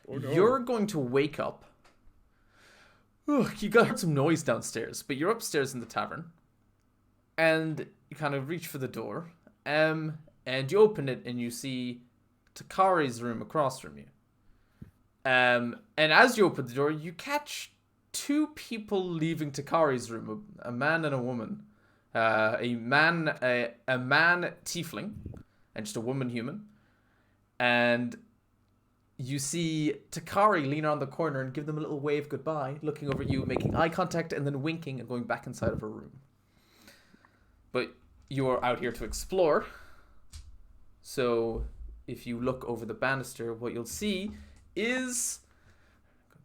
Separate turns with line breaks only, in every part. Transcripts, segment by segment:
Oh no.
You're going to wake up. Ugh, you got some noise downstairs, but you're upstairs in the tavern. And you kind of reach for the door. And you open it and you see Takari's room across from you. And as you open the door, you catch two people leaving Takari's room, a man and a woman. A man tiefling, and just a woman human. And you see Takari lean around the corner and give them a little wave goodbye, looking over at you, making eye contact, and then winking and going back inside of her room. But you are out here to explore. So if you look over the banister, what you'll see is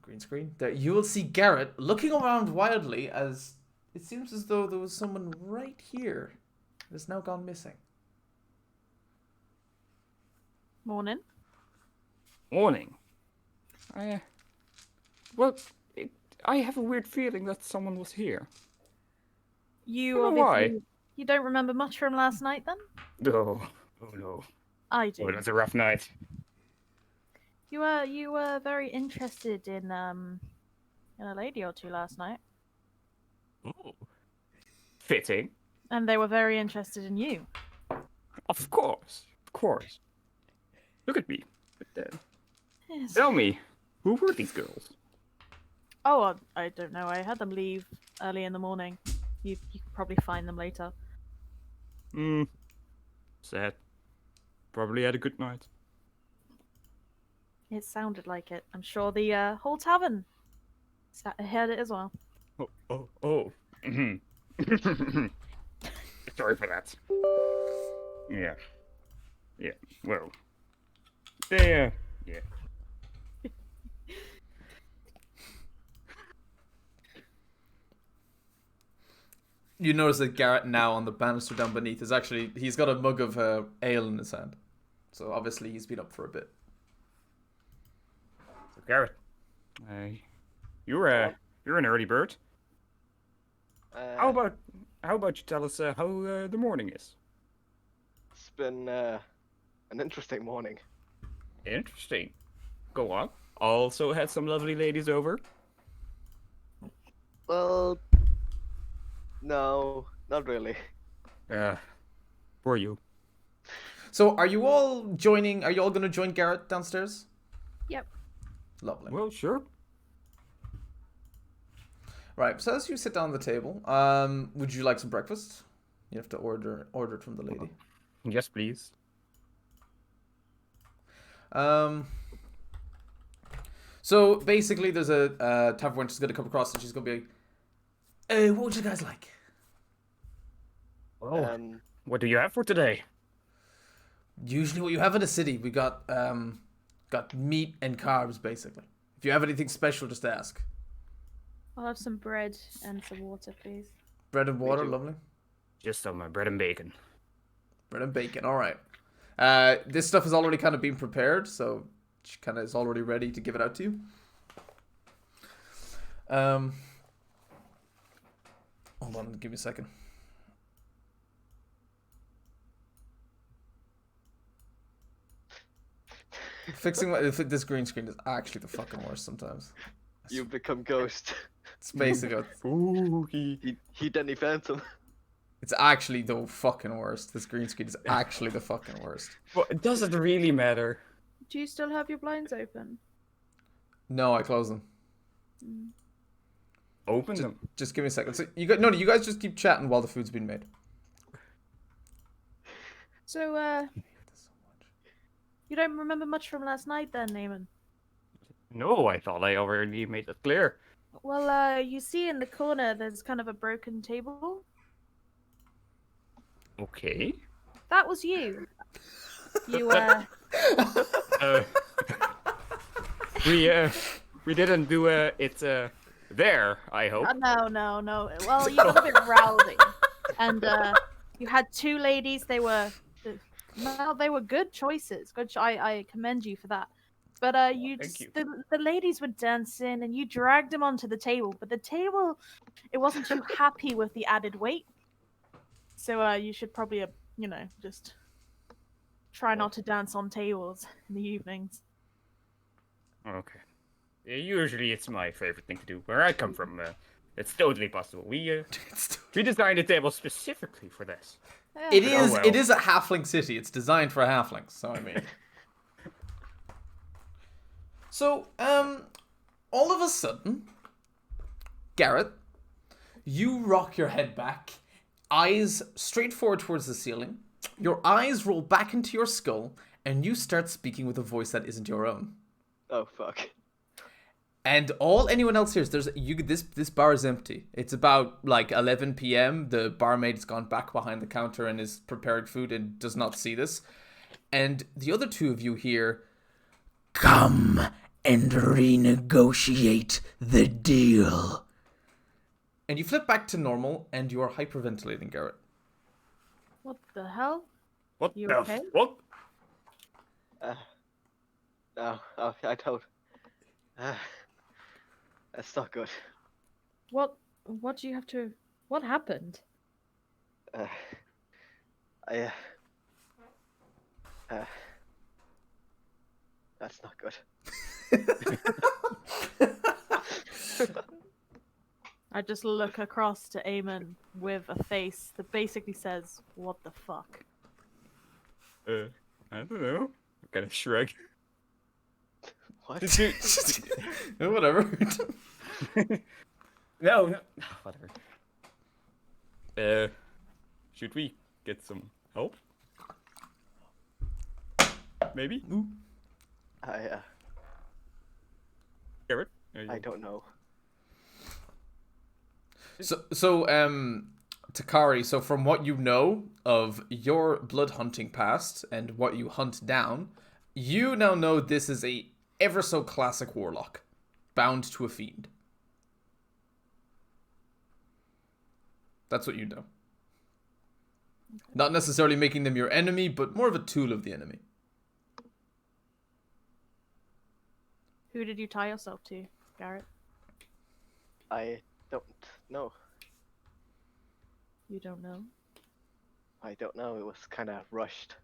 green screen. There you will see Garrett looking around wildly as it seems as though there was someone right here that's now gone missing.
Morning.
Morning. Well, I have a weird feeling that someone was here.
You
don't know
obviously
why.
you don't remember much from last night then?
Oh no.
I do.
Oh, that's a rough night.
You were very interested in a lady or two last night.
Oh. Fitting.
And they were very interested in you.
Of course. Of course. Look at me. But,
Yes.
tell me, who were these girls?
Oh, I don't know. I had them leave early in the morning. You can probably find them later.
Sad. Probably had a good night.
It sounded like it. I'm sure the whole tavern heard it as well.
Oh. Sorry for that. Yeah. Well. Yeah.
You notice that Garrett now on the banister down beneath is actually, he's got a mug of ale in his hand. So obviously he's been up for a bit.
So Garrett, you're an early bird. How about you tell us how the morning is?
It's been an interesting morning.
Interesting. Go on. Also had some lovely ladies over.
Well, no, not really.
Were you?
So are you all going to join Garrett downstairs?
Yep.
Lovely.
Well, sure.
Right, so as you sit down at the table, would you like some breakfast? You have to order it from the lady.
Yes, please.
So basically there's a tavern she's going to come across and she's going to be like, hey, what would you guys like?
Oh, what do you have for today?
Usually what you have in the city, we got meat and carbs, basically. If you have anything special, just ask.
I'll have some bread and some water, please.
Bread and water, lovely.
Just some bread and bacon.
Bread and bacon, all right. This stuff has already kind of been prepared, so she kind of is already ready to give it out to you. Hold on, give me a second. Fixing this green screen is actually the fucking worst sometimes.
You've become Ghost.
It's basically
He Danny Phantom.
it's actually the fucking worst. This green screen is actually the fucking worst.
Well, does it really matter?
Do you still have your blinds open?
No, I close them.
Open them.
Just give me a second. So you guys just keep chatting while the food's being made.
So, you don't remember much from last night then, Naaman?
No, I thought I already made it clear.
Well, you see in the corner there's kind of a broken table.
Okay.
That was you. You,
we didn't do it there, I hope.
No. Well, you got a bit rowdy. And, you had two ladies, they were good choices. I commend you for that. But
Thank you.
The ladies were dancing, and you dragged them onto the table. But the table, it wasn't too happy with the added weight. So you should probably, just try not to dance on tables in the evenings.
Okay. Usually it's my favorite thing to do. Where I come from, it's totally possible. We designed a table specifically for this.
Yeah.
It
But
is.
well.
It is a halfling city. It's designed for halflings. So I mean. So all of a sudden, Garrett, you rock your head back, eyes straight forward towards the ceiling. Your eyes roll back into your skull, and you start speaking with a voice that isn't your own.
Oh fuck.
And all anyone else hears, this bar is empty. It's about like 11 p.m. The barmaid's gone back behind the counter and is preparing food and does not see this. And the other two of you hear, "Come and renegotiate the deal." And you flip back to normal, and you are hyperventilating, Garrett.
What the hell?
What
You
the
okay?
fuck?
No, I don't. That's not good.
What do you have to... What happened?
I. That's not good.
I just look across to Eamon with a face that basically says, "What the fuck?"
I don't know. I kind of shrug.
What?
Whatever.
No, whatever. Should we get some help? Maybe? Garrett?
I don't know.
So, Takari, so from what you know of your blood hunting past and what you hunt down, you now know this is a ever so classic warlock, bound to a fiend. That's what you know. Not necessarily making them your enemy, but more of a tool of the enemy.
Who did you tie yourself to, Garrett?
I don't know.
You don't know?
I don't know. It was kind of rushed.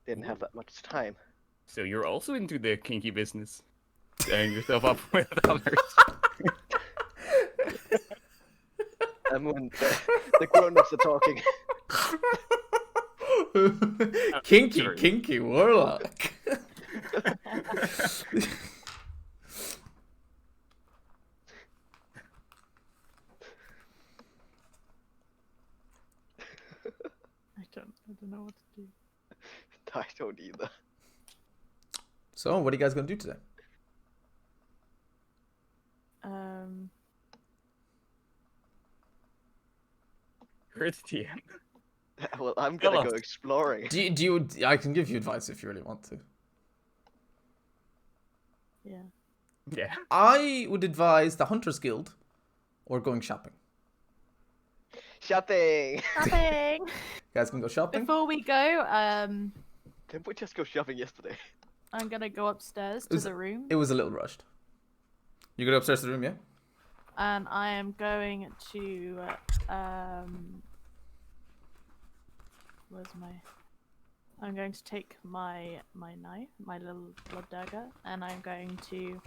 Didn't have that much time.
So you're also into the kinky business? Tying yourself up with others?
And when the grown-ups are talking.
Sorry.
Kinky warlock.
I don't know what to do.
I don't either.
So, what are you guys going to do today?
You're the TM.
Well, I'm gonna
Tell
go
us.
exploring.
Do you? I can give you advice if you really want to.
Yeah.
Yeah.
I would advise the Hunters Guild or going shopping.
Shopping!
Shopping!
You guys can go shopping.
Before we go,
Didn't we just go shopping yesterday?
I'm gonna go upstairs to the room,
It was a little rushed. You go upstairs to the room, yeah?
and I am going to where's my? I'm going to take my knife, my little blood dagger, and I'm going to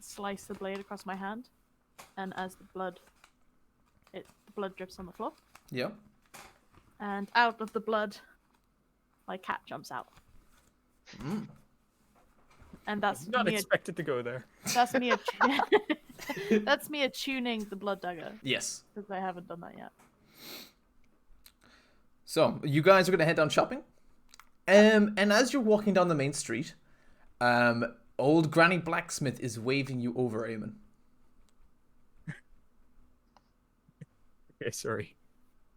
slice the blade across my hand, and as the blood drips on the floor,
Yeah.
and out of the blood, my cat jumps out.
Mm.
And that's
Not
me.
expected to go there.
That's me. That's me attuning the blood dagger
Yes.
because I haven't done that yet.
So, you guys are going to head down shopping. And as you're walking down the main street, old Granny Blacksmith is waving you over, Eamon.
Okay, sorry.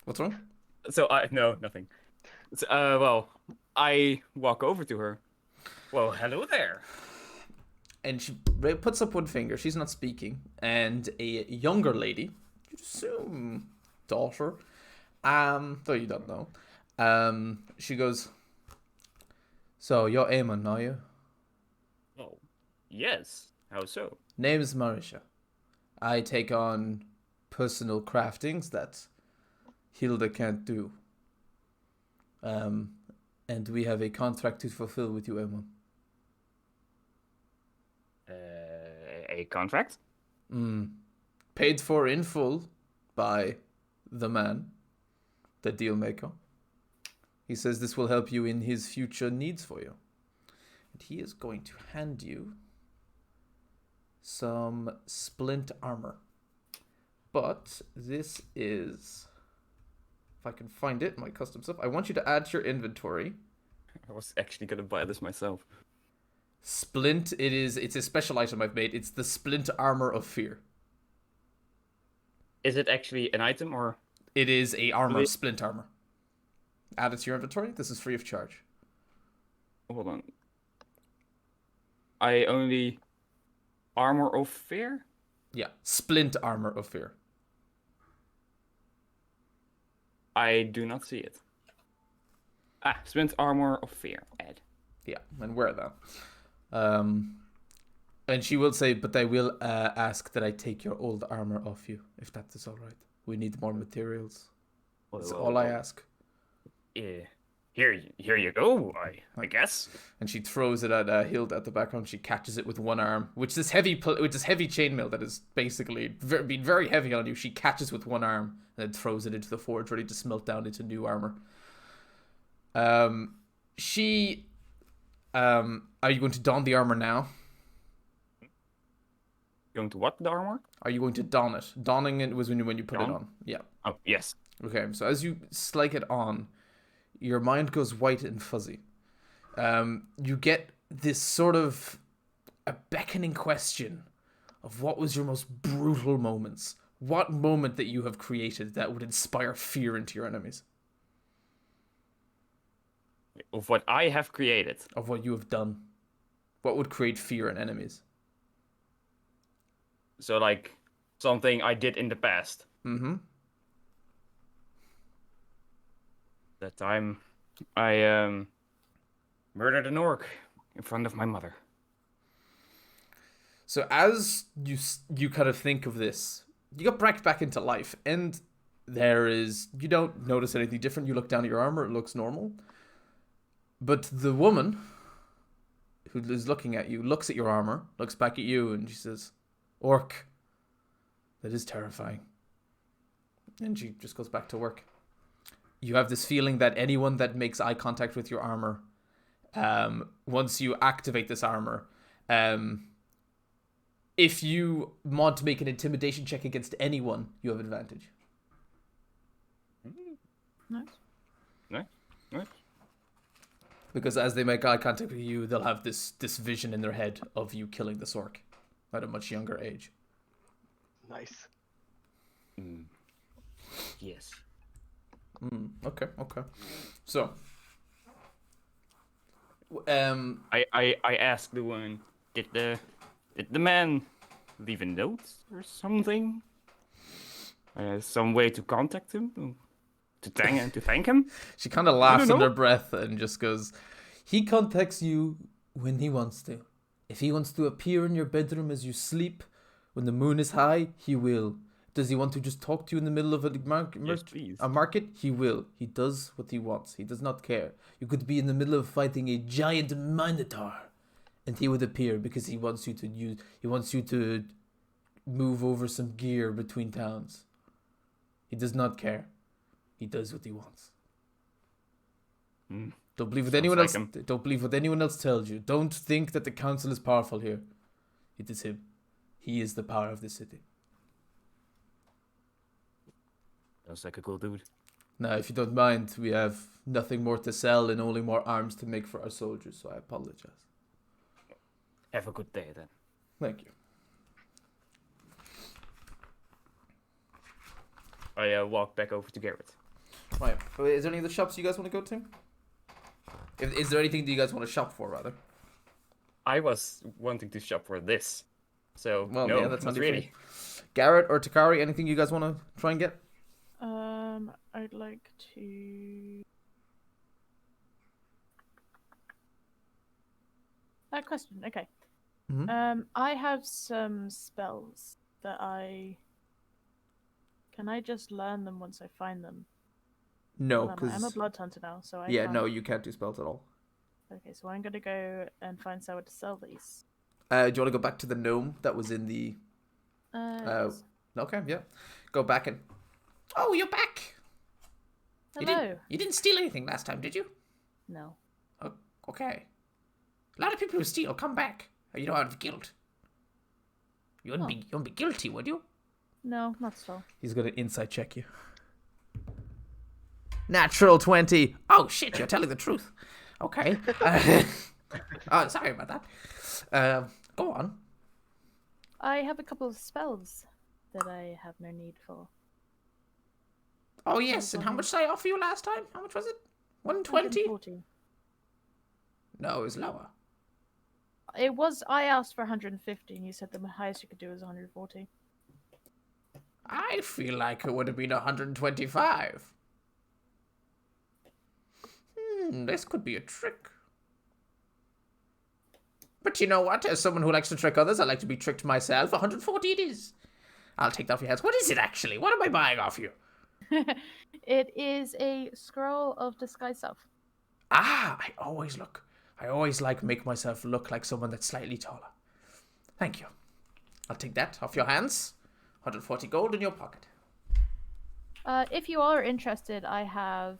What's wrong?
So no, nothing. So, well, I walk over to her. Well, hello there.
And she puts up one finger. She's not speaking. And a younger lady, you'd assume daughter, though you don't know, she goes, "So, you're Eamon, are you?
Oh, yes. How so?
Name's Marisha. I take on personal craftings that Hilda can't do. And and we have a contract to fulfill with you, Emma.
A contract?
Paid for in full by the man, the deal maker. He says this will help you in his future needs for you. And he is going to hand you some splint armor. But this is, if I can find it, my custom stuff. I want you to add to your inventory.
I was actually gonna buy this myself.
Splint, it's a special item I've made. It's the splint armor of fear.
Is it actually an item or?
It is a armor, splint armor. Add it to your inventory. This is free of charge.
Hold on. I only armor of fear?
Yeah, splint armor of fear.
I do not see it. Splint armor of fear. Add.
Yeah, and wear that. And she will say, but I will ask that I take your old armor off you, if that is all right. We need more materials. That's all I ask.
Yeah. Here you go, I guess.
And she throws it at Hilda at the background. She catches it with one arm, which this heavy chainmail that is basically been very heavy on you. She catches with one arm and then throws it into the forge, ready to smelt down into new armor. Are you going to don the armor now?
Going to what, the armor?
Are you going to don it? Donning it was when you put it on. Yeah.
Oh, yes.
Okay, so as you slike it on, your mind goes white and fuzzy. You get this sort of a beckoning question of what was your most brutal moments. What moment that you have created that would inspire fear into your enemies?
Of what I have created.
Of what you have done. What would create fear in enemies?
So, like, something I did in the past.
Mm-hmm.
That time I murdered an orc in front of my mother.
So as you kind of think of this, you get brought back into life, and you don't notice anything different. You look down at your armor, it looks normal. But the woman who is looking at you looks at your armor, looks back at you, and she says, "Orc, that is terrifying." And she just goes back to work. You have this feeling that anyone that makes eye contact with your armor, once you activate this armor, if you want to make an intimidation check against anyone, you have advantage.
Nice.
Because as they make eye contact with you, they'll have this vision in their head of you killing this orc at a much younger age.
Nice.
Yes.
Okay. So,
I asked the one, did the man leave a note or something? Some way to contact him, to thank him?
She kind of laughs under breath and just goes, "He contacts you when he wants to. If he wants to appear in your bedroom as you sleep, when the moon is high, he will. Does he want to just talk to you in the middle of a market? He will. He does what he wants. He does not care. You could be in the middle of fighting a giant minotaur, and he would appear because he wants you to move over some gear between towns. He does not care. He does what he wants. Don't believe what anyone else. Don't believe what anyone else tells you. Don't think that the council is powerful here. It is him. He is the power of the city."
Sounds like a cool dude.
Now, if you don't mind, we have nothing more to sell and only more arms to make for our soldiers, so I apologize.
Have a good day then.
Thank you.
I walk back over to Garrett.
Right. Is there any other shops you guys want to go to? Is there anything that you guys want to shop for, rather?
I was wanting to shop for this. So,
well,
no,
yeah, that's
not really.
Garrett or Takari, anything you guys want to try and get?
I'd like to... question, okay.
Mm-hmm.
I have some spells that Can I just learn them once I find them?
No,
Well, I'm a
because
blood hunter now, so I
yeah,
can't.
no, you can't do spells at all.
Okay, so I'm gonna go and find somewhere to sell these.
Do you want to go back to the gnome that was in the?
Yes.
Okay, yeah. Go back and. Oh, you're back.
Hello.
You didn't steal anything last time, did you?
No.
Oh, okay. A lot of people who steal come back. You know, out of guilt. You wouldn't be guilty, would you?
No, not so.
He's gonna insight check you. Natural 20. Oh shit, you're telling the truth. Okay. Oh, sorry about that. Go on.
I have a couple of spells that I have no need for.
Oh yes, and how much did I offer you last time? How much was it? 120?
140.
No, it was lower.
It was. I asked for 150, and you said the highest you could do was 140.
I feel like it would have been 125. This could be a trick. But you know what? As someone who likes to trick others, I like to be tricked myself. 140 it is. I'll take that off your hands. What is it actually? What am I buying off you?
It is a scroll of disguise self.
Ah, I always like make myself look like someone that's slightly taller. Thank you. I'll take that off your hands. 140 gold in your pocket.
If you are interested, I have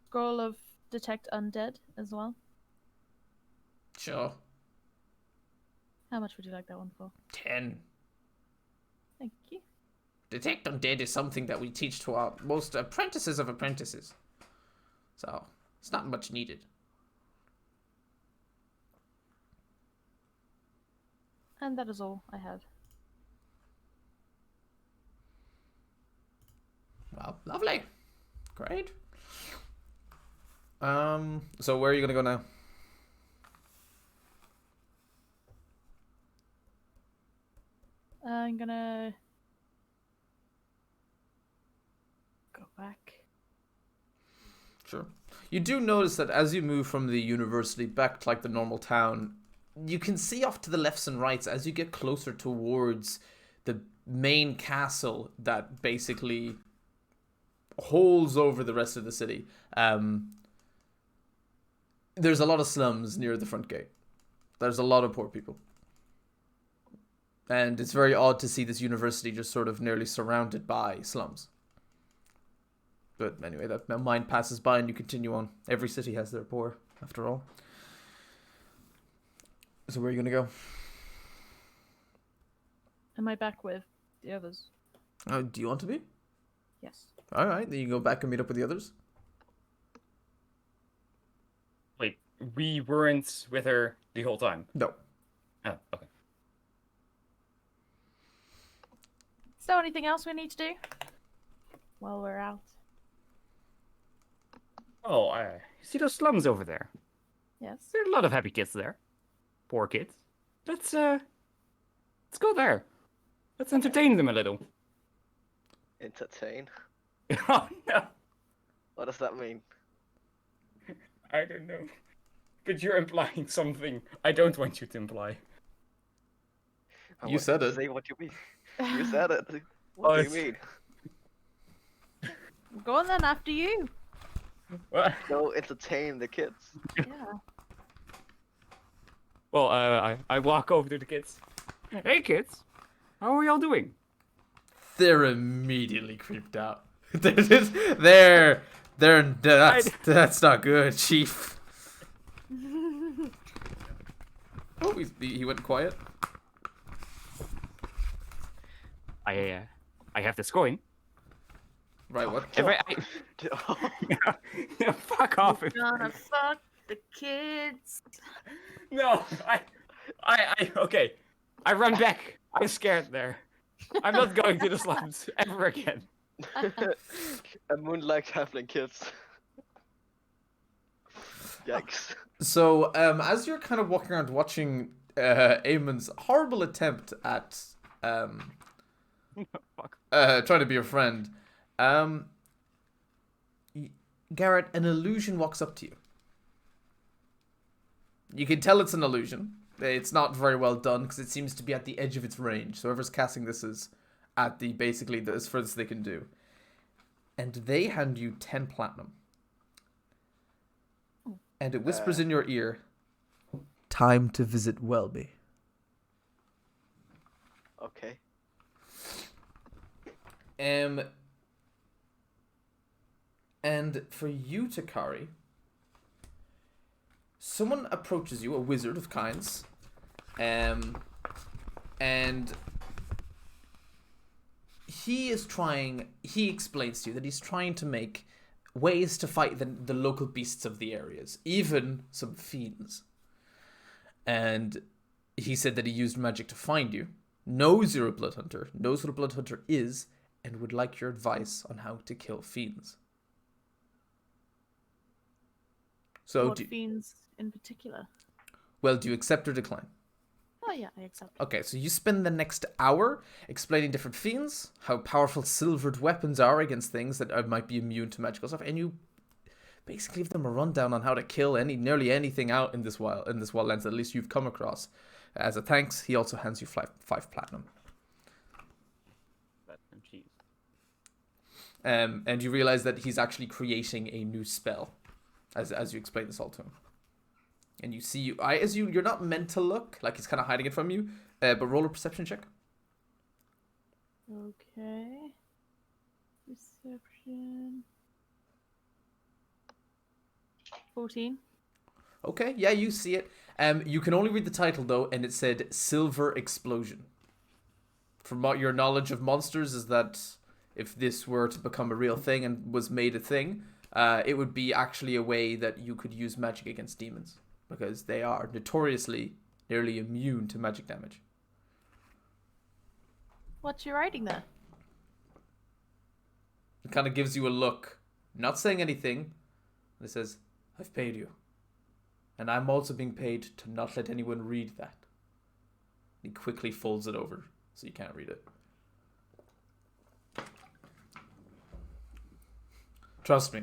scroll of detect undead as well.
Sure.
How much would you like that one for?
10.
Thank you.
Detect undead is something that we teach to our most apprentices of apprentices. So, it's not much needed.
And that is all I have.
Well, lovely. Great. So where are you gonna go now?
I'm gonna go back.
Sure. You do notice that as you move from the university back to like the normal town, you can see off to the lefts and rights as you get closer towards the main castle that basically holds over the rest of the city. There's a lot of slums near the front gate. There's a lot of poor people. And it's very odd to see this university just sort of nearly surrounded by slums. But anyway, that mind passes by and you continue on. Every city has their poor, after all. So where are you going to go?
Am I back with the others?
Do you want to be?
Yes.
Alright, then you go back and meet up with the others.
Wait, we weren't with her the whole time?
No.
Oh, okay.
Is there anything else we need to do while we're out?
Oh, see those slums over there?
Yes.
There are a lot of happy kids there. Poor kids. Let's go there. Let's entertain them a little.
Entertain?
Oh no,
What does that mean?
I don't know. But you're implying something I don't want you to imply.
I
You
want
said
to
it.
Say what you mean. You said it. What do you mean?
Go on then, after you.
What?
Go entertain the kids.
Yeah.
Well, I walk over to the kids. Hey kids, how are y'all doing?
They're immediately creeped out. That's not good, Chief. Oh, he went quiet.
I have this coin.
Right, what?
If yeah, fuck off.
Gonna fuck the kids.
No, okay. I run back. I'm scared there. I'm not going to the slums ever again.
A moonlight halfling kids. Yikes.
So, as you're kind of walking around watching Eamon's horrible attempt at
Fuck.
trying to be a friend, Garrett, an illusion walks up to you. You can tell it's an illusion. It's not very well done because it seems to be at the edge of its range. So whoever's casting this is at the basically as furthest they can do. and they hand you 10 platinum. And it whispers in your ear, time to visit Welby.
Okay.
And for you, Takari, someone approaches you, a wizard of kinds, and he explains to you that he's trying to make ways to fight the local beasts of the areas, even some fiends. And he said that he used magic to find you, knows you're a blood hunter, knows what a blood hunter is, and would like your advice on how to kill fiends. So,
What fiends in particular?
Well, do you accept or decline?
Oh yeah, I accept.
Okay, so you spend the next hour explaining different fiends, how powerful silvered weapons are against things that might be immune to magical stuff, and you basically give them a rundown on how to kill nearly anything out in this wildlands that at least you've come across. As a thanks, he also hands you 5 platinum.
Platinum cheese.
And you realize that he's actually creating a new spell, as you explain this all to him. And you see, you're not meant to look, like he's kind of hiding it from you, but roll a perception check.
Okay. Perception. 14.
Okay, yeah, you see it. You can only read the title, though, and it said Silver Explosion. From what your knowledge of monsters is that if this were to become a real thing and was made a thing, it would be actually a way that you could use magic against demons. Because they are notoriously nearly immune to magic damage.
What's you writing there?
It kind of gives you a look, not saying anything. It says, I've paid you. And I'm also being paid to not let anyone read that. He quickly folds it over so you can't read it. Trust me.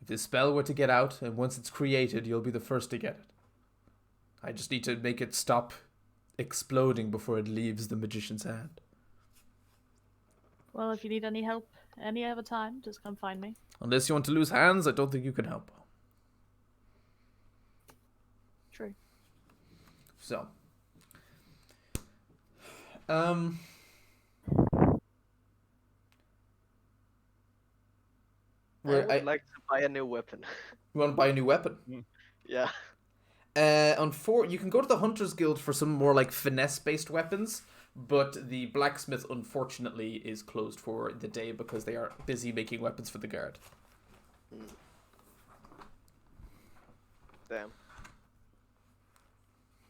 If this spell were to get out, and once it's created, you'll be the first to get it. I just need to make it stop exploding before it leaves the magician's hand.
Well, if you need any help any other time, just come find me.
Unless you want to lose hands, I don't think you can help.
True.
So.
I would like to buy a new weapon.
You want to buy a new weapon?
Yeah.
You can go to the Hunters Guild for some more like finesse-based weapons, but the blacksmith unfortunately is closed for the day because they are busy making weapons for the guard.
Damn.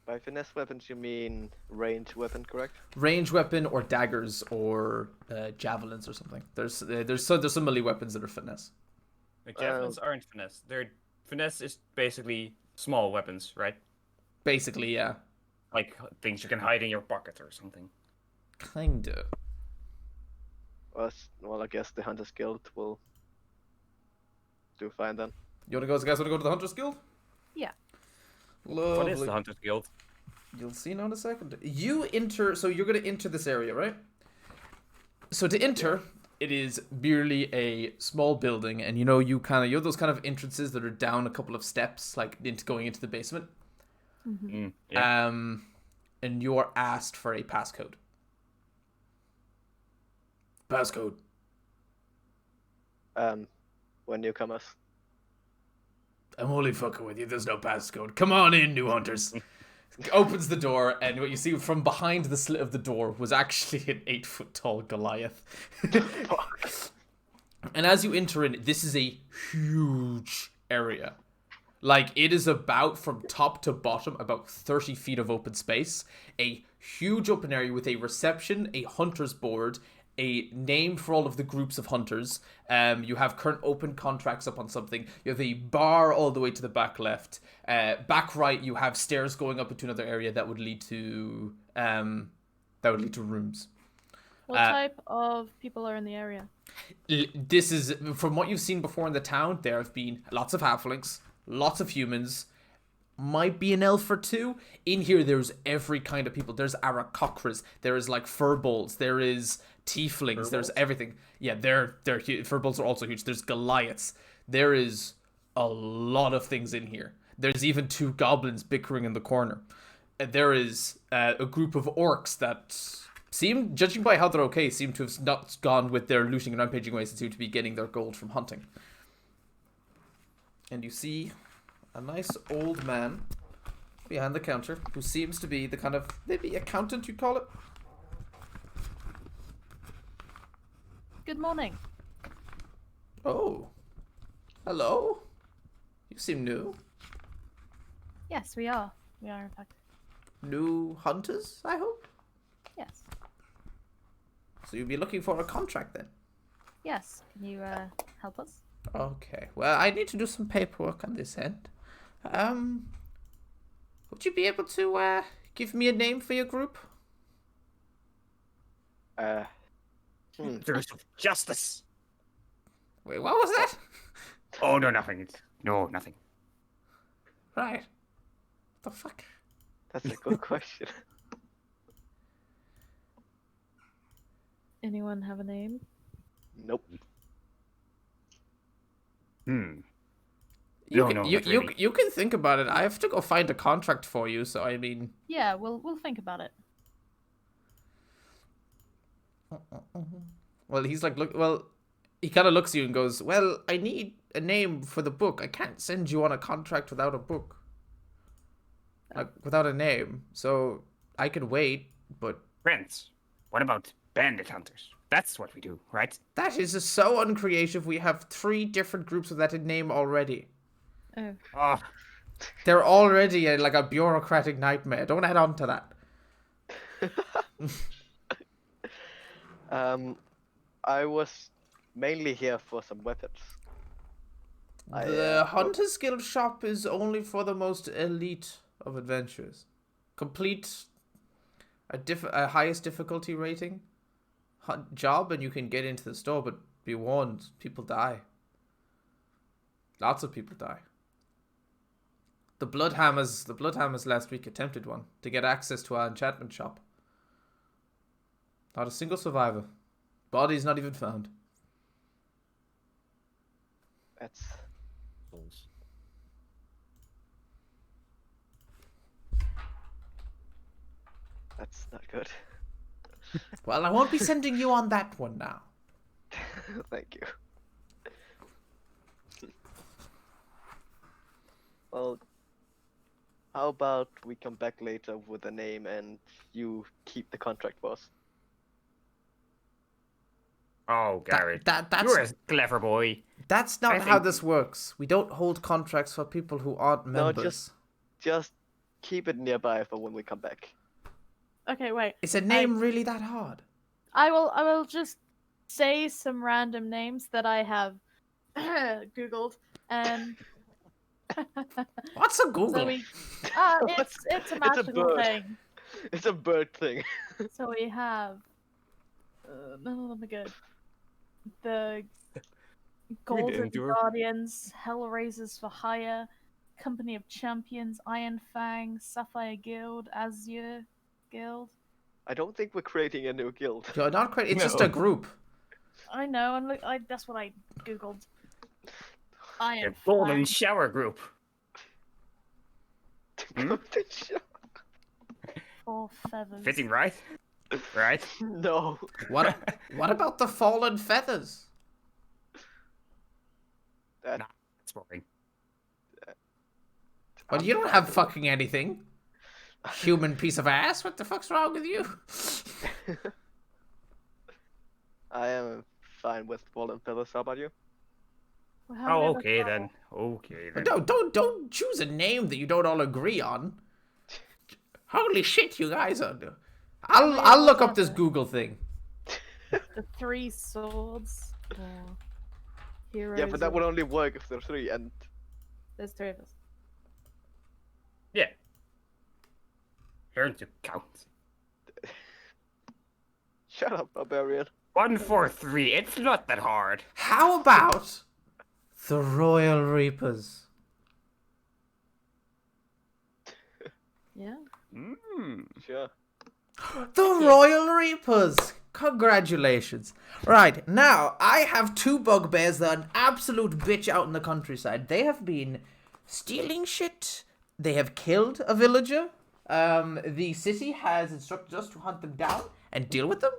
By finesse weapons, you mean range weapon, correct?
Range weapon or daggers or javelins or something. There's some melee weapons that are finesse.
The javelins aren't finesse. Finesse is basically small weapons, right?
Basically, yeah.
Like things you can hide in your pocket or something.
Kinda.
Well, I guess the Hunters Guild will do fine then.
You guys want to go to the Hunters Guild?
Yeah.
Lovely.
What is the Hunters Guild?
You'll see now in a second. You're going to enter this area, right? So to enter, it is merely a small building, and you have those kind of entrances that are down a couple of steps, like going into the basement.
Mm-hmm.
Yeah.
And you are asked for a passcode. Passcode.
When newcomers.
I'm only fucking with you. There's no passcode. Come on in, new hunters. Opens the door, and what you see from behind the slit of the door was actually an 8-foot-tall Goliath. And as you enter in, this is a huge area. Like, it is about, from top to bottom, about 30 feet of open space. A huge open area with a reception, a hunter's board, a name for all of the groups of hunters. You have current open contracts up on something. You have a bar all the way to the back left. Back right, you have stairs going up into another area that would lead to rooms.
What type of people are in the area?
This is, from what you've seen before in the town, there have been lots of halflings, lots of humans, might be an elf or two. In here, there's every kind of people. There's Aarakocras, there is like furbolgs, there is tieflings. There's
Furbolgs?
everything. Yeah, they're huge. Furbolgs are also huge. There's Goliaths. There is a lot of things in here. There's even 2 goblins bickering in the corner. There is a group of orcs that seem, judging by how they're okay, seem to have not gone with their looting and rampaging ways and seem to be getting their gold from hunting. And you see a nice old man behind the counter who seems to be the kind of, maybe accountant you'd call it.
Good morning.
Oh. Hello. You seem new.
Yes, we are. We are, in fact.
New hunters, I hope?
Yes.
So you'll be looking for a contract then?
Yes. Can you help us?
Okay. Well, I need to do some paperwork on this end. Would you be able to give me a name for your group?
Hunters of justice.
Wait, what was that?
Oh no, nothing. No, nothing.
Right. What the fuck?
That's a good question.
Anyone have a name?
Nope.
Hmm.
You
No,
can,
no,
you,
not
you,
really.
you can think about it. I have to go find a contract for you, so I mean...
Yeah, we'll think about it.
Well, he's like, look, well, he kind of looks at you and goes, well, I need a name for the book. I can't send you on a contract without a book. Like, without a name. So, I can wait, but
Friends, what about Bandit Hunters? That's what we do, right?
that is just so uncreative. We have 3 different groups with that name already.
Oh.
Oh,
They're already like a bureaucratic nightmare. Don't add on to that.
I was mainly here for some weapons.
The Hunters Guild shop is only for the most elite of adventurers. Complete a highest difficulty rating job and you can get into the store, but be warned, people die. Lots of people die. The Bloodhammers last week attempted one to get access to our enchantment shop. Not a single survivor. Body's not even found.
That's not good.
Well, I won't be sending you on that one now.
Thank you. Well, how about we come back later with a name and you keep the contract for us?
oh, Garrett.
That's
You're a clever boy.
That's not
I
how
think-
this works. We don't hold contracts for people who aren't
No,
members.
Just keep it nearby for when we come back.
Okay, wait.
Is a name really that hard?
I will just say some random names that I have Googled.
What's a Google?
So we, it's a
a
magical
bird.
thing.
It's a bird thing.
So we have none of them are good. The Golden
endure.
Guardians, Hellraisers for Hire, Company of Champions, Iron Fang, Sapphire Guild, Azure Guild.
I don't think we're creating a new guild.
You're not quite. It's just a
No.
group.
I know, and look, that's what I googled.
The
Iron
Golden
Fang.
Shower Group. Hmm?
Four feathers.
Fitting, right? Right?
No.
What about the Fallen Feathers?
That,
Nah. It's boring.
Well, you don't have fucking anything. Human piece of ass. What the fuck's wrong with you?
I am fine with Fallen Feathers. How about you?
Well, how
Oh,
did I
okay
follow?
then. Okay then.
Don't choose a name that you don't all agree on. Holy shit, you guys are. I'll look up this Google thing.
The Three Swords. Or Heroes.
Yeah, but that
of-
would only work if there's 3 and
There's 3 of us.
Yeah. Learn to count.
shut up, barbarian.
1, 4, 3. It's not that hard.
How about the Royal Reapers?
Yeah.
Mm.
Sure.
The Royal Reapers! Congratulations. Right, now, I have 2 bugbears that are an absolute bitch out in the countryside. They have been stealing shit. They have killed a villager. The city has instructed us to hunt them down and deal with them.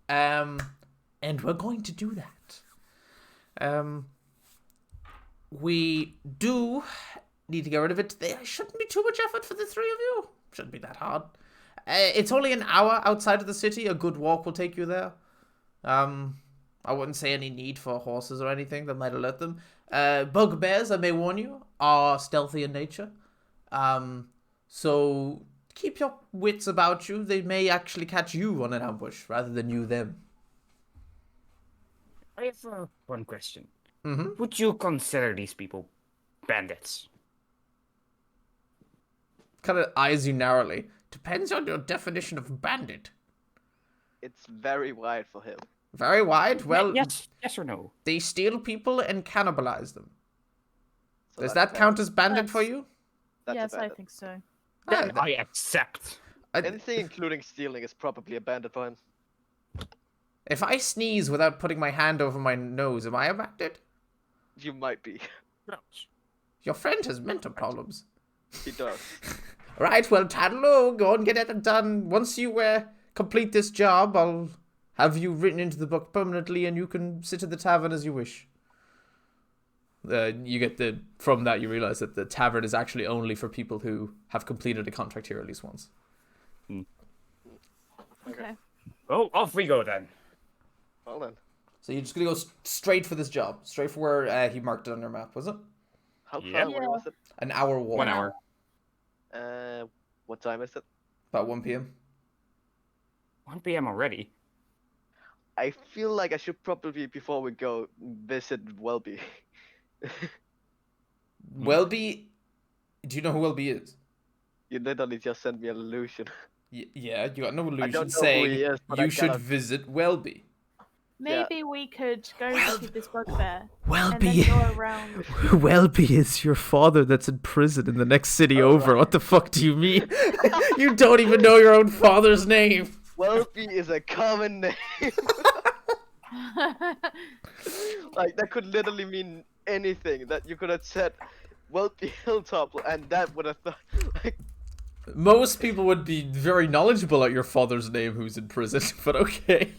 And we're going to do that. We do need to get rid of it. There shouldn't be too much effort for the 3 of you. Shouldn't be that hard. It's only an hour outside of the city. A good walk will take you there. I wouldn't say any need for horses or anything that might alert them. Bugbears, I may warn you, are stealthy in nature. So keep your wits about you. They may actually catch you on an ambush rather than you them.
I have one question.
Mm-hmm.
Would you consider these people bandits?
Kind of eyes you narrowly. Depends on your definition of bandit.
It's very wide for him.
Very wide? Well,
yes or no?
they steal people and cannibalize them.
So
Does
that's
that count as bandit
That's-
for you?
That's a
Yes, I
bandit.
think so.
Then I accept.
Anything including stealing is probably a bandit for him.
If I sneeze without putting my hand over my nose, am I a bandit?
You might be.
Your friend has mental problems.
He does.
Right, well, Tadalo, go and get it done. Once you complete this job, I'll have you written into the book permanently, and you can sit at the tavern as you wish. From that, you realize that the tavern is actually only for people who have completed a contract here at least once.
Okay.
Oh, off we go then.
Well then.
So you're just gonna go straight for this job, straight for where he marked it on your map, was it?
How
Yep.
far away was it?
An hour walk.
1 hour.
What time is it?
About 1 p.m.
1 p.m. already.
I feel like I should probably, before we go, visit Welby.
Welby, do you know who Welby is?
You literally just sent me an illusion.
Yeah, you got no
I don't
illusion
know who
saying
he is, but I
you should
gotta-
visit Welby.
Maybe we could go to this bugbear and then
Welby,
go around.
Welby is your father that's in prison in the next city over. What the fuck do you mean? You don't even know your own father's name.
Welby is a common name. Like, that could literally mean anything. That you could have said Welby Hilltop, and that would have thought, like,
Most people would be very knowledgeable at your father's name who's in prison, but okay.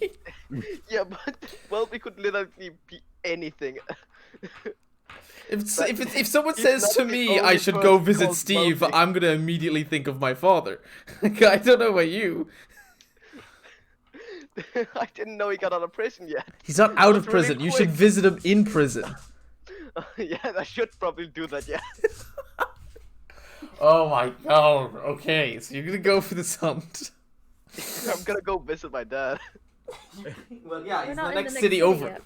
yeah, but Welby could literally be anything.
If someone
He's
says
not
to
the
me
only
I should go
person
visit
called
Steve,
Welby.
I'm gonna immediately think of my father. I don't know about you.
I didn't know he got out of prison yet.
He's not out of
That's really
prison. You should
quick.
visit him in prison.
Yeah, I should probably do that, yeah.
Oh my god. Okay, so you're gonna go for this hunt.
I'm gonna go visit my dad.
Well, yeah,
We're
he's
not
the
in
next city over.
yet.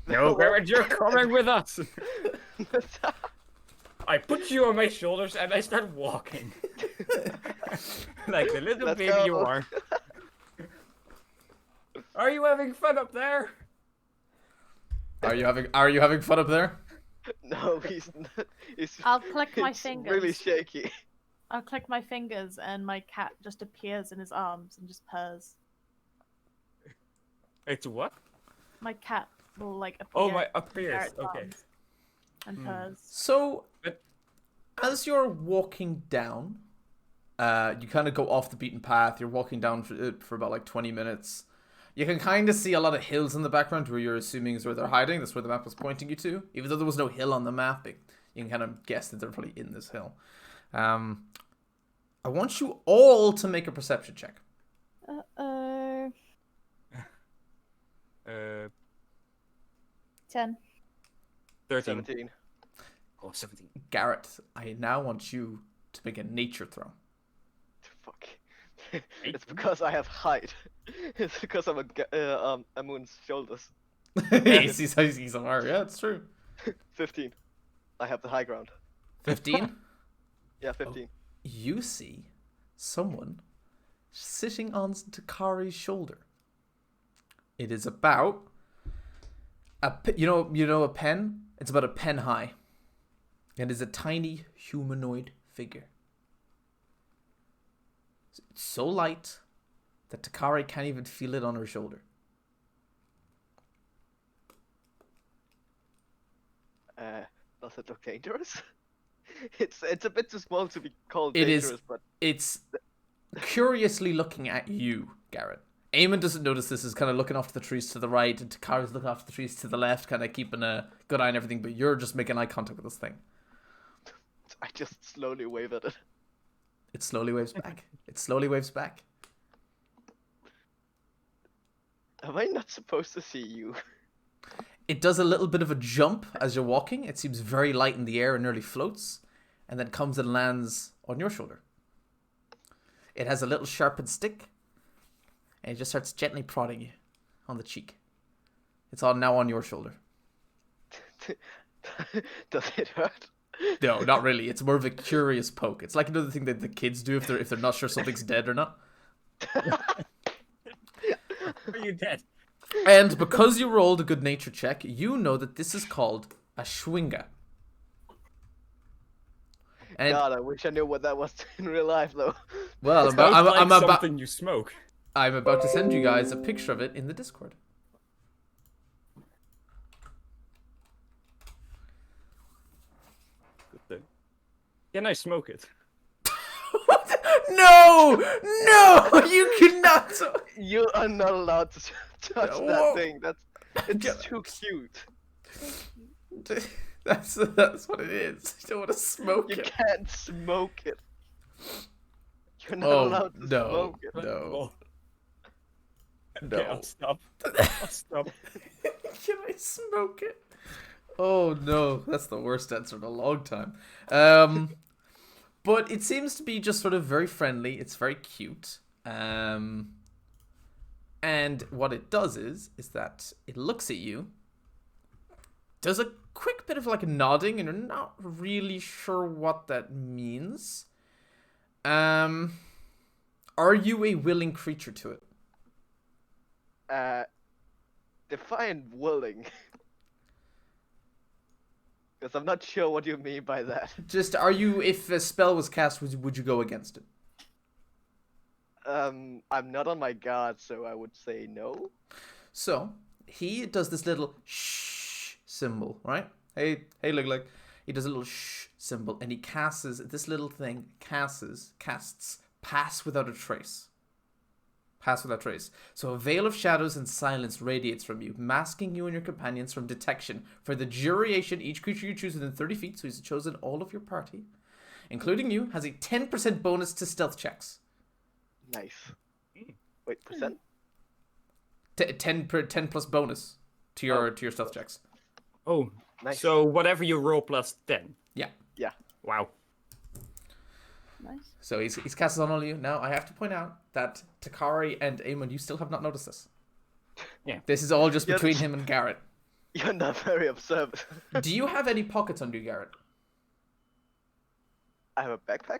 No, Garrett, you're coming with us. I put you on my shoulders and I start walking. Like the little
Let's
baby you
go.
are. Are you having fun up there?
Are you having fun up there?
No, he's not. He's,
I'll click my
he's
fingers.
really shaky.
I'll click my fingers and my cat just appears in his arms and just purrs.
It's what?
My cat will like appear.
Oh, my
in
appears.
Garrett's
Okay.
arms and purrs.
So,
But-
as you're walking down, you kind of go off the beaten path. You're walking down for about like 20 minutes. You can kind of see a lot of hills in the background where you're assuming is where they're hiding. That's where the map was pointing you to. Even though there was no hill on the map, you can kind of guess that they're probably in this hill. I want you all to make a perception check.
Uh-oh. 10.
13.
17.
Oh, 17.
Garrett, I now want you to make a nature throw.
Fuck. It's because I have height. It's because I'm a moon's shoulders.
he's somewhere. Yeah, it's true.
15. I have the high ground.
15.
Yeah, 15.
You see someone sitting on Takari's shoulder. It is about you know a pen? It's about a pen high. It is a tiny humanoid figure. It's so light, that Takari can't even feel it on her shoulder.
Does it look dangerous? It's a bit too small to be called
It
dangerous,
is.
but
It's curiously looking at you, Garrett. Eamon doesn't notice this, is kind of looking off to the trees to the right, and Takari's looking off to the trees to the left, kind of keeping a good eye on everything, but you're just making eye contact with this thing.
I just slowly wave at it.
It slowly waves back. It slowly waves back.
Am I not supposed to see you?
It does a little bit of a jump as you're walking. It seems very light in the air and nearly floats, and then comes and lands on your shoulder. It has a little sharpened stick, and it just starts gently prodding you on the cheek. It's all now on your shoulder.
Does it hurt?
No, not really. It's more of a curious poke. It's like another thing that the kids do if they're not sure something's dead or not.
Are you dead?
And because you rolled a good nature check, you know that this is called a Schwinga. And
God, I wish I knew what that was in real life, though.
well,
Sounds like
I'm
something you smoke.
about to send you guys a picture of it in the Discord.
Good thing. Can I smoke it?
No, you cannot.
You are not allowed to touch
Whoa.
that thing. It's too cute.
That's what it is. You don't want to smoke
You
it.
can't smoke it. You're not
Oh,
allowed to
no.
smoke it.
No.
Okay, I'll
No.
stop. I'll stop.
Can I smoke it? Oh no, that's the worst answer in a long time. But it seems to be just sort of very friendly. It's very cute. And what it does is that it looks at you, does a quick bit of like nodding, and you're not really sure what that means. Are you a willing creature to it?
Define willing. Because I'm not sure what you mean by that.
Just, are you, if a spell was cast, would you go against it?
I'm not on my guard, so I would say no.
So, he does this little shh symbol, right? Hey, look. He does a little shh symbol, and he casts this little thing, casts pass without a trace. Pass without trace. So a veil of shadows and silence radiates from you, masking you and your companions from detection. For the duration, each creature you choose within 30 feet, so he's chosen all of your party, including you, has a 10% bonus to stealth checks.
Nice. Wait, percent?
10 plus bonus to your stealth checks.
Oh,
Nice.
so whatever you roll plus 10.
Yeah.
Yeah.
Wow.
Nice.
So he's casted on all of you. Now, I have to point out that Takari and Eamon, you still have not noticed this.
Yeah.
This is all just
Yeah.
between him and Garrett.
You're not very observant.
Do you have any pockets on you, Garrett?
I have a backpack.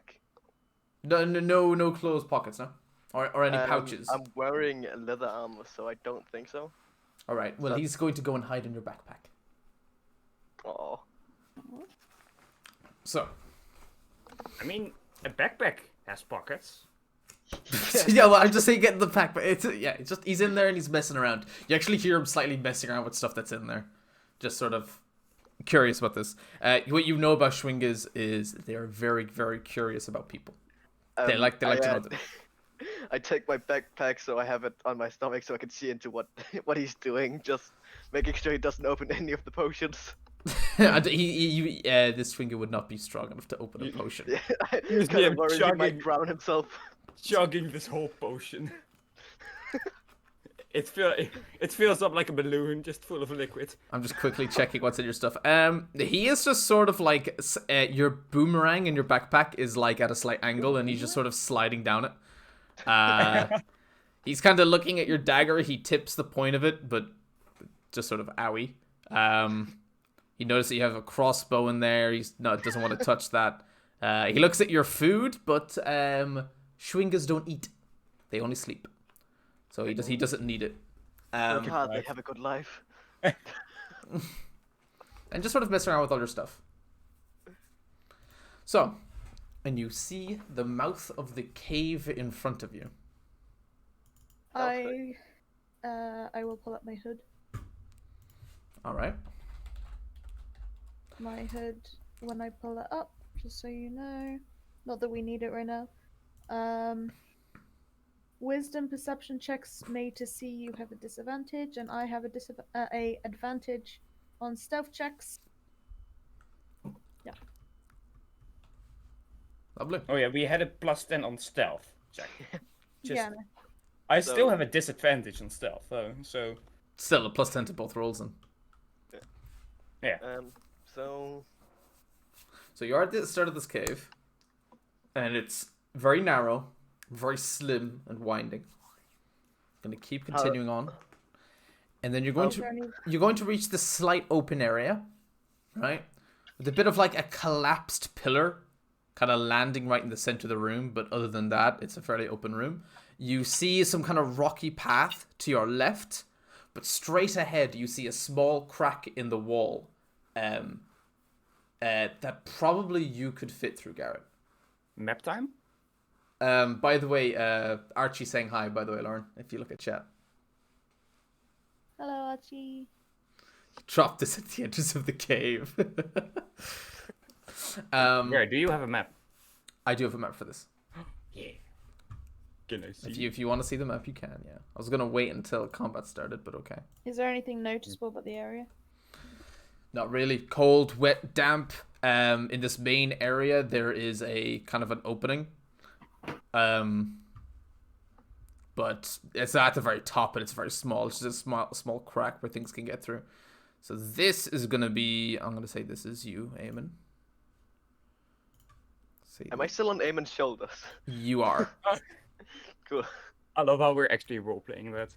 No clothes pockets, no? Or any
Um,
pouches?
I'm wearing leather armor, so I don't think so.
All right. Well,
so-
he's going to go and hide in your backpack.
Oh.
So,
I mean, a backpack has pockets.
yeah. Well, I'm just saying, get in the backpack. It's just he's in there and he's messing around. You actually hear him slightly messing around with stuff that's in there. Just sort of curious about this. What you know about Schwingas is they are very, very curious about people. They like to know them.
I take my backpack so I have it on my stomach so I can see into what he's doing, just making sure he doesn't open any of the potions.
And this Schwinga would not be strong enough to open a potion.
Yeah, I'm
Use
kind
him
of worried he might
chugging.
drown himself.
Chugging this whole potion. It fills up like a balloon, just full of liquid.
I'm just quickly checking what's in your stuff. He is just sort of like your boomerang in your backpack is like at a slight angle, and he's just sort of sliding down it. He's kind of looking at your dagger. He tips the point of it, but just sort of owie. He notices that you have a crossbow in there. Doesn't want to touch that. He looks at your food, but Schwingas don't eat; they only sleep. So he doesn't need it.
Work hard, they have a good life.
And just sort of mess around with all your stuff. So, and you see the mouth of the cave in front of you.
I will pull up my hood.
All right.
My hood when I pull it up, just so you know. Not that we need it right now. Wisdom perception checks made to see you have a disadvantage, and I have a advantage on stealth checks. Yeah.
Lovely.
Oh yeah, we had a +10 on stealth check. Just,
Yeah.
I
So-
still have a disadvantage on stealth, though. So
Still a +10 to both rolls then.
yeah.
So
So you're at the start of this cave, and it's very narrow, very slim and winding. Gonna keep continuing on, and then you're going to reach the slight open area, right? With a bit of like a collapsed pillar, kind of landing right in the center of the room. But other than that, it's a fairly open room. You see some kind of rocky path to your left, but straight ahead you see a small crack in the wall. That probably you could fit through, Garrett.
Map time?
By the way, Archie's saying hi, by the way, Lauren, if you look at chat.
Hello, Archie.
Dropped this at the entrance of the cave.
Where do you have a map?
I do have a map for this.
Yeah. Can I see?
If you want to see the map, you can, yeah. I was going to wait until combat started, but okay.
Is there anything noticeable about the area?
Not really. Cold, wet, damp. In this main area, there is a kind of an opening. But it's at the very top, and it's very small. It's just a small crack where things can get through. So this is going to be... I'm going to say this is you, Eamon. See,
am I still on Eamon's shoulders?
you are.
Cool.
I love how we're actually role-playing that.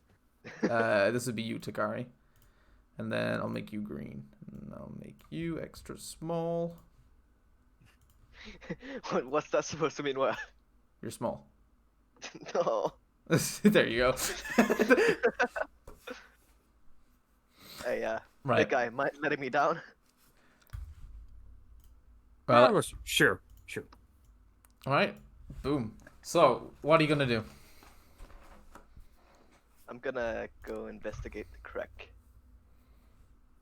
This would be you, Takari. And then I'll make you green. And I'll make you extra small.
What's that supposed to mean? What?
You're small.
No.
There you go.
Hey,
Right.
that guy might letting me down.
Well,
Sure.
all right. Boom. So, what are you gonna do?
I'm gonna go investigate the crack.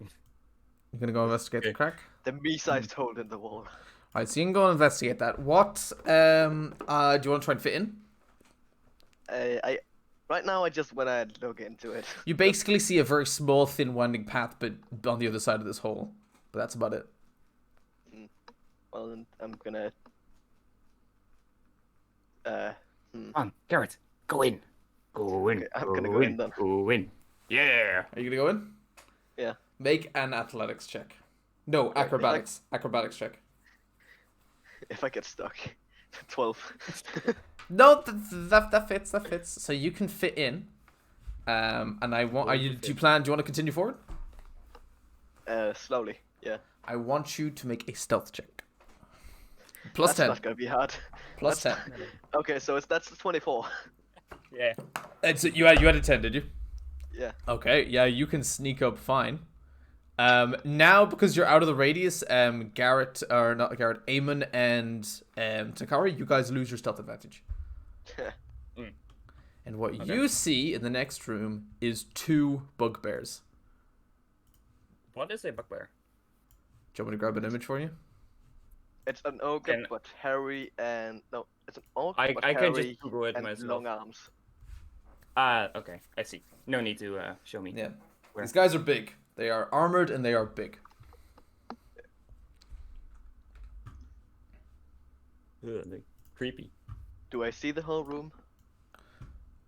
You're gonna go investigate the
Okay.
crack.
The me-sized hole in the wall.
All right. So you can go investigate that. What? Do you want to try and fit in?
Right now I just wanna look into it.
You basically see a very small, thin, winding path, but on the other side of this hole. But that's about it.
Well, then I'm gonna.
Come on, Garrett. Go in. Go in.
Okay, I'm gonna go in then.
Go in. Yeah.
Are you gonna go in?
Yeah.
Make an athletics check. No,
Okay,
acrobatics. Acrobatics check.
If I get stuck. 12.
No, that fits. That fits. So you can fit in. And I want. Do you want to continue forward?
Slowly. Yeah.
I want you to make a stealth check. Plus
That's
10.
not gonna be hard.
Plus 10.
Okay, so that's 24.
Yeah.
And so you had a 10, did you?
Yeah.
Okay. Yeah, you can sneak up fine. Now because you're out of the radius, Eamon and Takari, you guys lose your stealth advantage. And what you see in the next room is 2 bugbears.
What is a bugbear?
Do you want me to grab an image for you?
It's an ogre,
Can-
but hairy and no, it's an ogre,
I
but
can
hairy
just Google it
and
myself.
long arms.
Okay. I see. No need to show me.
Yeah.
Where?
These guys are big. They are armored and they are big.
Ugh, they're creepy.
Do I see the whole room?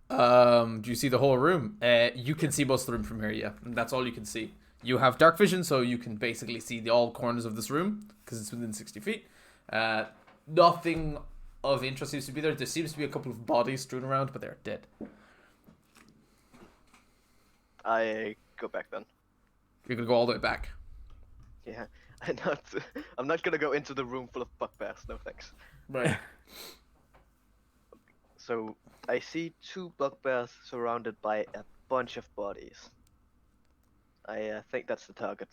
Do you see the whole room? You can see most of the room from here, yeah. And that's all you can see. You have dark vision, so you can basically see all corners of this room, because it's within 60 feet. Nothing of interest seems to be there. There seems to be a couple of bodies strewn around, but they're dead.
I go back then.
You're going to go all the way back.
Yeah. I'm not gonna go into the room full of bugbears, no thanks.
Right.
So I see 2 bugbears surrounded by a bunch of bodies. I think that's the target.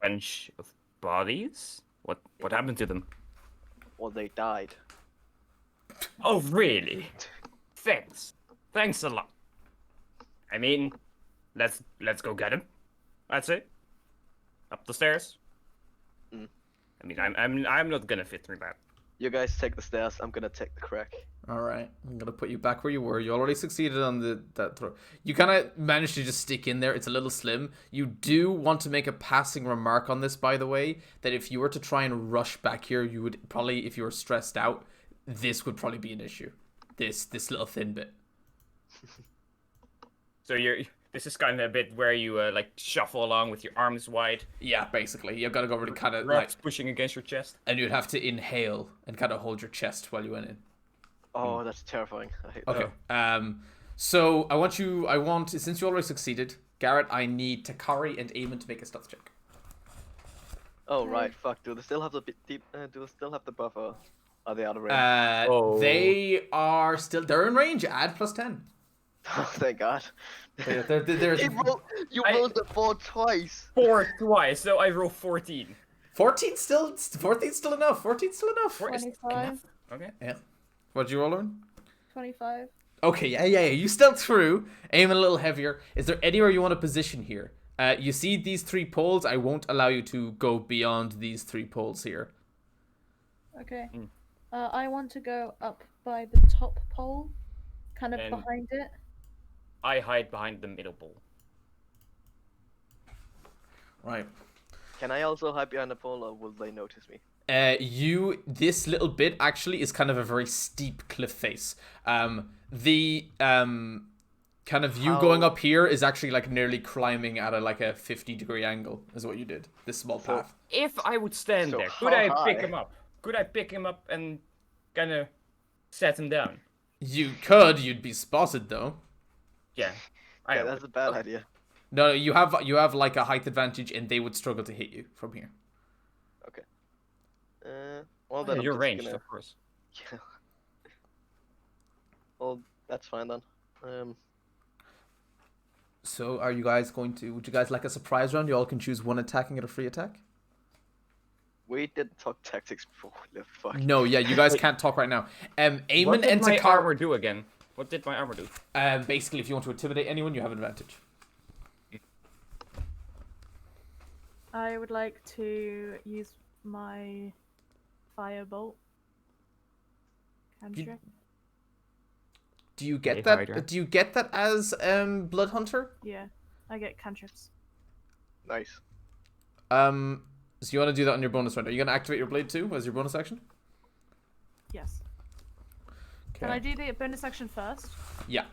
Bunch of bodies? What happened to them?
Well, they died.
Oh, really? Thanks a lot. I mean, let's go get him. That's it. Up the stairs.
Mm.
I mean, I'm not gonna fit through that.
You guys take the stairs. I'm gonna take the crack.
All right, I'm gonna put you back where you were. You already succeeded on that throw. You kind of managed to just stick in there. It's a little slim. You do want to make a passing remark on this, by the way, that if you were to try and rush back here, you would probably, if you were stressed out, this would probably be an issue. This little thin bit.
So this is kind of a bit where you like shuffle along with your arms wide,
Yeah, basically, you've got to go over to kind of
ropes pushing against your chest.
and you'd have to inhale and kind of hold your chest while you went in.
Oh, that's terrifying. I hate
Okay.
that.
So I want since you already succeeded, Garrett, I need Takari and Eamon to make a stealth check.
Oh right, fuck. Do they still have the do they still have the buffer? Are they out of range?
They're in range. Add +10.
Oh, thank God.
There's
You rolled the 4 twice.
4 twice, so I roll 14.
14 still enough. 14 still enough.
25.
Okay.
Yeah. What'd you roll, Lauren?
25.
Okay, yeah. You stealth through, aim a little heavier. Is there anywhere you want to position here? You see these 3 poles? I won't allow you to go beyond these 3 poles here.
Okay.
Mm.
I want to go up by the top pole, kind of
And-
behind it.
I hide behind the middle pole.
Right.
Can I also hide behind the pole, or will they notice me?
This little bit actually is kind of a very steep cliff face. The kind of you going
How-
up here is actually like nearly climbing at a 50-degree angle is what you did. This small
So-
path.
If I would stand
So
there, could
how
I pick
high?
him up? Could I pick him up and kind of set him down?
You could. You'd be spotted though.
Yeah. I
Yeah,
know.
that's a bad idea.
No, you have like a height advantage, and they would struggle to hit you from here.
Well then, I'm
You're
just
ranged,
gonna-
of course.
Yeah. Well, that's fine then.
So, are you guys going to? Would you guys like a surprise round? You all can choose one attacking and a free attack.
We didn't talk tactics before. The fuck.
No, yeah, you guys can't talk right now.
What
Eamon
did
and
my
Takar.
armor do again? What did my armor do?
Basically, if you want to intimidate anyone, you have advantage.
I would like to use my firebolt cantrip.
Do you get
Hey,
that?
Hyder.
Do you get that as Blood Hunter?
Yeah, I get cantrips.
Nice.
So you want to do that on your bonus round? Are you going to activate your blade too as your bonus action?
Yes.
Okay.
Can I do the bonus action first?
Yeah.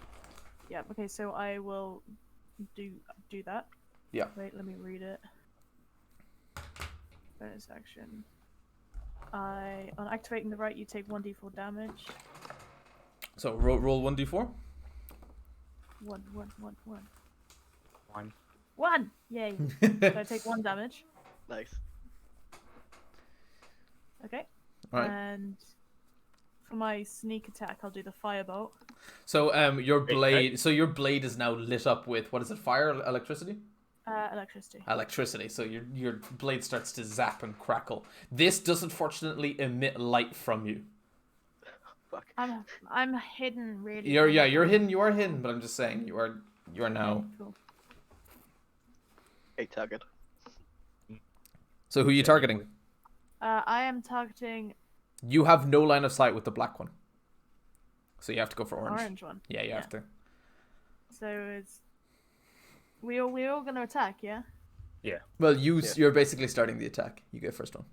Yeah. Okay, so I will do that.
Yeah.
Wait, let me read it. Bonus action. On activating the right, you take 1d4 damage.
So roll 1d4.
One.
One.
1! Yay! So I take 1 damage.
Nice.
Okay.
Right.
And for my sneak attack, I'll do the firebolt.
So your
Wait,
blade. So your blade is now lit up with what is it? Fire, electricity.
Electricity.
Electricity. So your blade starts to zap and crackle. This does unfortunately emit light from you.
Fuck.
I'm hidden really.
You're hidden. You are hidden. But I'm just saying you are now.
Okay, cool.
A target.
So who are you targeting?
I am targeting
You have no line of sight with the black one. So you have to go for orange.
orange one.
Yeah, you have to.
So it's we all gonna attack, yeah?
Well,
Yeah.
you're basically starting the attack. You get first one.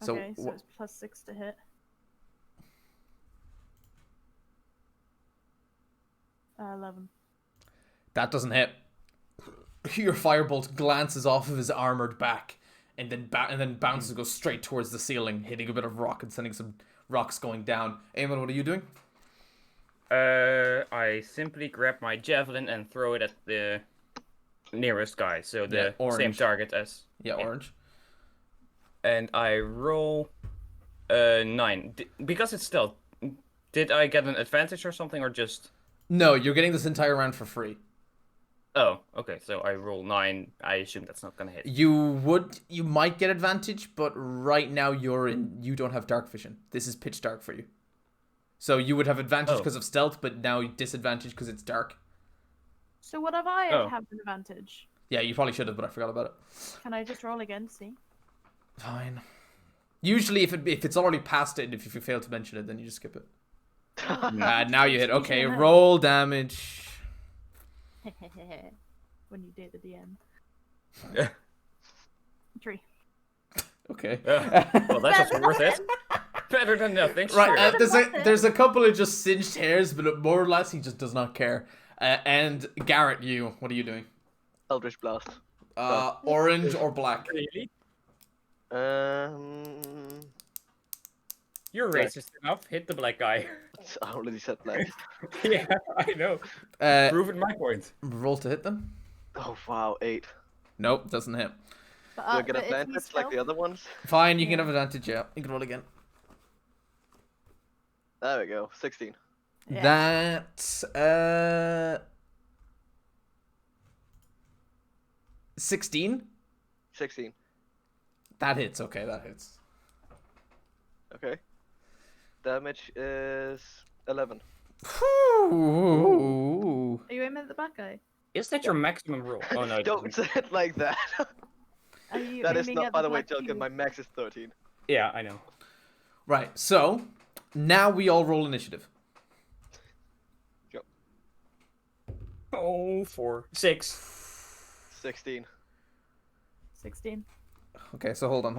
So,
Okay, so it's +6 to hit. 11.
that doesn't hit. Your firebolt glances off of his armored back, and then bounces, goes straight towards the ceiling, hitting a bit of rock and sending some rocks going down. Eamon, what are you doing?
I simply grab my javelin and throw it at the nearest guy, so the
Yeah, orange.
same target as.
Yeah, orange.
And I roll 9. Because it's stealth, did I get an advantage or something, or just?
No, you're getting this entire round for free.
Oh, okay. So I roll 9. I assume that's not gonna hit.
You might get advantage, but right now you don't have dark vision. This is pitch dark for you. So you would have advantage
Oh.
because of stealth, but now disadvantage because it's dark.
So what have I
Oh.
have an advantage?
Yeah, you probably should have, but I forgot about it.
Can I just roll again to see?
Fine. Usually, if it's already past it, and if you fail to mention it, then you just skip it. Now you hit. Okay,
Usually I know.
roll damage.
When you date the DM.
Yeah.
3.
Okay.
Well, that's just worth it. Better than nothing.
Right,
Sure.
there's a couple of just singed hairs, but more or less he just does not care. And Garrett, what are you doing?
Eldritch Blast.
Orange or black?
Really? You're
Black.
racist enough. Hit the black guy.
I already said black.
Yeah, I know. Proving my point.
Roll to hit them.
Oh wow, 8.
Nope, doesn't hit.
But,
Do I get
but if
advantage
he's
like the
stealth-
other ones?
Fine, you can
Yeah.
have advantage. Yeah, you can roll again.
There we go. 16.
Yeah.
That's 16.
16.
That hits. Okay, that hits.
Okay. Damage is 11.
Ooh.
Are you aiming at the bad guy?
Is that your maximum roll? Oh no. it
Don't
doesn't.
say it like that.
Are you
That is
aiming
not,
at
by the way,
black
Duncan.
cube?
My max is 13.
Yeah, I know.
Right. So now we all roll initiative.
Oh, 4, 6.
16.
16.
Okay. So hold on.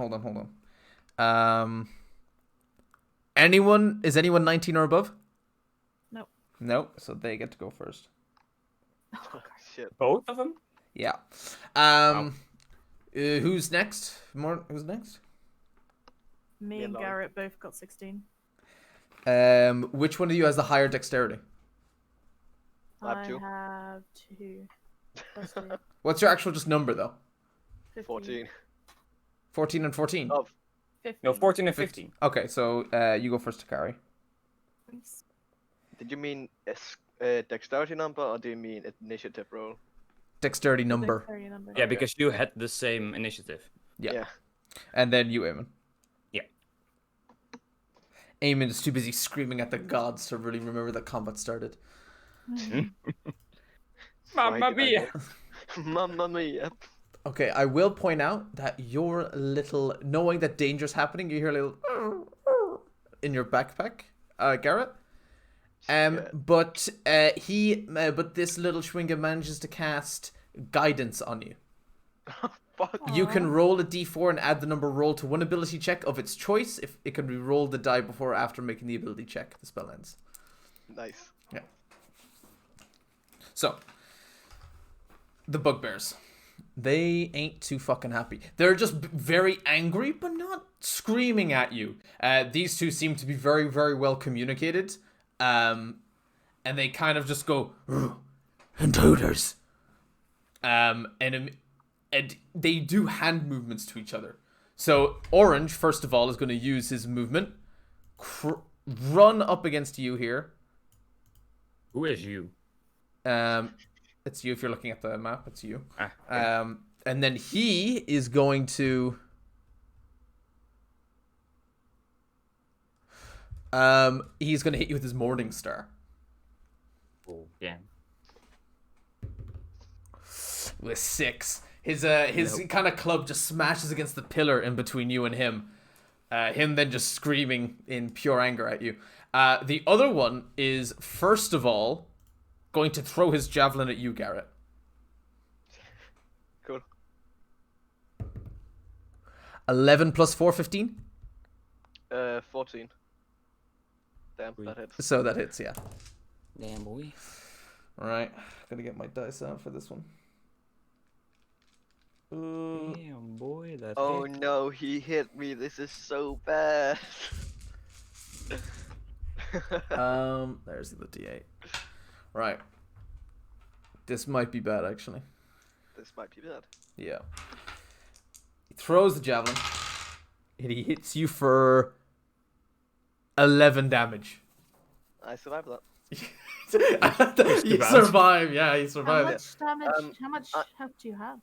Is anyone 19 or above?
No.
No. So they get to go first.
Oh, shit.
Both of them?
Yeah. Who's next? Who's next?
Me
Yeah,
and
Lauren.
Garrett both got 16.
Which one of you has the higher dexterity?
I have
I
2.
have 2. Plus 2.
What's your actual just number though?
15.
14.
14 and 14.
Oh,
15.
No, 14 and 15.
Okay, so you go first to carry.
did you mean a dexterity number or do you mean initiative roll?
Dexterity number.
Dexterity number.
Yeah, because you had the same initiative.
Yeah. And then you, Eamon.
Yeah.
Eamon is too busy screaming at the gods to really remember that combat started.
Mamma
Right,
mia!
Mamma mia.
Okay, I will point out that your little, knowing that danger's happening, you hear a little in your backpack, Garrett. But this little Schwinga manages to cast guidance on you.
Fuck.
You can roll a d4 and add the number rolled to one ability check of its choice. If it can be rolled the die before or after making the ability check, the spell ends.
Nice.
So, the bugbears. They ain't too fucking happy. They're just very angry, but not screaming at you. These two seem to be very, very well communicated. And they kind of just go, intruders. And they do hand movements to each other. So, Orange, first of all, is going to use his movement. Run up against you here.
Who is you?
It's you if you're looking at the map. It's you.
Okay.
And then he is going to. He's going to hit you with his Morning Star.
Oh, damn.
With 6. His kind of club just smashes against the pillar in between you and him. Him then just screaming in pure anger at you. The other one is, first of all, going to throw his javelin at you, Garrett.
Cool.
11 plus 4, 15?
14. Damn, that hits.
So that hits, yeah.
Damn, boy.
Alright, gotta get my dice out for this one.
Damn, boy. That
Oh
hit.
no, he hit me. This is so bad.
There's the D8. Right. This might be bad, actually.
This might be bad.
Yeah. He throws the javelin. And he hits you for 11 damage.
I survived that.
You survive, yeah, you
How
survive.
much damage? How much
I-
health do you have?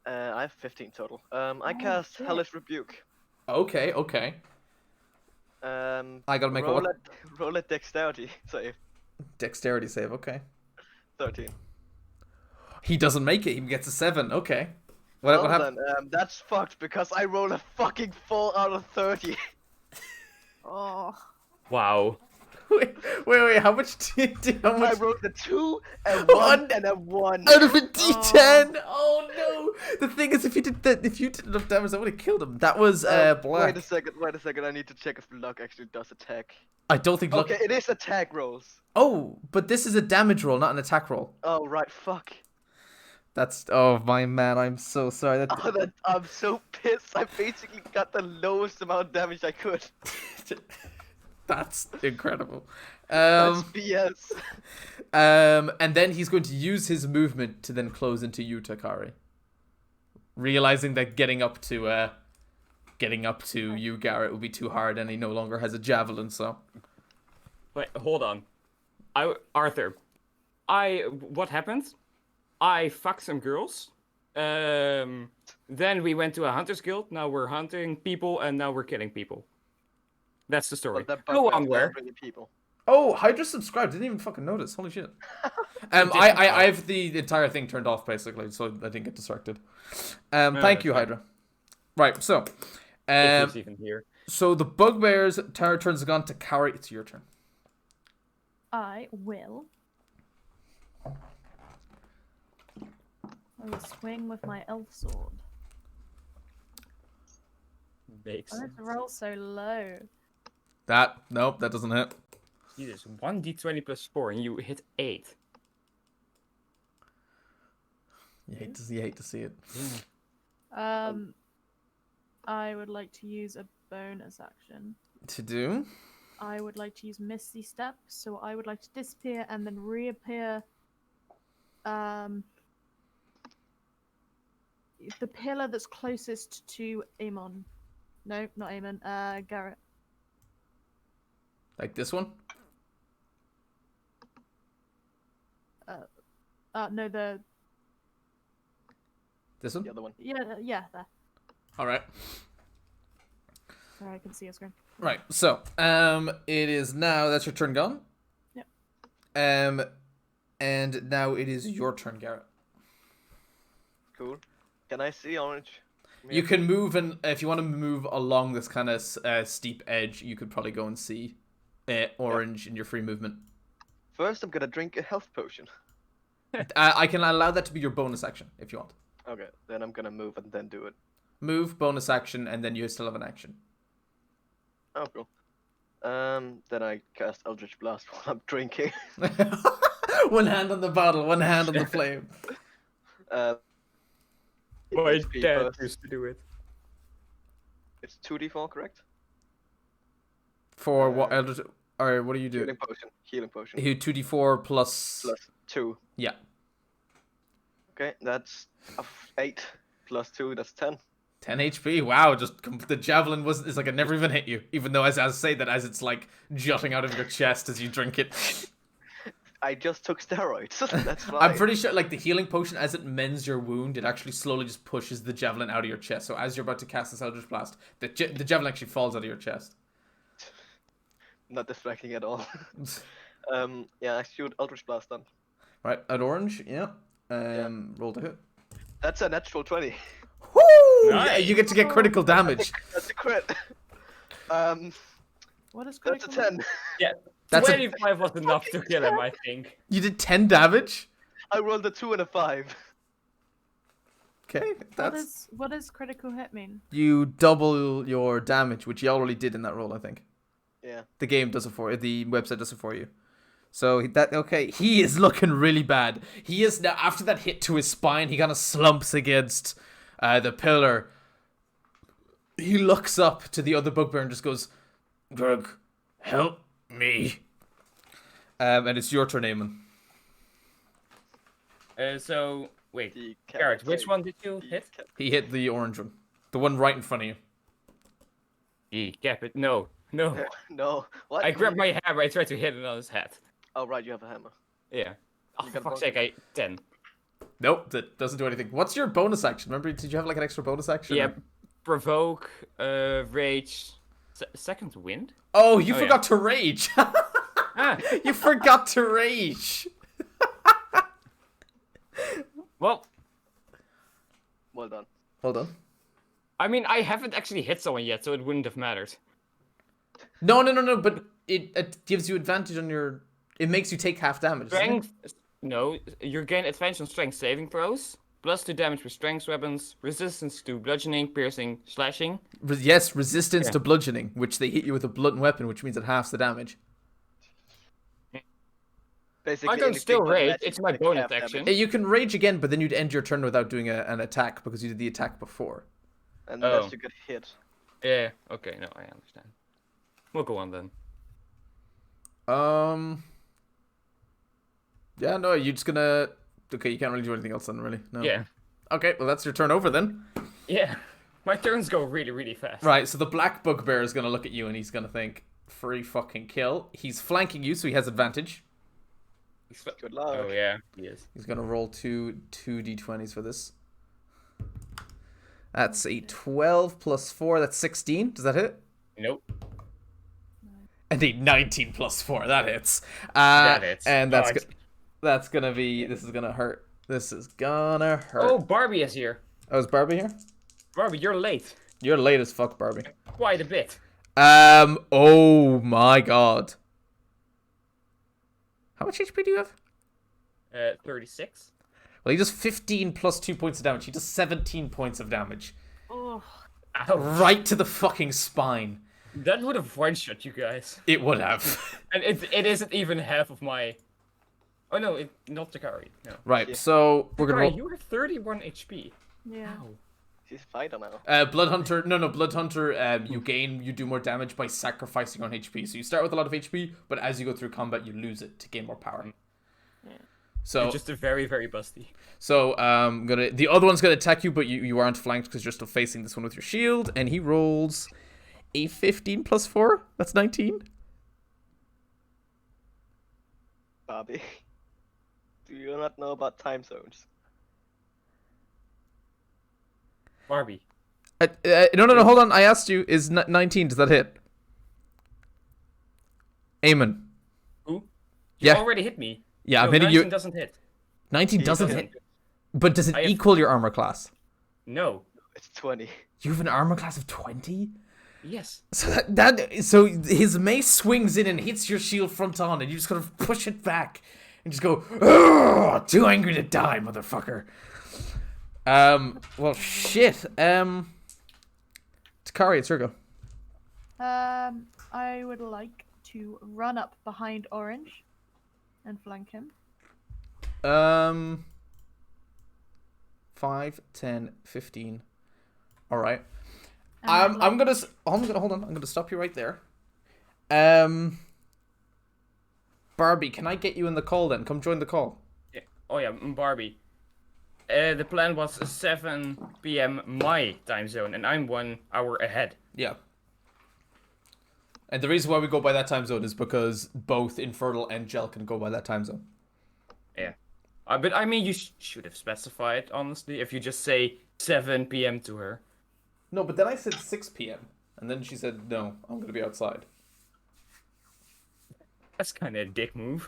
I have 15 total. I
Oh,
cast
shit.
Hellish Rebuke.
Okay. I gotta make a what?
roll a dexterity save.
Dexterity save, okay.
13.
He doesn't make it. He gets a 7. Okay.
Well
What happened?
then, that's fucked because I rolled a fucking 4 out of 30.
Oh.
Wow.
Wait. How much how
I
much?
rolled a 2, a 1,
One.
and a 1.
Out of a D10. Oh no! The thing is, if you did enough damage, I would have killed him. That was black.
Wait a second. I need to check if luck actually does attack.
I don't think luck.
Okay, it is attack rolls.
Oh, but this is a damage roll, not an attack roll.
Oh right, fuck.
That's my man. I'm so sorry.
I'm so pissed. I basically got the lowest amount of damage I could.
That's incredible.
That's BS.
And then he's going to use his movement to then close into you, Takari. Realizing that getting up to you, Garrett, would be too hard, and he no longer has a javelin. So,
Wait, hold on. Arthur, what happened? I fucked some girls. Then we went to a hunter's guild. Now we're hunting people, and now we're killing people. That's the story. Go on, where?
People.
oh, Hydra subscribed. Didn't even fucking notice. Holy shit. I have the entire thing turned off basically, so I didn't get distracted. Thank you, Hydra. Right, so,
If he's even here.
so the bugbear's turns gone to Kari. It's your turn.
I will. I will swing with my elf sword.
Makes
Why
sense.
did the roll so low?
Nope, that doesn't hit.
Jesus, 1d20 plus 4, and you hit 8.
You hate to see it.
I would like to use a bonus action.
To do?
I would like to use Misty Step, so I would like to disappear and then reappear. The pillar that's closest to Amon. No, not Amon. Garrett.
Like this one?
No, the
This one?
The other one.
yeah, there.
All right.
Sorry, I can see your screen.
Right. So, it is now. That's your turn gone.
Yep.
And now it is your turn, Garrett.
Cool. Can I see orange?
You can move, and if you want to move along this kind of steep edge, you could probably go and see orange in your free movement.
First, I'm gonna drink a health potion.
I can allow that to be your bonus action if you want.
Okay, then I'm gonna move and then do it.
Move, bonus action, and then you still have an action.
Oh, cool. Then I cast Eldritch Blast while I'm drinking.
One hand on the bottle, one hand on the flame.
My
HP
dad
first.
used to do it.
It's 2d4, correct?
For what? Or what do you do?
Healing potion.
You 2d4 plus.
Plus 2.
Yeah.
Okay, that's 8 plus 2, that's 10.
10 HP. Wow, the javelin is like it never even hit you. Even though as I say that as it's like jutting out of your chest as you drink it.
I just took steroids. That's fine.
I'm pretty sure like the healing potion, as it mends your wound, it actually slowly just pushes the javelin out of your chest. So as you're about to cast this Eldritch Blast, the javelin actually falls out of your chest.
Not distracting at all. Yeah, I shoot Eldritch Blast then.
Right, at orange, yeah. Roll to hit.
That's a natural 20.
Woo!
Nice.
Yeah, you get to get critical damage.
That's a crit.
What is
That's a
critical?
10.
Yeah,
That's
25 was enough to kill him, I think.
You did 10 damage?
I rolled a 2 and a 5.
Okay, that's...
What does critical hit mean?
You double your damage, which you already did in that roll, I think.
Yeah.
The game does it for you. The website does it for you. So he is looking really bad. He is now, after that hit to his spine, he kind of slumps against the pillar. He looks up to the other bugbear and just goes, "Grug, help me." And it's your turn, Eamon.
So, wait.
The
Garrett, which one did you hit?
He hit the orange one. The one right in front of you.
Cap it. No.
No. What?
I grabbed my hammer, I tried to hit it on his head.
Oh, right, you have a hammer.
Yeah. Oh,
You
for
got
fuck's
one?
sake, 10.
Nope, that doesn't do anything. What's your bonus action? Remember, did you have like an extra bonus action?
Yeah, provoke, rage, second wind?
Oh, you
Oh,
forgot to rage.
Ah,
You forgot to rage.
Well,
Well done.
Hold on.
I mean, I haven't actually hit someone yet, so it wouldn't have mattered.
No, but it gives you advantage on your... It makes you take half damage, doesn't it?
Strength. No, you gain advantage on strength saving throws. +2 damage with strength weapons. Resistance to bludgeoning, piercing, slashing.
Yes, resistance
Yeah.
to bludgeoning, which they hit you with a blunt weapon, which means it halves the damage.
Basically,
I can
anything
still
but
rage.
magic
It's my
takes
bonus
half damage.
action.
You can rage again, but then you'd end your turn without doing an attack because you did the attack before.
And
Oh.
unless you get hit.
Yeah. Okay. No, I understand. We'll go on then.
Yeah, no, you're just gonna... Okay, you can't really do anything else then, really. No.
Yeah.
Okay, well, that's your turn over then.
Yeah. My turns go really, really fast.
Right, so the black bugbear is gonna look at you and he's gonna think, free fucking kill. He's flanking you, so he has advantage.
Good luck.
Oh yeah, he is.
He's gonna roll two d20s for this. That's a 12 plus 4, that's 16. Does that hit?
Nope.
And a 19 plus 4, that hits.
That hits.
And
Oh,
that's gonna be... This is gonna hurt. This is gonna hurt.
Oh, Barbie is here.
Oh, is Barbie here?
Barbie, you're late.
You're late as fuck, Barbie.
Quite a bit.
Oh my god. How much HP do you have?
36.
Well, he does 15 plus 2 points of damage. He does 17 points of damage.
Oh,
Ow.
Right to the fucking spine.
That would have one-shot you guys.
It would have.
And it isn't even half of my... Oh no, not Takari. No.
Right,
Yeah.
so we're gonna
Takari,
roll...
you are 31 HP.
yeah.
Ow.
She's a fighter now.
Blood Hunter, Blood Hunter, you do more damage by sacrificing on HP. So you start with a lot of HP, but as you go through combat, you lose it to gain more power.
Yeah.
So,
You're just a very, very busty.
so the other one's gonna attack you, but you aren't flanked because you're still facing this one with your shield, and he rolls a 15 plus 4. That's 19.
Bobby. Do you not know about time zones?
Barbie.
No, hold on. I asked you, is 19, does that hit? Aemon.
Who? You
Yeah.
already hit me.
Yeah,
No,
I'm hitting
19
you.
doesn't hit.
19 doesn't
doesn't
hit. But does it
I have-
equal your armor class?
No.
It's 20.
You have an armor class of 20?
Yes.
So his mace swings in and hits your shield front on, and you just kind of push it back and just go, "Ugh, too angry to die, motherfucker." Well, shit. Takari, it's your go.
I would like to run up behind Orange and flank him.
5, 10, 15. All right.
And I'd like-
I'm gonna hold on. I'm gonna stop you right there. Barbie, can I get you in the call then? Come join the call.
Yeah. Oh yeah, Barbie. The plan was 7 p.m. my time zone, and I'm 1 hour ahead.
Yeah. And the reason why we go by that time zone is because both Infernal and Gel can go by that time zone.
Yeah. But I mean, you should have specified, honestly, if you just say 7 p.m. to her.
No, but then I said 6 p.m. And then she said, no, I'm going to be outside.
That's kind of a dick move.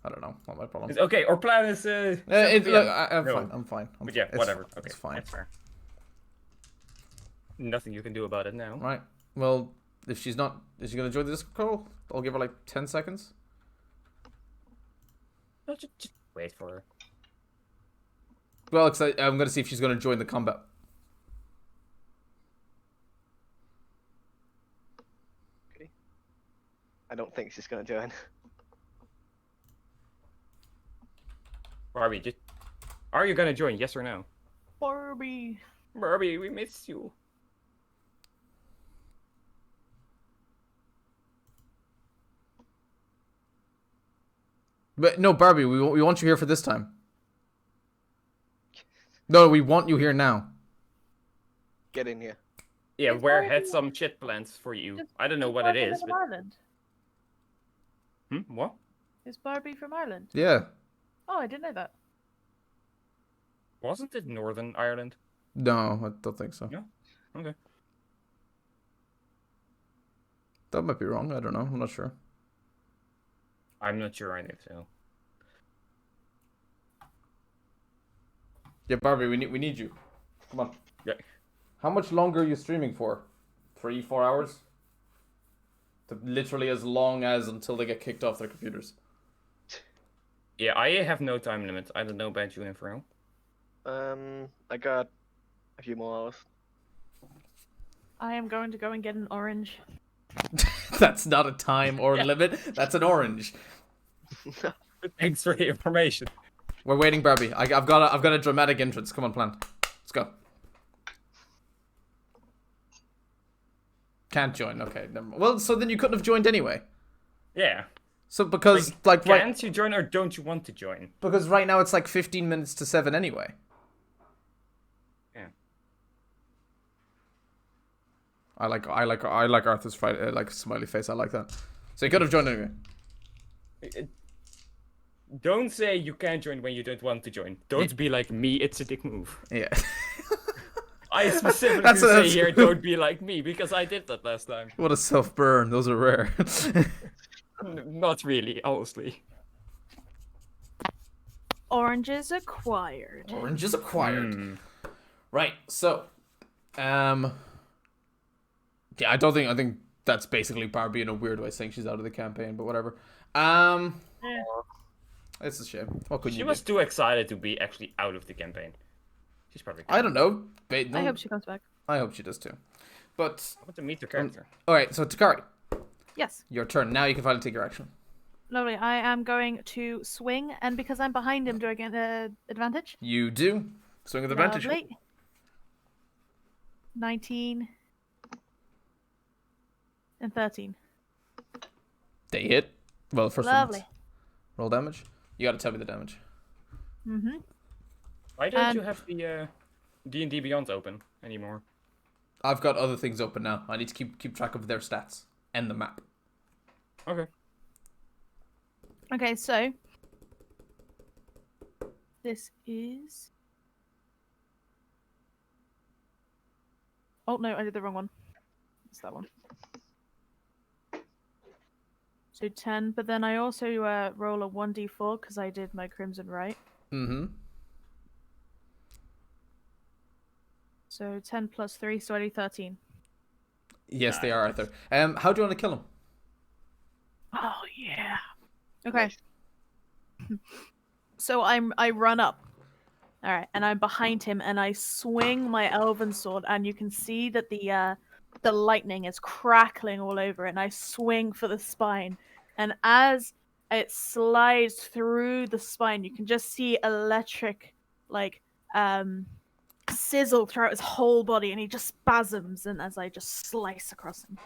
I don't know. Not my problem.
Okay, our plan is... 7 p.m.
Look, I'm
No.
fine. I'm fine.
But yeah,
it's-
whatever. Okay,
It's fine.
that's fair. Nothing you can do about it now.
Right. Well, if she's not... Is she going to join this call? I'll give her like 10 seconds.
No, just wait for her.
Well, because I'm going to see if she's going to join the combat.
I don't think she's gonna join.
Barbie, just... Are you gonna join, yes or no?
Barbie.
Barbie, we miss you.
But no, Barbie, we want you here for this time. No, we want you here now.
Get in here.
Yeah,
Is
Ware
Barbie-
had some shit plans for you.
Is-
I don't know
Is
what it
Barbie
is,
from
but...
Ireland?
What?
Is Barbie from Ireland?
Yeah.
Oh, I didn't know that.
Wasn't it Northern Ireland?
No, I don't think so.
No? Okay.
That might be wrong. I don't know. I'm not sure.
I'm not sure either, so...
Yeah, Barbie, we need you. Come on.
Yeah.
How much longer are you streaming for? 3-4 hours? Literally as long as until they get kicked off their computers.
Yeah, I have no time limit. I don't know about you, Infernal.
I got a few more hours.
I am going to go and get an orange.
That's not a time or
Yeah.
limit. That's an orange.
Thanks for the information.
We're waiting, Barbie. I've got a dramatic entrance. Come on, plan. Let's go. Can't join. Okay. Never mind. Well, so then you couldn't have joined anyway.
Yeah.
So because like right,
Can't you join or don't you want to join?
because right now it's like 15 minutes to 7 anyway.
Yeah.
I like Arthur's Friday, like smiley face. I like that. So you could have joined anyway.
Don't say you can't join when you don't want to join. Don't be like me, it's a dick move.
Yeah.
I specifically
That's-
say
that's-
here, don't be like me, because I did that last time.
What a self burn. Those are rare.
Not really, honestly.
Oranges acquired.
Oranges acquired.
Hmm.
Right. So, yeah, I think that's basically Barbie in a weird way saying she's out of the campaign, but whatever. It's a shame. What could
She
you
was
do?
too excited to be actually out of the campaign. She's probably.
I don't know.
I hope she comes back.
I hope she does too. But
I want to meet the character.
all right. So Takari,
Yes.
your turn. Now you can finally take your action.
Lovely. I am going to swing, and because I'm behind him, do I get an advantage?
You do. Swing with advantage.
Lovely. 19 and 13.
They hit. Well, first one.
Lovely.
Roll damage. You gotta tell me the damage.
Mm-hmm.
Why don't
And-
you have the D&D Beyond open anymore?
I've got other things open now. I need to keep track of their stats and the map.
Okay.
Okay, so this is. Oh no, I did the wrong one. It's that one. So 10, but then I also roll a 1d4 because I did my Crimson Right.
Mm-hmm.
So 10 plus 3, so I do 13.
Yes, they are, Arthur. How do you want to kill him?
Oh yeah. Okay. So I run up. All right, and I'm behind him, and I swing my elven sword, and you can see that the lightning is crackling all over it, and I swing for the spine, and as it slides through the spine, you can just see electric like sizzle throughout his whole body, and he just spasms, and as I just slice across him.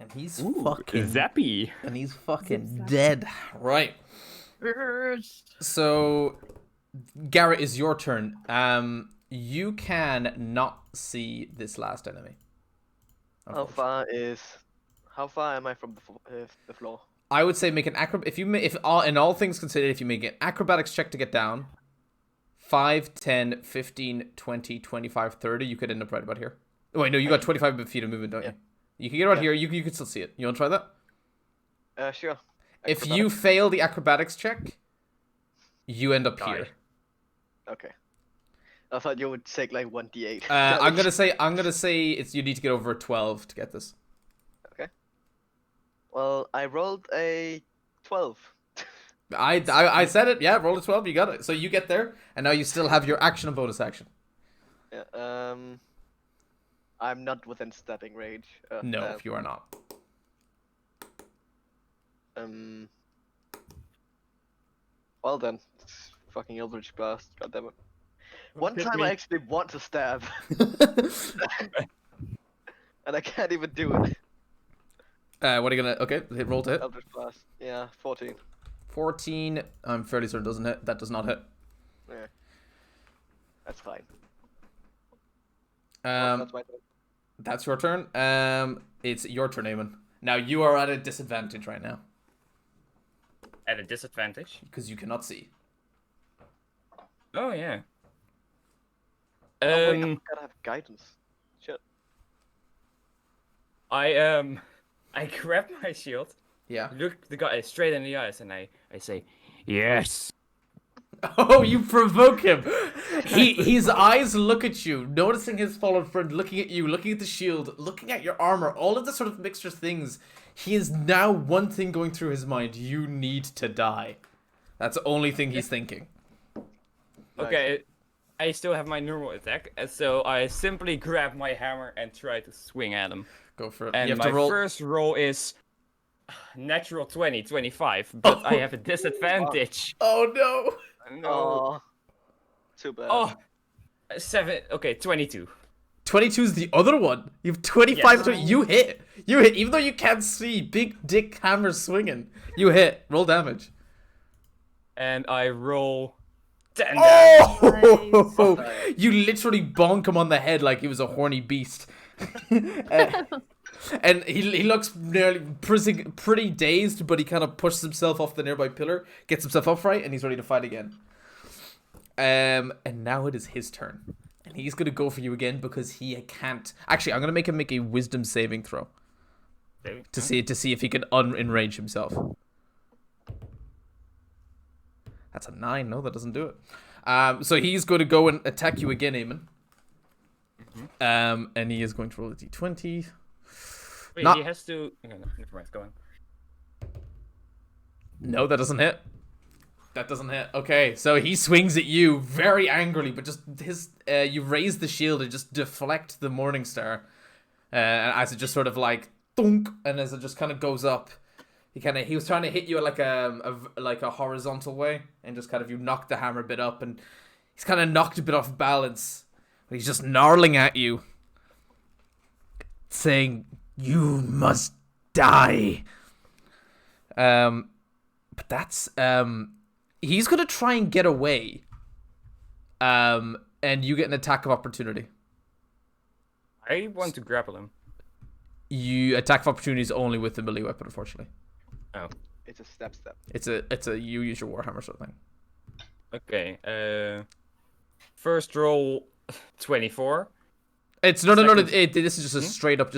And he's
Zappy.
And he's fucking
Zip-zap.
dead. Right. So, Garrett, is your turn. You can not see this last enemy.
How far am I from the floor?
I would say make an in all things considered, if you make an acrobatics check to get down, 5, 10, 15, 20, 25, 30, you could end up right about here. Oh, wait, no, you got 25 feet of movement, don't you? You can get right here. You can still see it. You want to try that?
Sure.
If you fail the acrobatics check, you end up
Die.
here.
Okay. I thought you would take like 1d8.
I'm gonna say it's you need to get over a 12 to get this.
Well, I rolled a 12.
I said it. Yeah, roll a 12. You got it. So you get there, and now you still have your action and bonus action.
Yeah. I'm not within stabbing range.
No, you are not.
Well then, it's fucking Eldritch Blast. God damn it. One time I actually want to stab, and I can't even do it.
What are you gonna? Okay, hit roll to hit.
Eldritch Blast. Yeah, 14.
14. I'm fairly certain doesn't hit. That does not hit.
Yeah. That's fine.
That's
my turn.
That's your turn. It's your turn, Eamon. Now you are at a disadvantage right now
At a disadvantage.
because you cannot see.
Oh yeah.
Oh, wait, I gotta have guidance. Shit.
I grab my shield,
Yeah.
look the guy straight in the eyes, and I say, yes.
Oh, you provoke him. His eyes look at you, noticing his fallen friend, looking at you, looking at the shield, looking at your armor, all of the sort of mixture things. He is now one thing going through his mind. You need to die. That's the only thing he's thinking.
Okay, I still have my normal attack, so I simply grab my hammer and try to swing at him.
Go for it.
And
you have
my
to roll.
first roll is natural 20, 25, but I have a disadvantage.
Oh no.
No.
Oh, too bad.
Oh, 22.
22 is the other one. You have 25.
Yes.
You hit. You hit. Even though you can't see, big dick hammer swinging. You hit. Roll damage.
And I roll 10 damage.
Oh!
Nice.
You literally bonk him on the head like he was a horny beast. And he looks nearly pretty dazed, but he kind of pushes himself off the nearby pillar, gets himself upright, and he's ready to fight again. And now it is his turn. And he's going to go for you again because he can't... Actually, I'm going to make him make a wisdom saving throw. To see if he can unenrage himself. That's a 9. No, that doesn't do it. So he's going to go and attack you again, Eamon. And he is going to roll a d20.
Wait,
Not-
he has to... Okay, no, never mind, go on.
No, that doesn't hit. That doesn't hit. Okay, so he swings at you very angrily, but just you raise the shield and just deflect the Morning Star, as it just sort of like thunk, and as it just kind of goes up, he was trying to hit you like a horizontal way, and just kind of you knocked the hammer a bit up, and he's kind of knocked a bit off balance. But he's just gnarling at you, saying, "You must die." But that's he's gonna try and get away. And you get an attack of opportunity.
I want to grapple him.
You attack of opportunity is only with the melee weapon, unfortunately.
Oh.
It's a step.
It's a you use your warhammer sort of thing.
Okay, first roll 24.
It's no.
Second-
This is just a straight up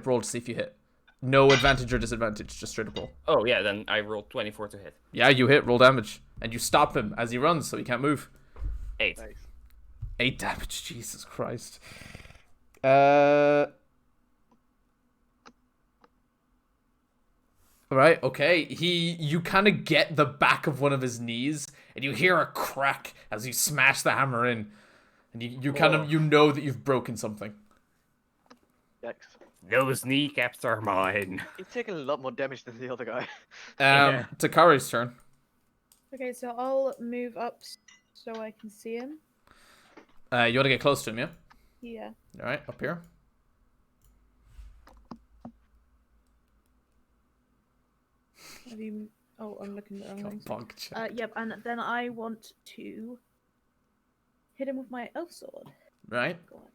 roll to see if you hit. No advantage or disadvantage, just straight up roll.
Oh, yeah, then I rolled 24 to hit.
Yeah, you hit, roll damage. And you stop him as he runs, so he can't move.
8.
Nice.
8 damage, Jesus Christ. Right, okay. You kind of get the back of one of his knees, and you hear a crack as you smash the hammer in. And you kind of, you know that you've broken something.
Yikes.
Those kneecaps are mine.
He's taking a lot more damage than the other guy.
Yeah.
Takari's turn.
Okay, so I'll move up so I can see him.
You want to get close to him, yeah?
Yeah.
Alright, up here.
Have you... Oh, I'm looking at the wrong things.
Bonk check.
Yep, and then I want to hit him with my elf sword.
Right.
Go on,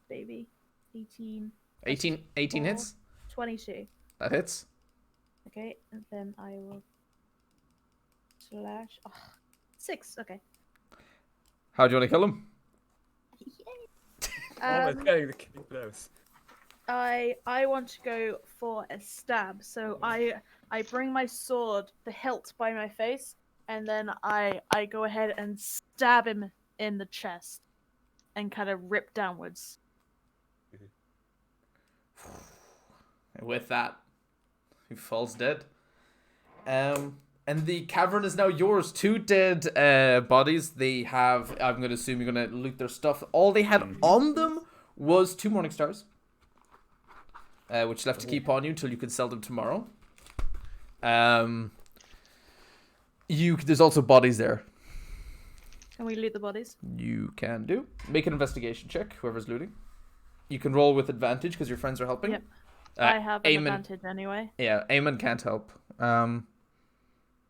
baby. 18.
18 hits?
22.
That hits.
Okay, and then I will slash. Oh, 6. Okay.
How do you want to kill him?
Almost getting the kill close.
I want to go for a stab. So I bring my sword, the hilt, by my face, and then I go ahead and stab him in the chest, and kind of rip downwards.
And with that, he falls dead. And the cavern is now yours. 2 dead bodies. They have, I'm going to assume you're going to loot their stuff. All they had on them was 2 Morning Stars, which left to keep on you until you can sell them tomorrow. There's also bodies there.
Can we loot the bodies?
You can do. Make an investigation check, whoever's looting. You can roll with advantage because your friends are helping.
Yep. I have an
Eamon-
advantage anyway.
Yeah, Eamon can't help.
Because
I'm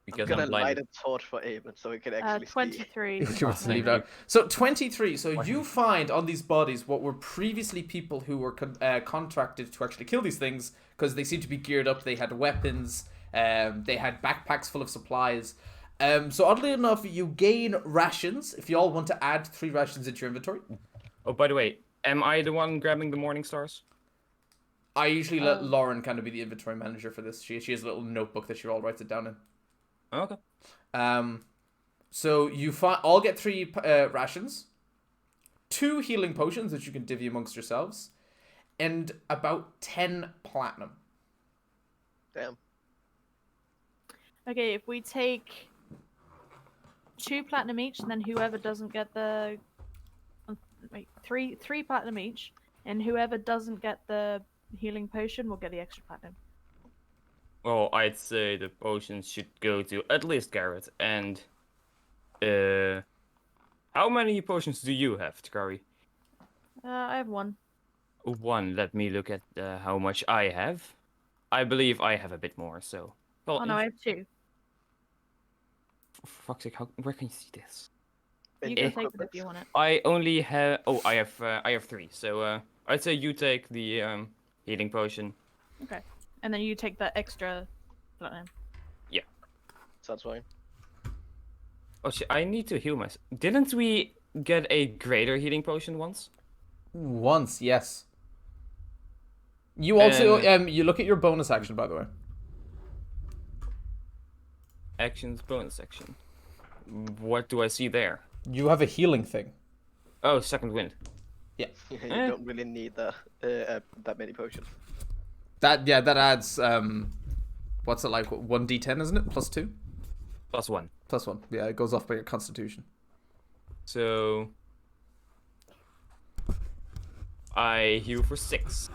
I'm
gonna light
blinded.
a torch for Aemon so he can actually see.
23.
You must leave it out. So 23. So you find on these bodies what were previously people who were contracted to actually kill these things because they seem to be geared up. They had weapons. They had backpacks full of supplies. So oddly enough, you gain rations. If you all want to add 3 rations into your inventory.
Oh, by the way, am I the one grabbing the Morning Stars?
I usually let Lauren kind of be the inventory manager for this. She has a little notebook that she all writes it down in.
Okay.
So you all get 3 rations, 2 healing potions that you can divvy amongst yourselves, and about 10 platinum.
Damn.
Okay, if we take 2 platinum each, and then whoever doesn't get the wait, three platinum each, and whoever doesn't get the healing potion will get the extra platinum.
Well, I'd say the potions should go to at least Garrett. And how many potions do you have, Takari?
I have 1.
1. Let me look at how much I have. I believe I have a bit more. So, well,
Oh no, I have 2.
for fuck's sake, where can you see this?
You
In
can
the
take it if
equipment.
you want it.
I only have. Oh, I have 3. So I'd say you take the healing potion.
Okay, and then you take the extra platinum.
Sounds fine.
Oh shit! I need to heal myself. Didn't we get a greater healing potion once?
Once, yes. You also you look at your bonus action, by the way.
Actions bonus action. What do I see there?
You have a healing thing.
Oh, second wind.
You
Eh.
don't really need that many potions.
That adds what's it like? 1d10, isn't it? Plus 2?
+1.
Plus 1. Yeah, it goes off by your constitution.
So I heal for 6.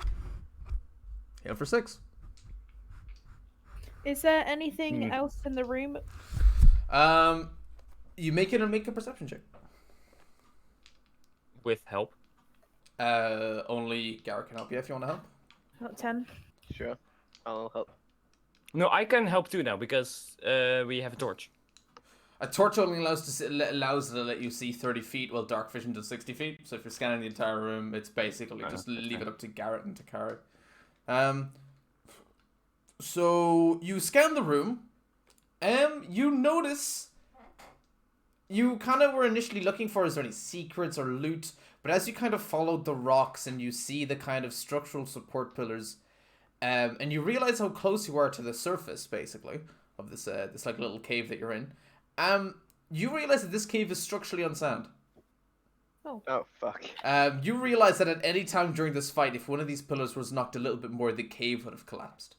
Heal for 6.
Is there anything else in the room?
You make a perception check.
With help.
Only Garrett can help you if you want to help.
Got 10.
Sure, I'll help.
No, I can help too now because we have a torch.
A torch only allows to let you see 30 feet, while dark vision does 60 feet. So if you're scanning the entire room, it's basically just leave it up to Garrett and Takari. So you scan the room. You notice. You kind of were initially looking for is there any secrets or loot, but as you kind of followed the rocks and you see the kind of structural support pillars, and you realize how close you are to the surface, basically, of this like little cave that you're in. You realize that this cave is structurally unsound.
Oh fuck.
You realize that at any time during this fight, if one of these pillars was knocked a little bit more, the cave would have collapsed.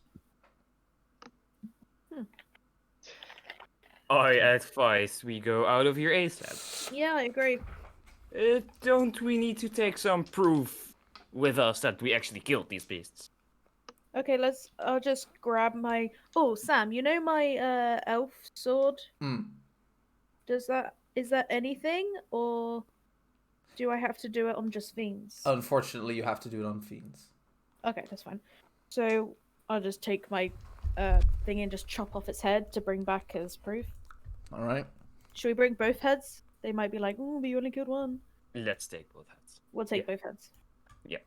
I advise we go out of here ASAP.
Yeah, I agree.
Don't we need to take some proof with us that we actually killed these beasts?
Okay, I'll just grab my. Oh, Sam, you know my elf sword?
Hmm.
Is that anything, or do I have to do it on just fiends?
Unfortunately, you have to do it on fiends.
Okay, that's fine. So I'll just take my thing and just chop off its head to bring back as proof.
All right.
Should we bring both heads? They might be like, "Oh, but you only killed one."
Let's take both heads.
We'll take both heads.
Yeah.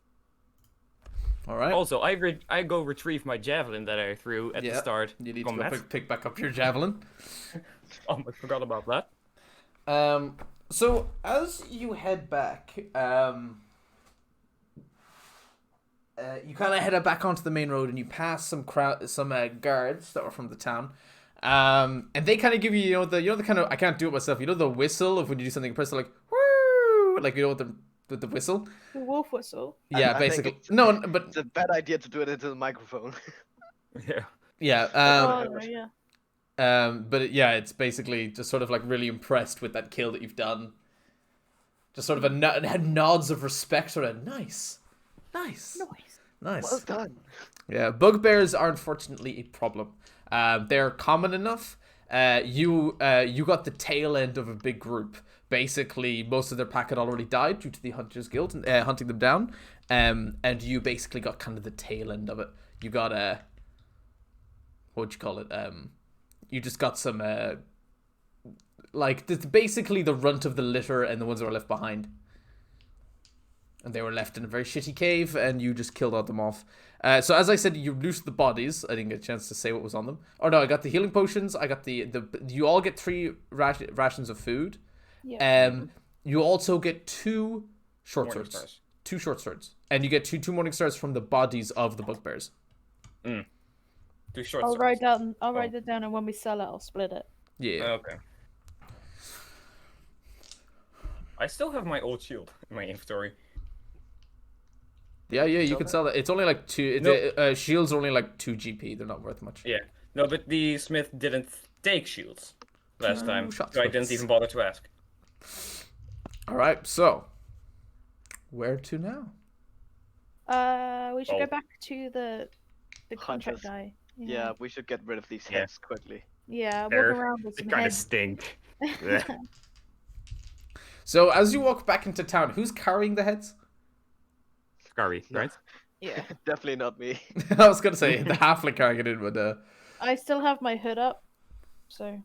All right.
Also, I go retrieve my javelin that I threw at the start.
You need
combat.
to go pick back up your javelin.
Oh, I forgot about that.
So as you head back, you kind of head back onto the main road, and you pass some guards that were from the town, and they kind of give you, the kind of, I can't do it myself. You know the whistle of when you do something impressive, like woo, like with the whistle.
The wolf whistle.
Yeah,
I think
basically.
it's-
No, but
It's a bad idea to do it into the microphone.
Yeah.
yeah.
Oh yeah.
It's basically just sort of like really impressed with that kill that you've done. Just sort of nods of respect, sort of nice.
Nice.
Well done.
Yeah, bugbears are unfortunately a problem. They're common enough. You got the tail end of a big group. Basically, most of their pack had already died due to the Hunters Guild hunting them down. And you basically got kind of the tail end of it. You got what'd you call it? You just got some it's basically the runt of the litter and the ones that were left behind. And they were left in a very shitty cave, and you just killed all them off. So as I said, you loosed the bodies. I didn't get a chance to say what was on them. Oh no, I got the healing potions. I got the you all get 3 rations of food.
Yeah.
You also get 2 short
Morning
swords.
stars.
2 short swords. And you get 2 morning stars from the bodies of the bugbears.
2 short
I'll
swords.
write that down, and when we sell it, I'll split it.
Yeah.
Okay. I still have my old shield in my inventory.
Yeah, you
Sell
can
that?
sell that. It's only like 2.
No.
Shields are only like 2 GP. They're not worth much.
Yeah. No, but the smith didn't take shields last time,
Shot
so I didn't
smiths.
even bother to ask.
All right, so where to now?
We should
Oh.
go back to the contract
Hunters.
guy.
Yeah, we should get rid of these
Yeah.
heads quickly.
Yeah, walk
They're-
around with
They
some
kind of
heads.
stink. Yeah.
So as you walk back into town, who's carrying the heads?
Scary,
No.
right?
Yeah.
Definitely not me.
I was gonna say the halfling carrying it in, but
I still have my hood up, so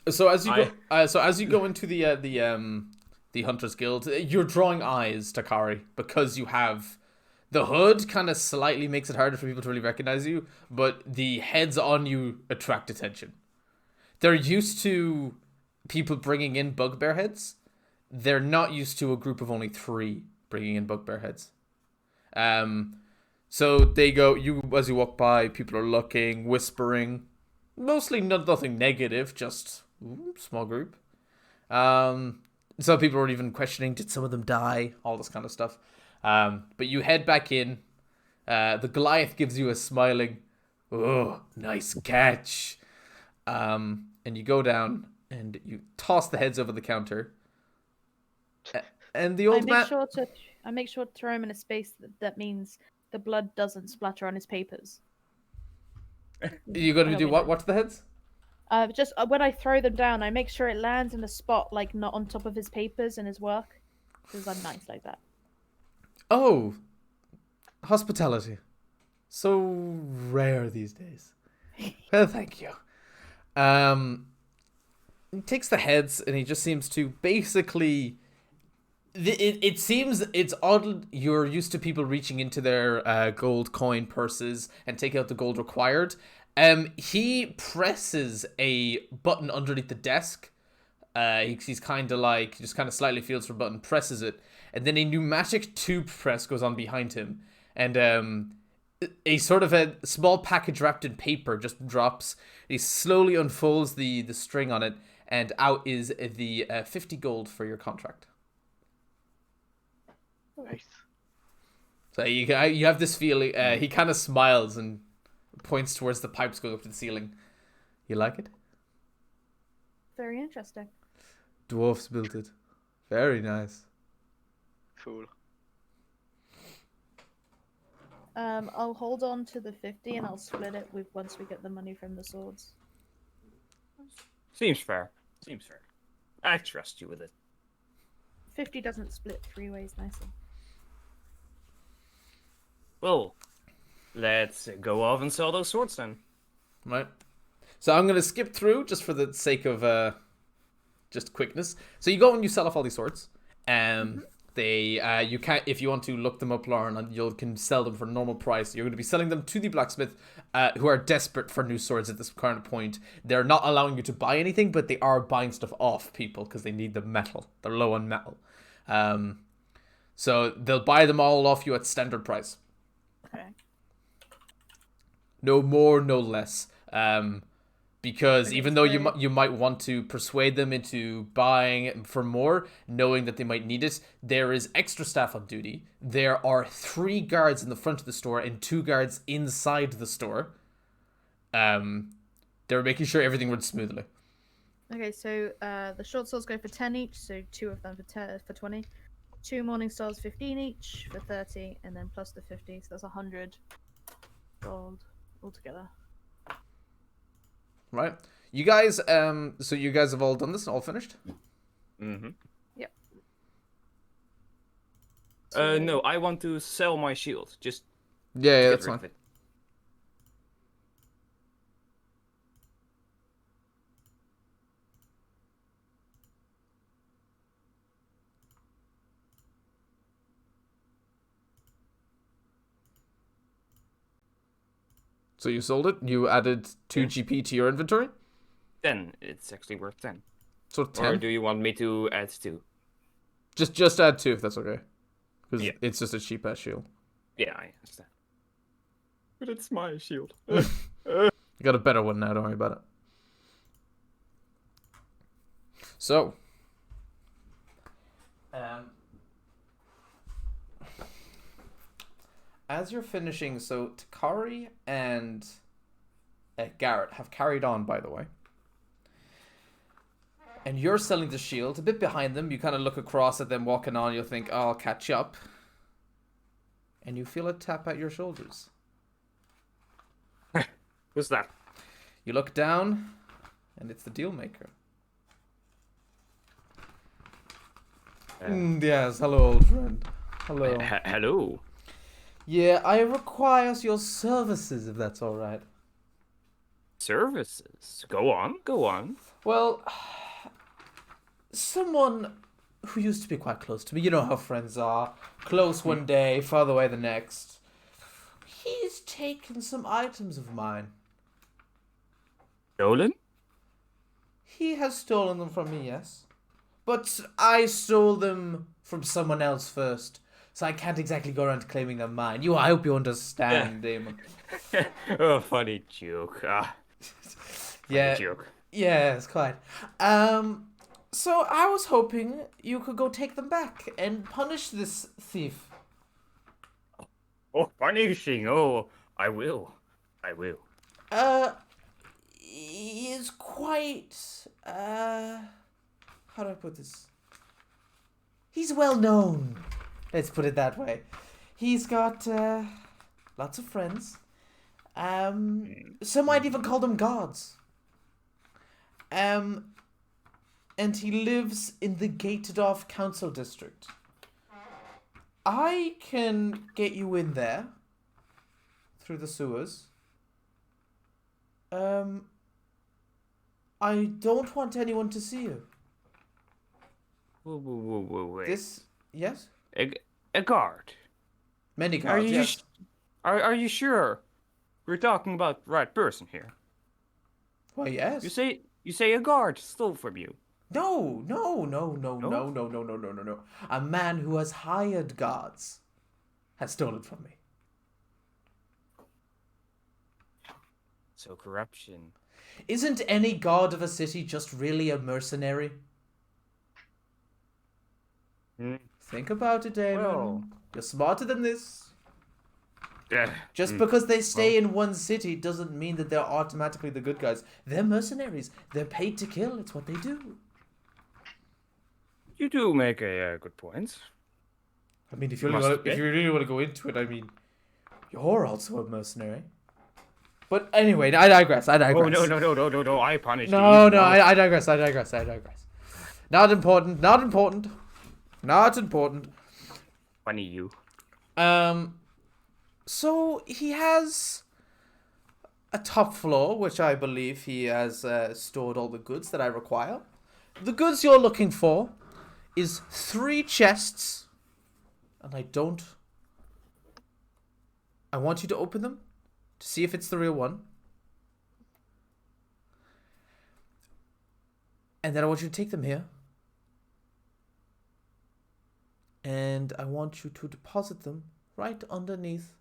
so as you go into the Hunters Guild, you're drawing eyes, Takari, because you have the hood. Kind of slightly makes it harder for people to really recognize you, but the heads on you attract attention. They're used to people bringing in bugbear heads. They're not used to a group of only 3 bringing in bugbear heads. So they go, as you walk by, people are looking, whispering, mostly nothing negative, just small group. Some people are even questioning, did some of them die? All this kind of stuff. But you head back in. The Goliath gives you a smiling, oh, nice catch. And you go down and you toss the heads over the counter. And the old man.
I make sure to throw him in a space that means the blood doesn't splatter on his papers.
You got to do what? What's the heads?
Just when I throw them down, I make sure it lands in a spot like not on top of his papers and his work, because I'm nice like that.
Oh, hospitality. So rare these days. Well, thank you. He takes the heads and he just seems to basically... It seems it's odd. You're used to people reaching into their gold coin purses and take out the gold required. He presses a button underneath the desk. He's kind of like, just kind of slightly feels for a button, presses it, and then a pneumatic tube press goes on behind him, and a sort of a small package wrapped in paper just drops. He slowly unfolds the string on it, and out is the 50 gold for your contract.
Nice.
So you have this feeling. He kind of smiles and points towards the pipes going up to the ceiling. You like it?
Very interesting.
Dwarfs built it. Very nice.
Cool.
I'll hold on to the 50 and I'll split it with once we get the money from the swords.
Seems fair. Seems fair. I trust you with it.
50 doesn't split 3 ways nicely.
Well, let's go off and sell those swords then.
Right. So I'm gonna skip through just for the sake of just quickness. So you go and you sell off all these swords. They you can, if you want to look them up, Lauren, you can sell them for normal price. You're going to be selling them to the blacksmith, who are desperate for new swords at this current point. They're not allowing you to buy anything, but they are buying stuff off people because they need the metal. They're low on metal. So they'll buy them all off you at standard price.
Okay.
No more, no less. Because
Okay,
even though
so-
you might want to persuade them into buying for more, knowing that they might need it, there is extra staff on duty. There are 3 guards in the front of the store and 2 guards inside the store. They're making sure everything runs smoothly.
Okay, so the short swords go for 10 each, so 2 of them for 20. 2 morning stars 15 each for 30, and then plus the 50, so that's 100 gold altogether.
Right? You guys, so you guys have all done this and all finished?
Mm-hmm.
Yep.
No, I want to sell my shield. Just
Yeah,
get
that's
rid
fine.
of it.
So you sold it? You added 2
Yeah.
GP to your inventory?
10. It's actually worth 10.
So
Or
10?
do you want me to add 2?
Just add 2 if that's okay. Because
Yeah.
it's just a cheap ass shield.
Yeah, I understand. But it's my shield.
You got a better one now, don't worry about it. As you're finishing, so Takari and Garrett have carried on, by the way. And you're selling the shield. A bit behind them, you kind of look across at them walking on. You'll think, oh, I'll catch up. And you feel a tap at your shoulders.
Who's that?
You look down, and it's the deal maker. Yes, hello, old friend. Hello.
Hello.
Yeah, I require your services, if that's all right.
Services. Go on, go on.
Well, someone who used to be quite close to me, you know how friends are. Close one day, far away the next. He's taken some items of mine.
Stolen?
He has stolen them from me, yes. But I stole them from someone else first. So I can't exactly go around claiming they're mine. I hope you understand, Damon.
Oh, funny joke.
Yeah.
Funny joke.
Yes, quite. So I was hoping you could go take them back and punish this thief.
Oh, punishing. Oh, I will. I will.
He is quite, how do I put this? He's well known. Let's put it that way. He's got, lots of friends. Some might even call them gods. And he lives in the gated off council district. I can get you in there through the sewers. I don't want anyone to see you.
Wait.
This, yes?
A guard.
Many guards, yes.
Are you sure we're talking about the right person here?
Well, yes.
You say a guard stole from you.
No. A man who has hired guards has stolen from me.
So corruption.
Isn't any guard of a city just really a mercenary? Think about it, Damon.
Well.
You're smarter than this.
Yeah.
Just because they stay in one city doesn't mean that they're automatically the good guys. They're mercenaries. They're paid to kill. It's what they do.
You do make a good point.
I mean, if you really want to go into it, I mean, you're also a mercenary. But anyway, I digress.
Oh, no, I punish you.
No, I digress. Not important.
Funny you.
So he has a top floor, which I believe he has stored all the goods that I require. The goods you're looking for is 3 chests, and I want you to open them to see if it's the real one. And then I want you to take them here. And I want you to deposit them right underneath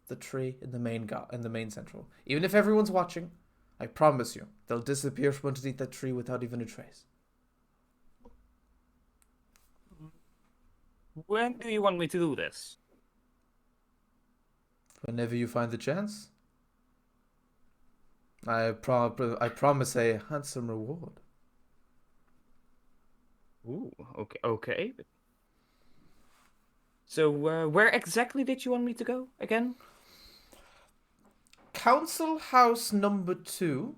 the tree in the main central. Even if everyone's watching, I promise you, they'll disappear from underneath that tree without even a trace.
When do you want me to do this?
Whenever you find the chance. I promise a handsome reward.
Ooh, okay. So, where exactly did you want me to go again?
Council House number 2.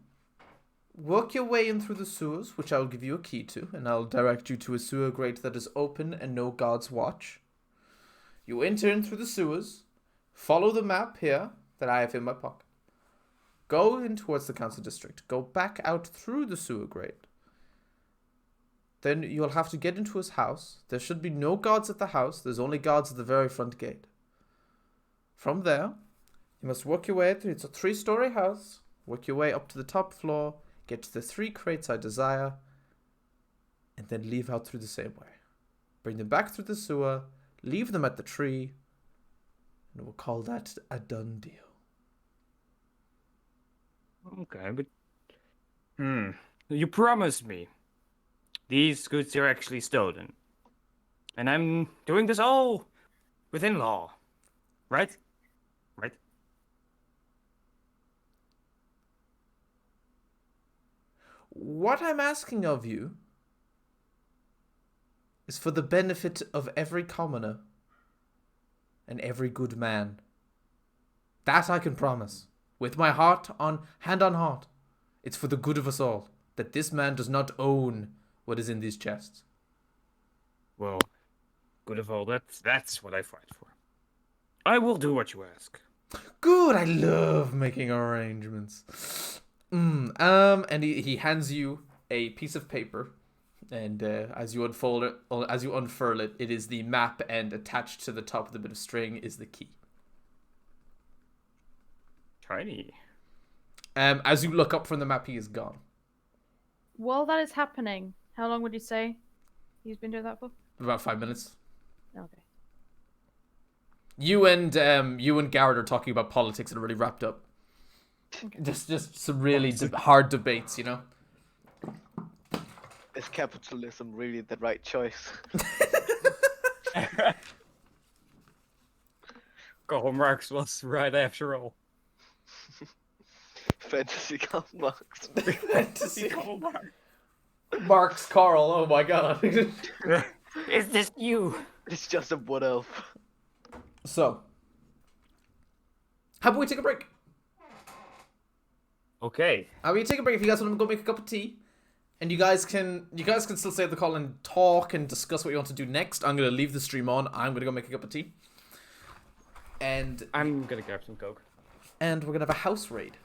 Work your way in through the sewers, which I'll give you a key to, and I'll direct you to a sewer grate that is open and no guards watch. You enter in through the sewers, follow the map here that I have in my pocket. Go in towards the council district. Go back out through the sewer grate. Then you'll have to get into his house. There should be no guards at the house. There's only guards at the very front gate. From there, you must work your way through. It's a 3-story house. Work your way up to the top floor. Get to the 3 crates I desire. And then leave out through the same way. Bring them back through the sewer. Leave them at the tree. And we'll call that a done deal.
Okay, but... You promised me these goods are actually stolen. And I'm doing this all within law. Right? Right?
What I'm asking of you is for the benefit of every commoner and every good man. That I can promise, with my hand on heart. It's for the good of us all, that this man does not own what is in these chests.
Well, good of all, that's what I fight for. I will do what you ask.
Good, I love making arrangements. And he hands you a piece of paper, and as you unfurl it, it is the map, and attached to the top of the bit of string is the key.
Tiny.
As you look up from the map, he is gone.
While that is happening, how long would you say he's been doing that for?
About 5 minutes.
Okay.
You and Garrett are talking about politics and are really wrapped up. Just some really hard debates, you know.
Is capitalism really the right choice?
Karl Marx was right after all.
Fantasy Karl Marx.
Fantasy Karl Marx. Marx Carl, oh my god.
Is this you?
It's just a wood elf.
So, how about we take a break?
Okay.
How about you take a break if you guys want to go make a cup of tea? And you guys can still stay at the call and talk and discuss what you want to do next. I'm gonna leave the stream on. I'm gonna go make a cup of tea. And
I'm gonna grab some coke.
we're gonna have a house raid.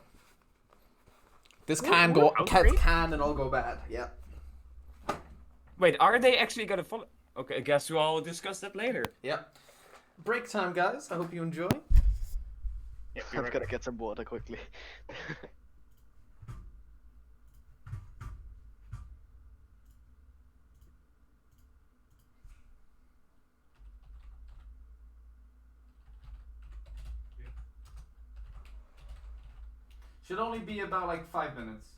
This
Ooh,
can
house raid?
can and all go bad. Yeah.
Wait, are they actually gonna follow? Okay, I guess we'll discuss that later.
Yeah. Break time, guys. I hope you enjoy.
Yeah,
I'm gonna get some water quickly.
Should only be about like 5 minutes.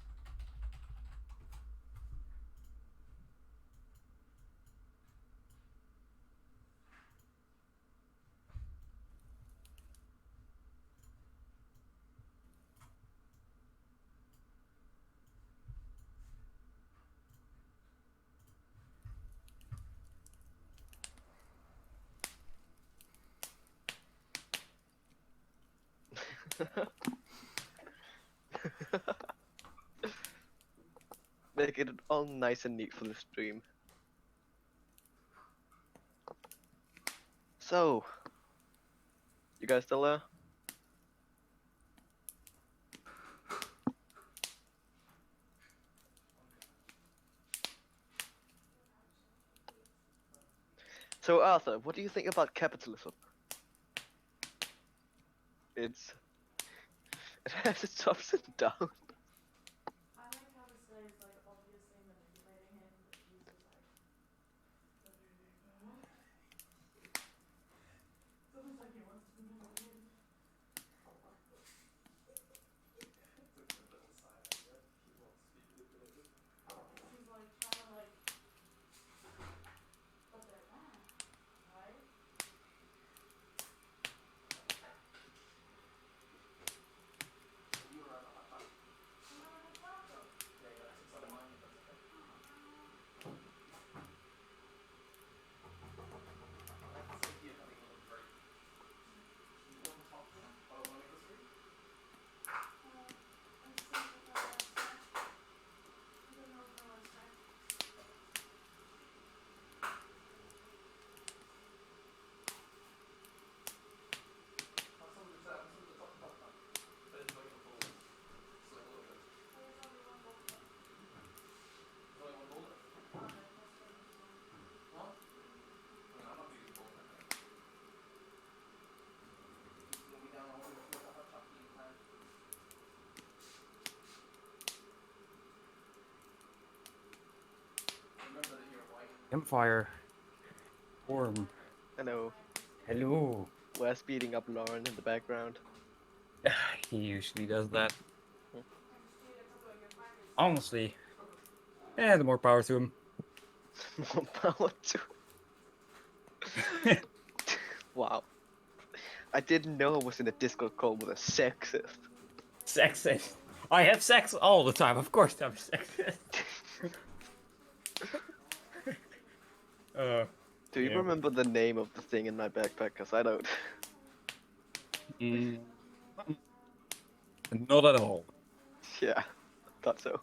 Make it all nice and neat for the stream. So, you guys still there? So Arthur, what do you think about capitalism? It has its ups and downs.
Campfire. Warm.
I know,
Hello.
we're speeding up Lauren in the background.
He usually does that. Honestly. Yeah, the more power to him.
More power to. Wow. I didn't know I was in a Discord call with a sexist.
Sexist. I have sex all the time. Of course I'm sexist.
Do you
Yeah.
remember the name of the thing in my backpack? Cause I don't.
Mm, not at all.
Yeah, thought so.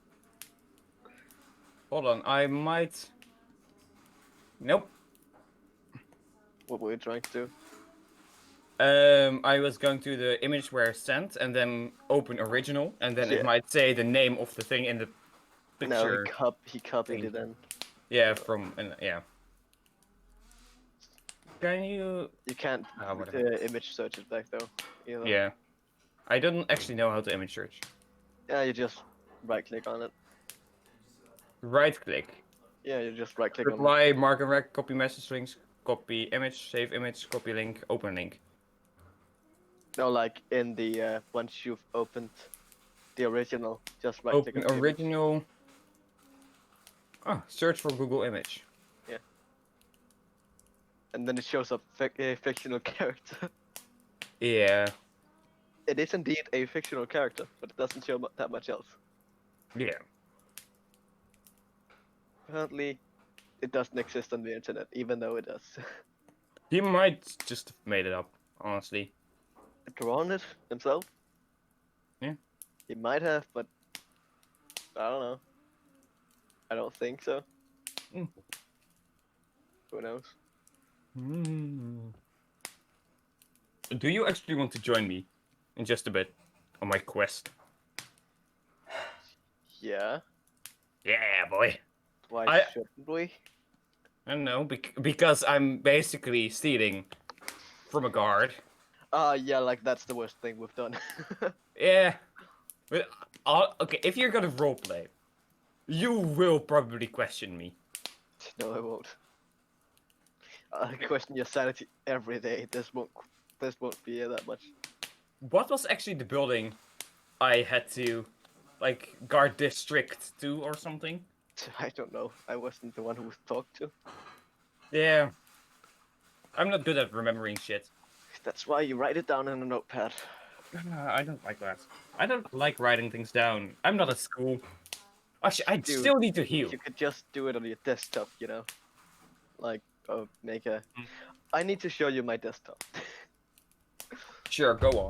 Hold on, I might. Nope.
What were you trying to do?
I was going to the image where sent and then open original, and then
Yeah.
it might say the name of the thing in the
No,
picture.
he copied
thing.
it in.
Yeah, from and yeah. Can you?
You can't
Whatever.
image search it back though. Either.
Yeah. I don't actually know how to image search.
Yeah, you just right click on it.
Right click.
Yeah, you just right click on it.
Reply, mark and rec, copy message links, copy image, save image, copy link, open link.
No, like in the once you've opened the original, just right click
Open
on the image.
original. Oh, search for Google image.
And then it shows up a fictional character.
Yeah.
It is indeed a fictional character, but it doesn't show that much else.
Yeah.
Apparently, it doesn't exist on the internet, even though it does.
He might just have made it up, honestly.
Drawn it himself?
Yeah.
He might have, but I don't know. I don't think so.
Mm.
Who knows?
Do you actually want to join me in just a bit on my quest?
Yeah.
Yeah, boy.
Why shouldn't we?
I don't know, because I'm basically stealing from a guard.
Yeah, like that's the worst thing we've done.
Yeah. But, okay, if you're gonna roleplay, you will probably question me.
No, I won't. I question your sanity every day. This won't be that much.
What was actually the building I had to, like, guard District 2 or something?
I don't know. I wasn't the one who was talked to.
Yeah. I'm not good at remembering shit.
That's why you write it down in a notepad.
I don't like that. I don't like writing things down. I'm not at school. Actually, I
Dude,
still need to heal.
You could just do it on your desktop, you know? Like, make a... I need to show you my desktop.
Sure, go on.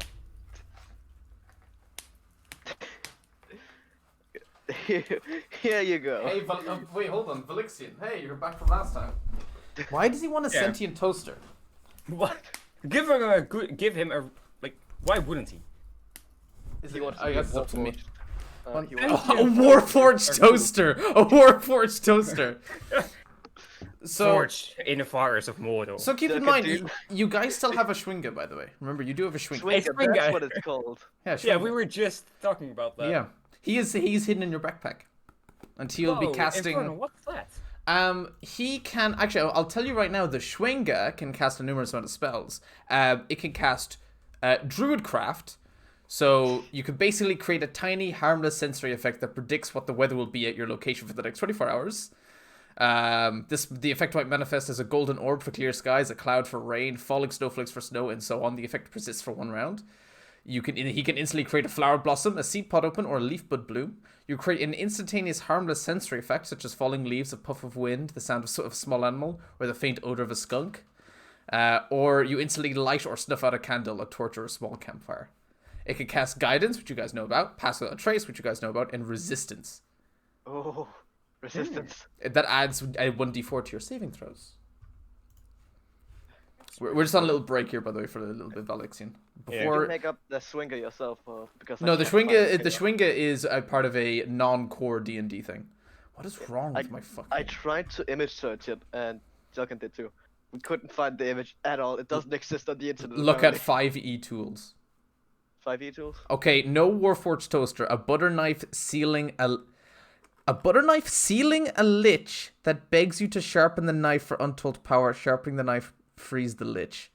Here you go.
Hey, wait, hold on, Velixian. Hey, you're back from last time. Why does he want a
Yeah.
sentient toaster?
What? Give him a like. Why wouldn't he?
Is
He
it?
wants to
I
be
guess it's up to me.
He
Thank
wants-
you.
A Warforged toaster! A Warforged toaster! So,
Forged in the fires of Mordor.
so keep in
Look
mind,
at
you guys still have a Schwinga, by the way. Remember, you do have a Schwinga.
Swinga,
Swinga.
that's what it's called.
Yeah,
Yeah,
Schwinga.
we were just talking about that.
Yeah. He's hidden in your backpack. And he'll be
Whoa,
casting...
Infernal, what's that?
He can... Actually, I'll tell you right now, the Schwinga can cast a numerous amount of spells. It can cast Druidcraft. So you could basically create a tiny, harmless sensory effect that predicts what the weather will be at your location for the next 24 hours. The effect might manifest as a golden orb for clear skies, a cloud for rain, falling snowflakes for snow, and so on. The effect persists for 1 round. He can instantly create a flower blossom, a seed pod open, or a leaf bud bloom. You create an instantaneous harmless sensory effect, such as falling leaves, a puff of wind, the sound of a small animal, or the faint odor of a skunk. Or you instantly light or snuff out a candle, a torch, or a small campfire. It can cast guidance, which you guys know about, pass without a trace, which you guys know about, and resistance.
Oh, resistance.
That adds a 1d4 to your saving throws. We're just on a little break here, by the way, for a little bit of Velixian.
Did you
Before
make up the Schwinga yourself, because I
no, the
can't find it
Schwinga
here.
is a part of a non-core D&D thing. What is wrong with my fucking?
I tried to image search it, and Jelkin did too. We couldn't find the image at all. It doesn't exist on the internet.
Look at 5e tools.
5e tools.
Okay, no Warforged toaster. A butter knife sealing a lich that begs you to sharpen the knife for untold power. Sharpening the knife frees the lich.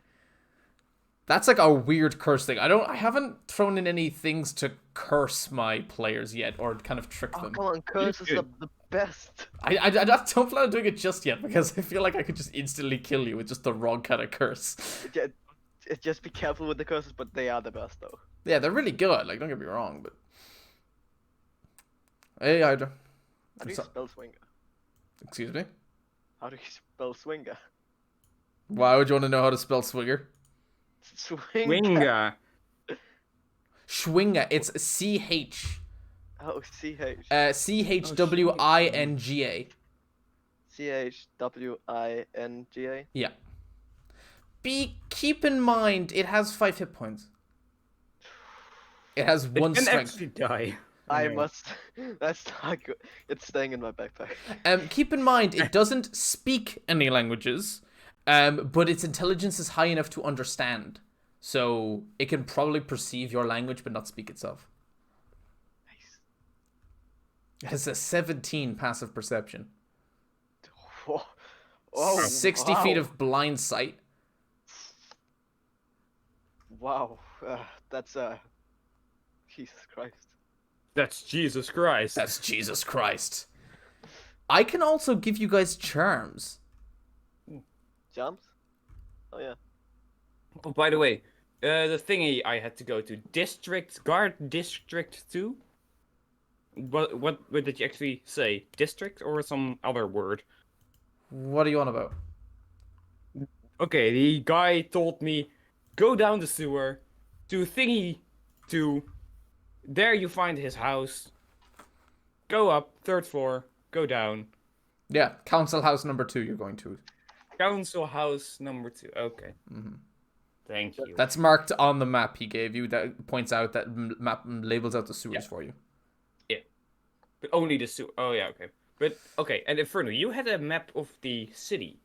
That's like a weird curse thing. I haven't thrown in any things to curse my players yet, or kind of trick
Oh,
them.
come on, curse is
should.
the best.
I don't plan on doing it just yet because I feel like I could just instantly kill you with just the wrong kind of curse.
Just be careful with the curses, but they are the best though.
Yeah, they're really good. Like, don't get me wrong, but hey, Hydra.
How do you spell swinger?
Excuse me.
How do you spell swinger?
Why would you want to know how to spell swinger?
Swinger.
Schwinger. It's CH.
Oh, CH.
CHWINGA.
CHWINGA.
Yeah. Keep in mind, it has 5 hit points. It has 1
It can
strength.
actually die.
I must. That's not good. It's staying in my backpack.
Keep in mind, it doesn't speak any languages, but its intelligence is high enough to understand. So it can probably perceive your language, but not speak itself.
Nice.
It has a 17 passive perception.
Oh,
60
wow.
feet of blind sight.
Wow. That's Jesus Christ.
That's Jesus Christ.
That's Jesus Christ. I can also give you guys charms.
Jumps? Oh yeah.
Oh, by the way, the thingy I had to go to, Guard District 2? What did you actually say? District or some other word?
What are you on about?
Okay, the guy told me, go down the sewer to thingy 2. There you find his house. Go up, 3rd floor, go down.
Yeah, council house number 2 you're going to.
Council house number 2, okay.
Mm-hmm.
Thank you.
That's marked on the map he gave you that points out that map labels out the sewers for you.
Yeah. But only the sewer. Oh, yeah, okay. But, okay, and Inferno, you had a map of the city.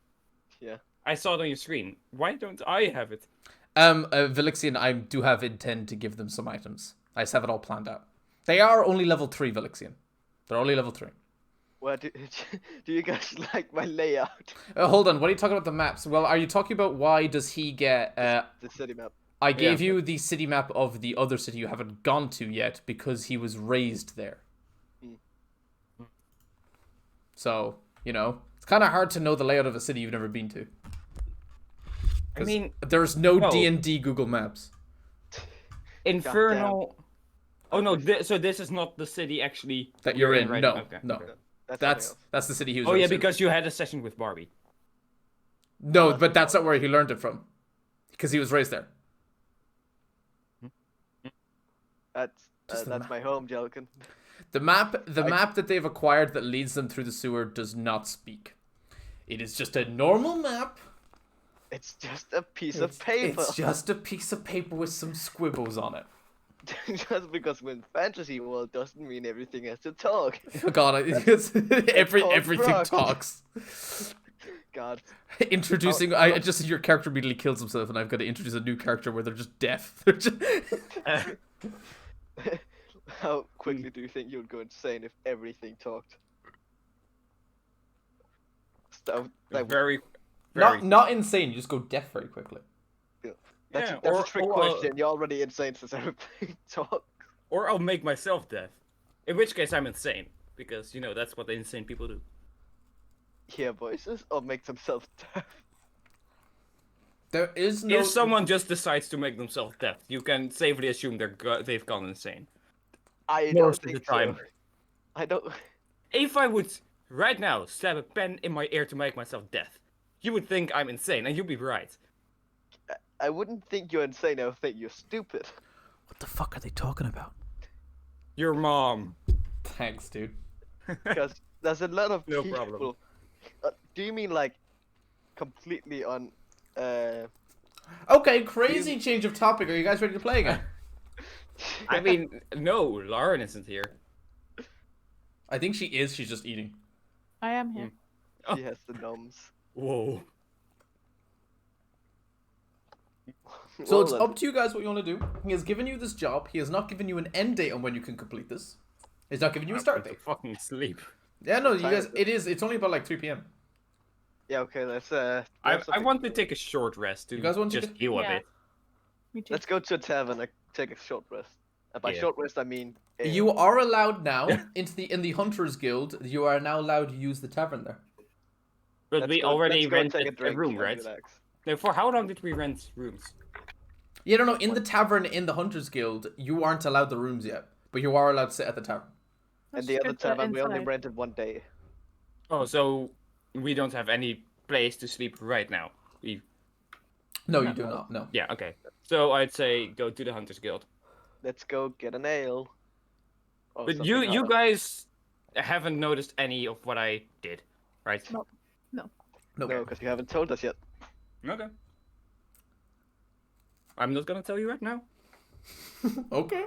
Yeah.
I saw it on your screen. Why don't I have it?
Velixian, I do have intend to give them some items. I just have it all planned out. They are only level 3, Velixian. They're only level 3.
Well, do you guys like my layout?
Hold on, what are you talking about the maps? Well, are you talking about why does he get...
The city map.
I gave you the city map of the other city you haven't gone to yet because he was raised there. So, you know, it's kind of hard to know the layout of a city you've never been to.
I mean,
there's no D&D Google Maps.
Infernal... Oh no, so this is not the city actually
that you're in,
right
no,
now. Okay.
no.
Okay.
That's the city he was
Oh yeah,
raised in.
because you had a session with Barbie.
No, but that's not where he learned it from. Because he was raised there.
That's my home, Jellican.
The map that they've acquired that leads them through the sewer does not speak. It is just a normal map.
It's just a piece of paper.
It's just a piece of paper with some scribbles on it.
Just because we're in fantasy world doesn't mean everything has to talk.
Oh God, everything talks.
God.
Introducing, just your character immediately kills himself, and I've got to introduce a new character where they're just deaf.
How quickly do you think you would go insane if everything talked?
Very
not insane. You just go deaf very quickly.
That's a trick question. You're already insane since everything talks.
Or I'll make myself deaf. In which case I'm insane. Because, you know, that's what the insane people do.
Hear voices or make themselves deaf?
There is no...
If someone just decides to make themselves deaf, you can safely assume they've gone insane.
I
Most
don't
of the
think so.
time.
I don't...
If I would, right now, stab a pen in my ear to make myself deaf, you would think I'm insane, and you'd be right.
I wouldn't think you're insane, I would think you're stupid.
What the fuck are they talking about?
Your mom.
Thanks, dude.
Because there's a lot of
No
people...
problem.
Do you mean, like, completely on...
Okay, crazy change of topic. Are you guys ready to play again?
I mean, no, Lauren isn't here.
I think she is. She's just eating.
I am here.
She has the gnomes.
Whoa.
So
Well,
it's up to you guys what you want to do. He has given you this job. He has not given you an end date on when you can complete this. He's not giving you a start date.
Fucking sleep.
Yeah, no, you
time
guys.
is it?
It is. It's only about like 3 p.m.
Yeah, okay, let's
I want to take a short rest to
You guys want to
just
take
heal a
Yeah.
bit.
Me too.
Let's go to a tavern and take a short rest. And by
Yeah.
short rest, I mean ale.
You are allowed now in the Hunters Guild. You are now allowed to use the tavern there.
But we already
let's go take
rented
a drink
room,
and
right?
relax.
No, for how long did we rent rooms?
You don't know. In the tavern in the Hunters Guild, you aren't allowed the rooms yet, but you are allowed to sit at the tavern.
And
Let's
the
just
other
go to
tavern, we only
inside.
rented 1 day.
Oh, so we don't have any place to sleep right now.
No, you do not. No.
Yeah, okay. So I'd say go to the Hunters Guild.
Let's go get an ale. Or
But
something
you
hot.
guys haven't noticed any of what I did, right?
No.
No.
No, because you haven't told us yet.
Okay. I'm not gonna tell you right now.
Okay.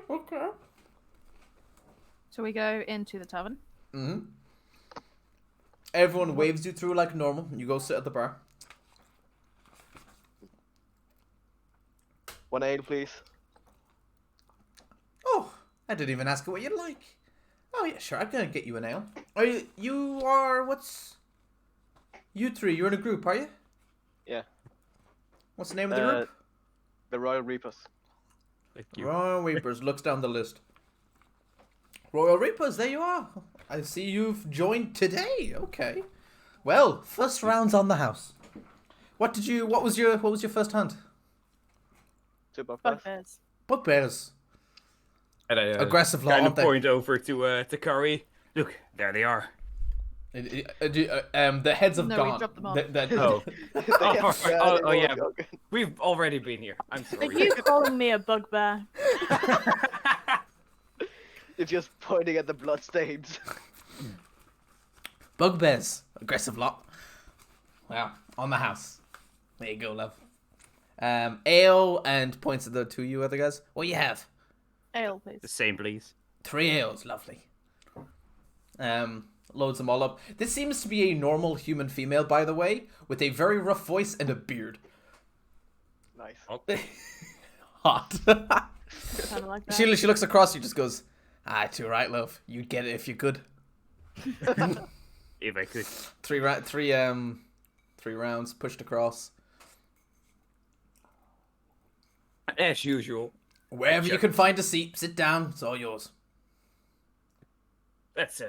So we go into the tavern.
Mm-hmm. Everyone waves you through like normal. You go sit at the bar.
1 ale, please.
Oh, I didn't even ask you what you'd like. Oh yeah, sure. I'm gonna get you an ale. Are you are what's? You three, you're in a group, are you?
Yeah.
What's the name of the group?
The Royal Reapers.
Thank you.
Royal Reapers. Looks down the list. Royal Reapers, there you are. I see you've joined today. Okay. Well, first round's on the house. What was your first hunt?
2 buffers.
Bugbears.
Bugbears.
And I
Aggressive law,
kind of
aren't they?
point over to Curry. Look, there they are.
The heads have
No, we
gone.
dropped them off.
Oh.
They
Oh,
have
yeah.
broken.
We've already been here. I'm
Are
sorry.
you calling me a bugbear?
You're just pointing at the bloodstains.
Bugbears. Aggressive lot. Well, on the house. There you go, love. Ale and points at the two you other guys. What you have?
Ale, please.
The same, please.
3 ales, lovely. Loads them all up. This seems to be a normal human female, by the way, with a very rough voice and a beard.
Nice.
Hot.
Kind of like that.
she looks across you, just goes, "Ah, too right, love. You'd get it if you could."
If I could.
Three rounds pushed across.
As usual.
Wherever you can find a seat, sit down. It's all yours.
That's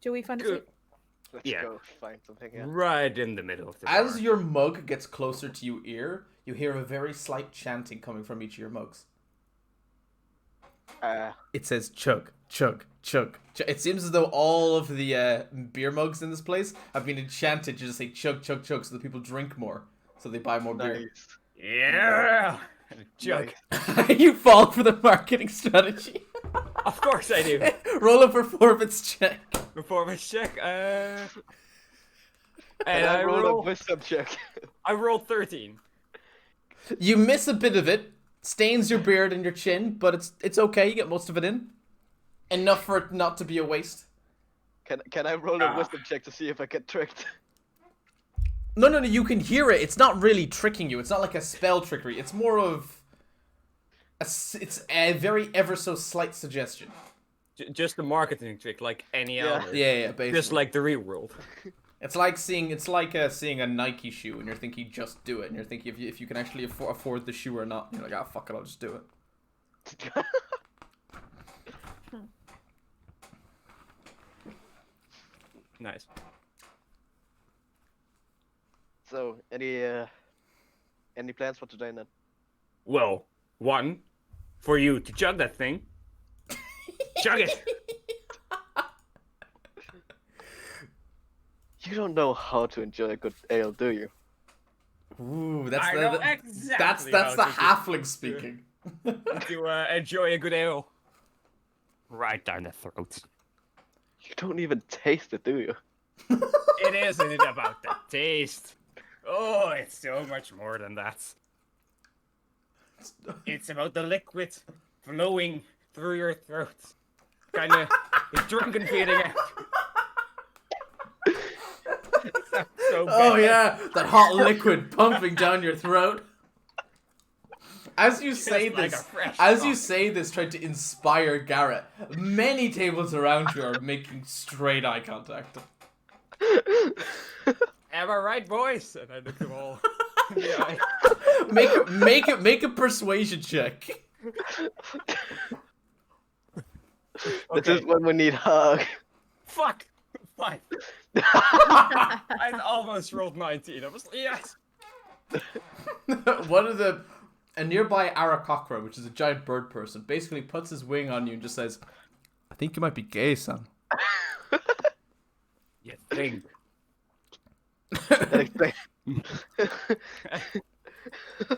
Do we find a
good.
seat?
Let's
Yeah.
go find something here.
Right in the middle of the
As
bar.
your mug gets closer to your ear, you hear a very slight chanting coming from each of your mugs. It says chug, chug, chug, chug. It seems as though all of the beer mugs in this place have been enchanted to just say chug, chug, chug, so that people drink more, so they buy more beer.
Nice.
Yeah. Jug.
Nice.
You fall for the marketing strategy.
Of course I do.
Roll a performance check.
Performance check. And
And
I
I rolled a
roll.
wisdom check.
I rolled 13.
You miss a bit of it, stains your beard and your chin, but it's okay. You get most of it in, enough for it not to be a waste.
Can I roll a wisdom check to see if I get tricked?
No, you can hear it. It's not really tricking you. It's not like a spell trickery. It's more of it's a very ever so slight suggestion.
Just a marketing trick, like any other.
Yeah, basically.
Just like the real world.
It's like seeing a Nike shoe and you're thinking just do it, and you're thinking if you can actually afford the shoe or not. You're like, ah, fuck it, I'll just do it.
Nice.
So, any plans for today then?
Well, one, for you to chug that thing. Chug it.
You don't know how to enjoy a good ale, do you?
Ooh, that's
I
the,
know
the-
exactly.
that's the
how
halfling speaking.
to enjoy a good ale. Right down the throat.
You don't even taste it, do you?
It isn't it about the taste. Oh, it's so much more than that. It's about the liquid flowing through your throat. Kind of a drunken feeling. So
Oh
bad.
yeah, that hot liquid pumping down your throat. As you say
like
this,
a fresh
trying to inspire Garrett, many tables around you are making straight eye contact.
Am I right, boys? And I look them all in the eye.
Make a persuasion check.
This is when we need hug.
Fuck! 5. I almost rolled 19. I was like, yes!
A nearby Arakocra, which is a giant bird person, basically puts his wing on you and just says, I think you might be gay, son.
You think.
That explains.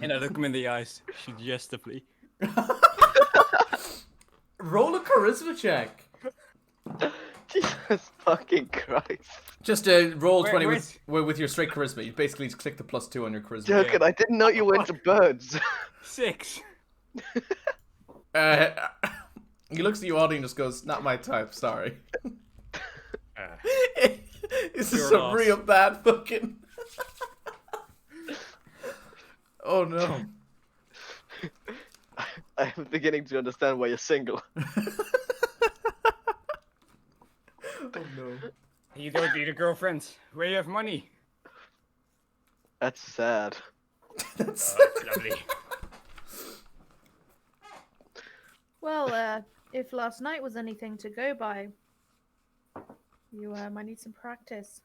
And I look him in the eyes, suggestively.
Roll a charisma check.
Jesus fucking Christ.
Just roll 20 with your straight charisma. You basically just click the +2 on your charisma.
Jurgen, I didn't know you were into birds.
6.
He looks at you oddly and just goes, not my type, sorry. This is some real bad fucking... Oh no.
I'm beginning to understand why you're single.
Oh no.
You don't need a girlfriend. Where you have money.
That's sad.
That's
Lovely.
Well, if last night was anything to go by, you might need some practice.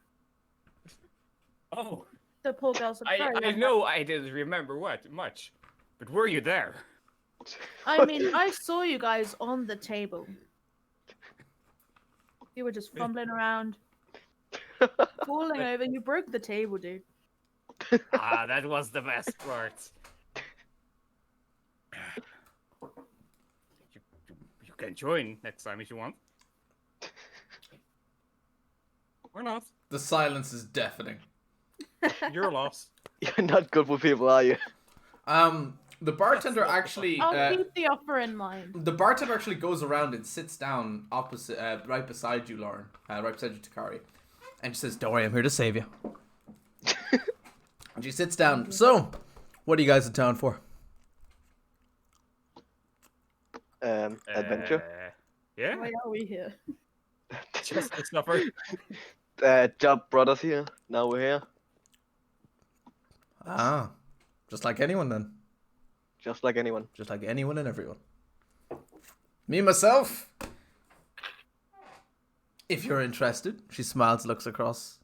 Oh.
The poor girls are very
I know I didn't remember much. But were you there?
I mean, I saw you guys on the table. You were just fumbling around, falling over. You broke the table, dude.
That was the best part. You can join next time if you want. Or not.
The silence is deafening.
Your loss.
You're not good with people, are you?
The bartender actually...
I'll keep the offer in mind.
The bartender actually goes around and sits down opposite, right beside you, Lauren. Right beside you, Takari. And she says, don't worry, I'm here to save you. And she sits down. So, what are you guys in town for?
Adventure.
Yeah?
Why are we here?
Just the supper.
Job brought us here. Now we're here.
Ah, just like anyone then.
Just like anyone.
Just like anyone and everyone. Me, myself. If you're interested. She smiles, looks across.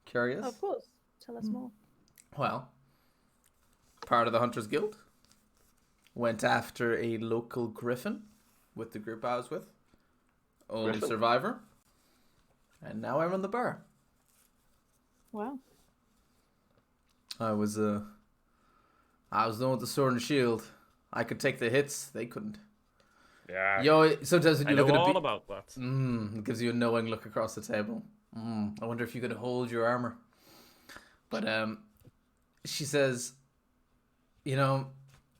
Curious?
Of course. Tell us more.
Well, part of the Hunters Guild. Went after a local griffin with the group I was with. Only
Griffin?
survivor. And now I run the bar.
Wow.
I was the one with the sword and shield. I could take the hits, they couldn't.
Yeah.
Yo, sometimes when
I
you
know
look at
all about that.
it gives you a knowing look across the table. I wonder if you could hold your armor. But she says, you know,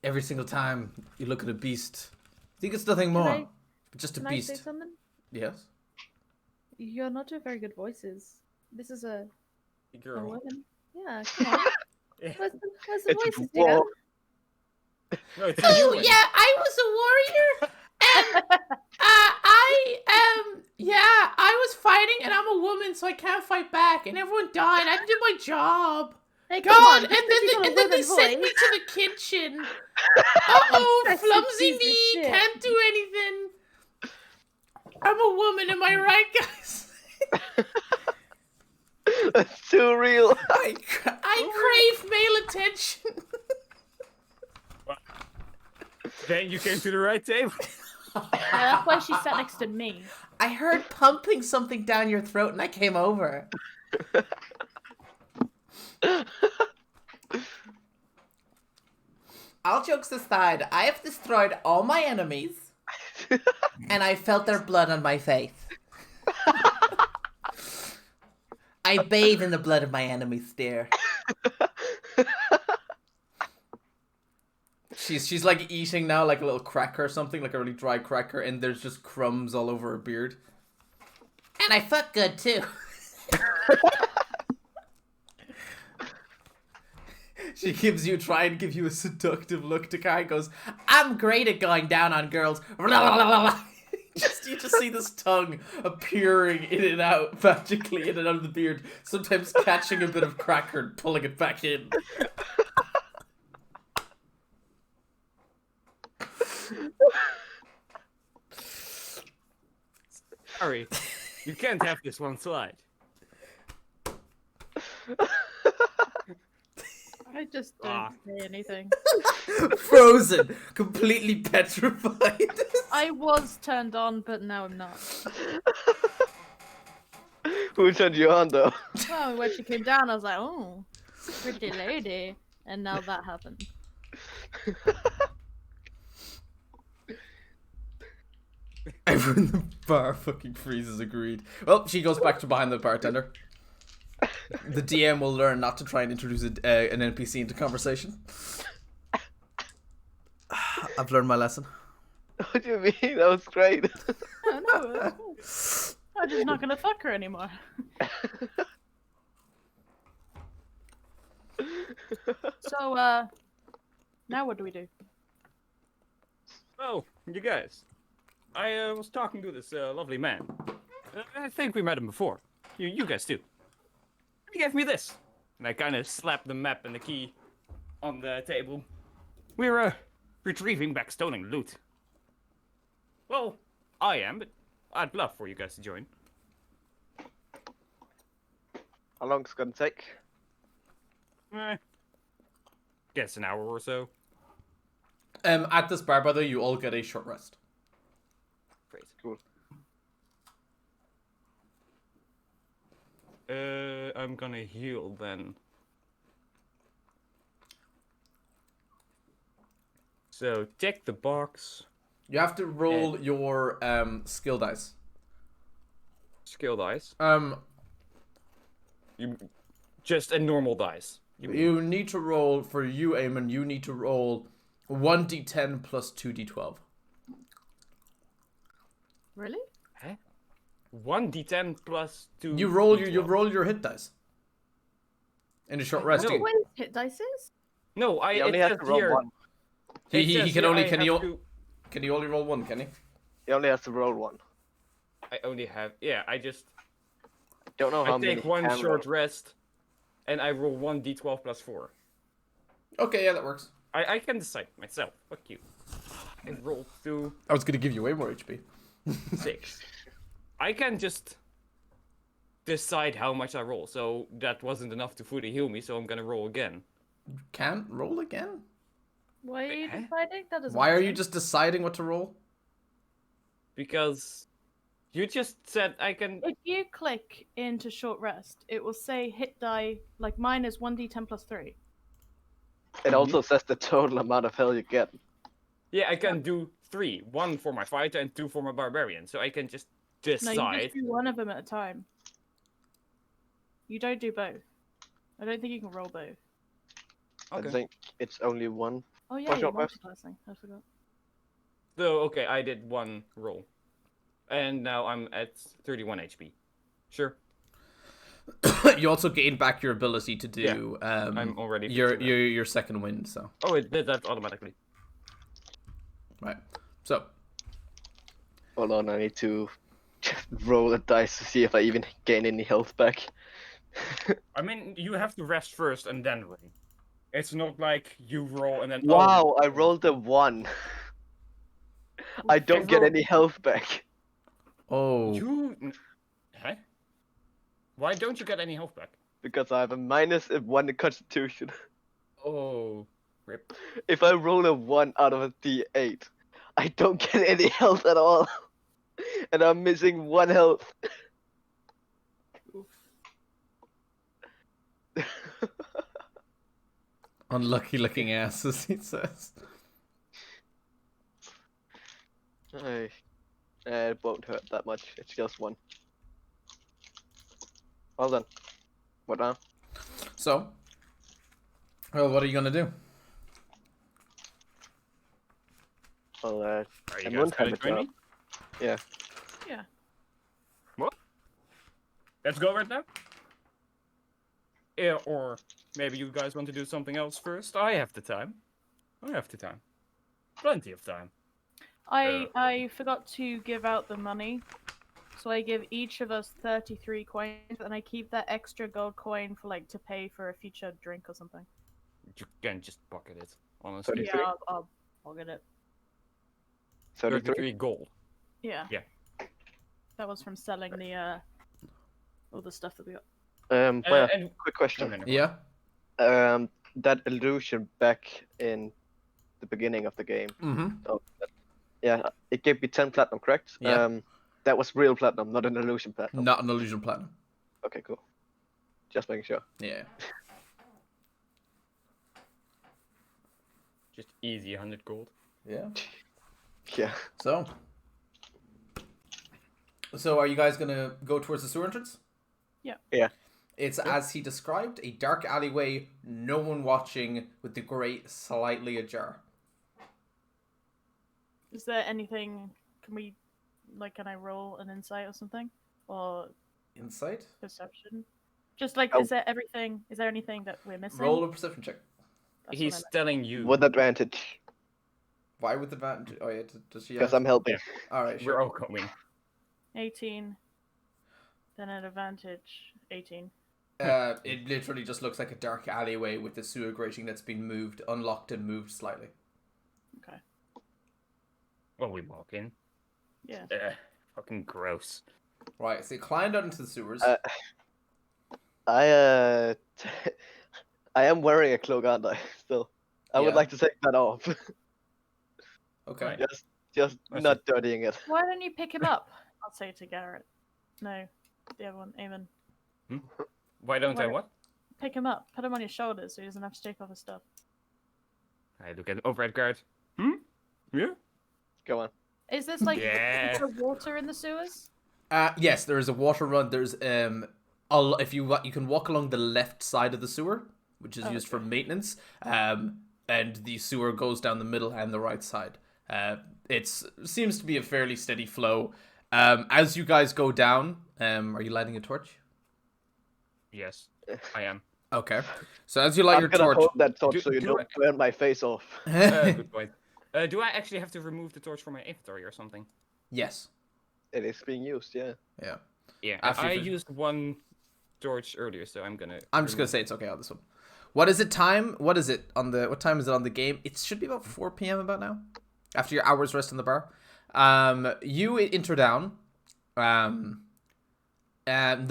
every single time you look at a beast, you think it's nothing more, but just a
Can
beast.
I say something?
Yes.
You're not doing very good voices. This is a
Girl.
woman. Yeah, come on.
Yeah.
Where's the
It's
voices,
war.
dear?
No, it's a human.
I was a warrior, and I was fighting, and I'm a woman, so I can't fight back, and everyone died. I did my job.
Hey, come
God,
on,
and
just 'cause you got a
then they
woman
sent me
voice.
to the kitchen. Uh-oh,
That's a
Flumsy
piece of
me,
shit.
can't do anything. I'm a woman, am I right, guys?
That's too real.
I crave male attention.
Then you came to the right table.
Yeah, that's why she sat next to me.
I heard pumping something down your throat, and I came over. All jokes aside, I have destroyed all my enemies, and I felt their blood on my face. I bathe in the blood of my enemies, dear. She's like eating now, like a little cracker or something, like a really dry cracker, and there's just crumbs all over her beard. And I fuck good too. She try and give you a seductive look. Takai goes, I'm great at going down on girls. You just see this tongue appearing in and out, magically in and out of the beard, sometimes catching a bit of cracker and pulling it back in.
Sorry, you can't have this one slide.
I just don't say anything.
Frozen, completely petrified.
I was turned on, but now I'm not.
Who turned you on though?
Well, when she came down, I was like, oh, pretty lady. And now that happened.
Everyone in the bar fucking freezes agreed. Well, she goes back to behind the bartender. The DM will learn not to try and introduce an NPC into conversation. I've learned my lesson.
What do you mean? That was great.
Oh, no, I'm just not gonna fuck her anymore. So, now what do we do?
Oh, you guys. I was talking to this lovely man. I think we met him before. You guys too. He gave me this. And I kind of slapped the map and the key on the table. We're retrieving back stolen loot. Well, I am, but I'd love for you guys to join.
How long it's gonna take?
Guess an hour or so.
At this bar, by the way, you all get a short rest.
Great.
Cool.
I'm gonna heal then. So check the box.
You have to roll your skill dice.
Skill dice.
You
Just a normal dice.
you need to roll for you, Eamon. You need to roll 1d10 plus 2d12.
Really?
1d10 plus 2.
You roll your hit dice. In a short rest.
No.
What hit dice is?
No,
You
it
only have
says
to roll
here.
one.
It
He
says
can
here
only
I
can
have
he
to-
can he only roll one? Can he?
You only have to roll one.
I only have. Yeah, I
Don't know how
I
many.
take one
can
short
roll.
rest, and I roll 1d12 plus 4.
Okay, yeah, that works.
I can decide myself. Fuck you. I roll 2,
I was gonna give you way more HP.
6. I can just decide how much I roll. So that wasn't enough to fully heal me. So I'm gonna roll again.
Can't roll again?
Why are you
Huh?
deciding? That doesn't
Why
make
are you
sense.
just deciding what to roll?
Because you just said I can.
If you click into short rest, it will say hit die, like mine is 1d10 plus 3.
It also says the total amount of health you get.
Yeah, I can do 3. 1 for my fighter and 2 for my barbarian. So I can just
No,
decide.
you just do one of them at a time. You don't do both. I don't think you can roll both.
Okay.
I think it's only one.
Oh yeah,
For
you're
short rest?
multiclassing. I forgot.
So okay, I did 1 roll, and now I'm at 31 HP. Sure.
You also gain back your ability to do
I'm already
your
fixing that.
your second wind, so
Oh, it did that automatically.
right. So
Hold on, I need to just roll a dice to see if I even gain any health back.
I mean, you have to rest first and then roll. It's not like you roll and then.
Wow,
oh,
I rolled a 1. I don't get any health back.
oh
You. Huh? Why don't you get any health back?
Because I have a -1 in constitution.
Oh, rip.
If I roll a 1 out of a D8, I don't get any health at all. And I'm missing 1 health.
unlucky looking ass, as he says.
It won't hurt that much. It's just 1. Well done. What now?
So, well, what are you gonna do?
Well,
Are you
I
guys
won't have
gonna
it
join
now.
me?
Yeah.
Yeah.
What? Let's go right now. Yeah, or maybe you guys want to do something else first. I have the time. Plenty of time.
I forgot to give out the money, so I give each of us 33 coins, and I keep that extra gold coin for like to pay for a future drink or something.
You can just pocket it, honestly.
33?
Yeah, I'll get it.
33?
33 gold.
Yeah.
Yeah.
That was from selling the all the stuff that we got.
Well,
and
quick
no,
question.
no, no.
Yeah.
That illusion back in the beginning of the game.
Mm-hmm.
Oh, yeah, it gave me 10 platinum, correct?
Yeah.
That was real platinum, not an illusion platinum.
Not an illusion platinum.
Okay, cool. Just making sure.
Yeah.
Just easy 100 gold.
Yeah.
Yeah.
So are you guys gonna go towards the sewer entrance?
Yeah.
Yeah.
It's as he described, a dark alleyway, no one watching, with the grate slightly ajar.
Is there anything? Can I roll an insight or something, or
Insight?
perception? Just like,
Oh.
is there anything that we're missing?
Roll a perception check.
That's
He's
what I meant.
telling you.
With advantage,
Why with advantage? Oh yeah, does she
because
have...
I'm helping.
Yeah.
Alright,
We're
sure.
all coming.
18. Then an advantage. 18.
It literally just looks like a dark alleyway with the sewer grating that's been moved, unlocked and moved slightly.
Okay.
Well, we walk in.
Yeah.
Fucking gross.
Right, so you climbed out into the sewers.
I am wearing a cloak, aren't I? Still, I would
Yeah.
like to take that off.
Okay.
Right.
just
I see.
not dirtying it.
Why don't you pick him up? I'll say to Garrett. No, the other one, Eamon.
Why don't I
Where?
what?
Pick him up. Put him on your shoulders so he doesn't have to take off his stuff.
I look at overhead guard. Yeah?
Go on.
Is this like
Yeah.
is there water in the sewers?
Yes, there is a water run. There's if you can walk along the left side of the sewer, which is used for maintenance. And the sewer goes down the middle and the right side. It seems to be a fairly steady flow. As you guys go down, are you lighting a torch?
Yes, I am.
Okay. So as you light
I'm
your
gonna
torch,
hold that torch
Do-
so you
do
don't
I-
burn my face off.
Good point. Do I actually have to remove the torch from my inventory or something?
yes.
It is being used, yeah.
Yeah.
Yeah,
After
I
you fin-
used one torch earlier, so I'm gonna.
I'm just gonna say it's okay on this one. What is it time? What is it on the? What time is it on the game? It should be about 4 p.m. about now. After your hours rest in the bar, you enter down. The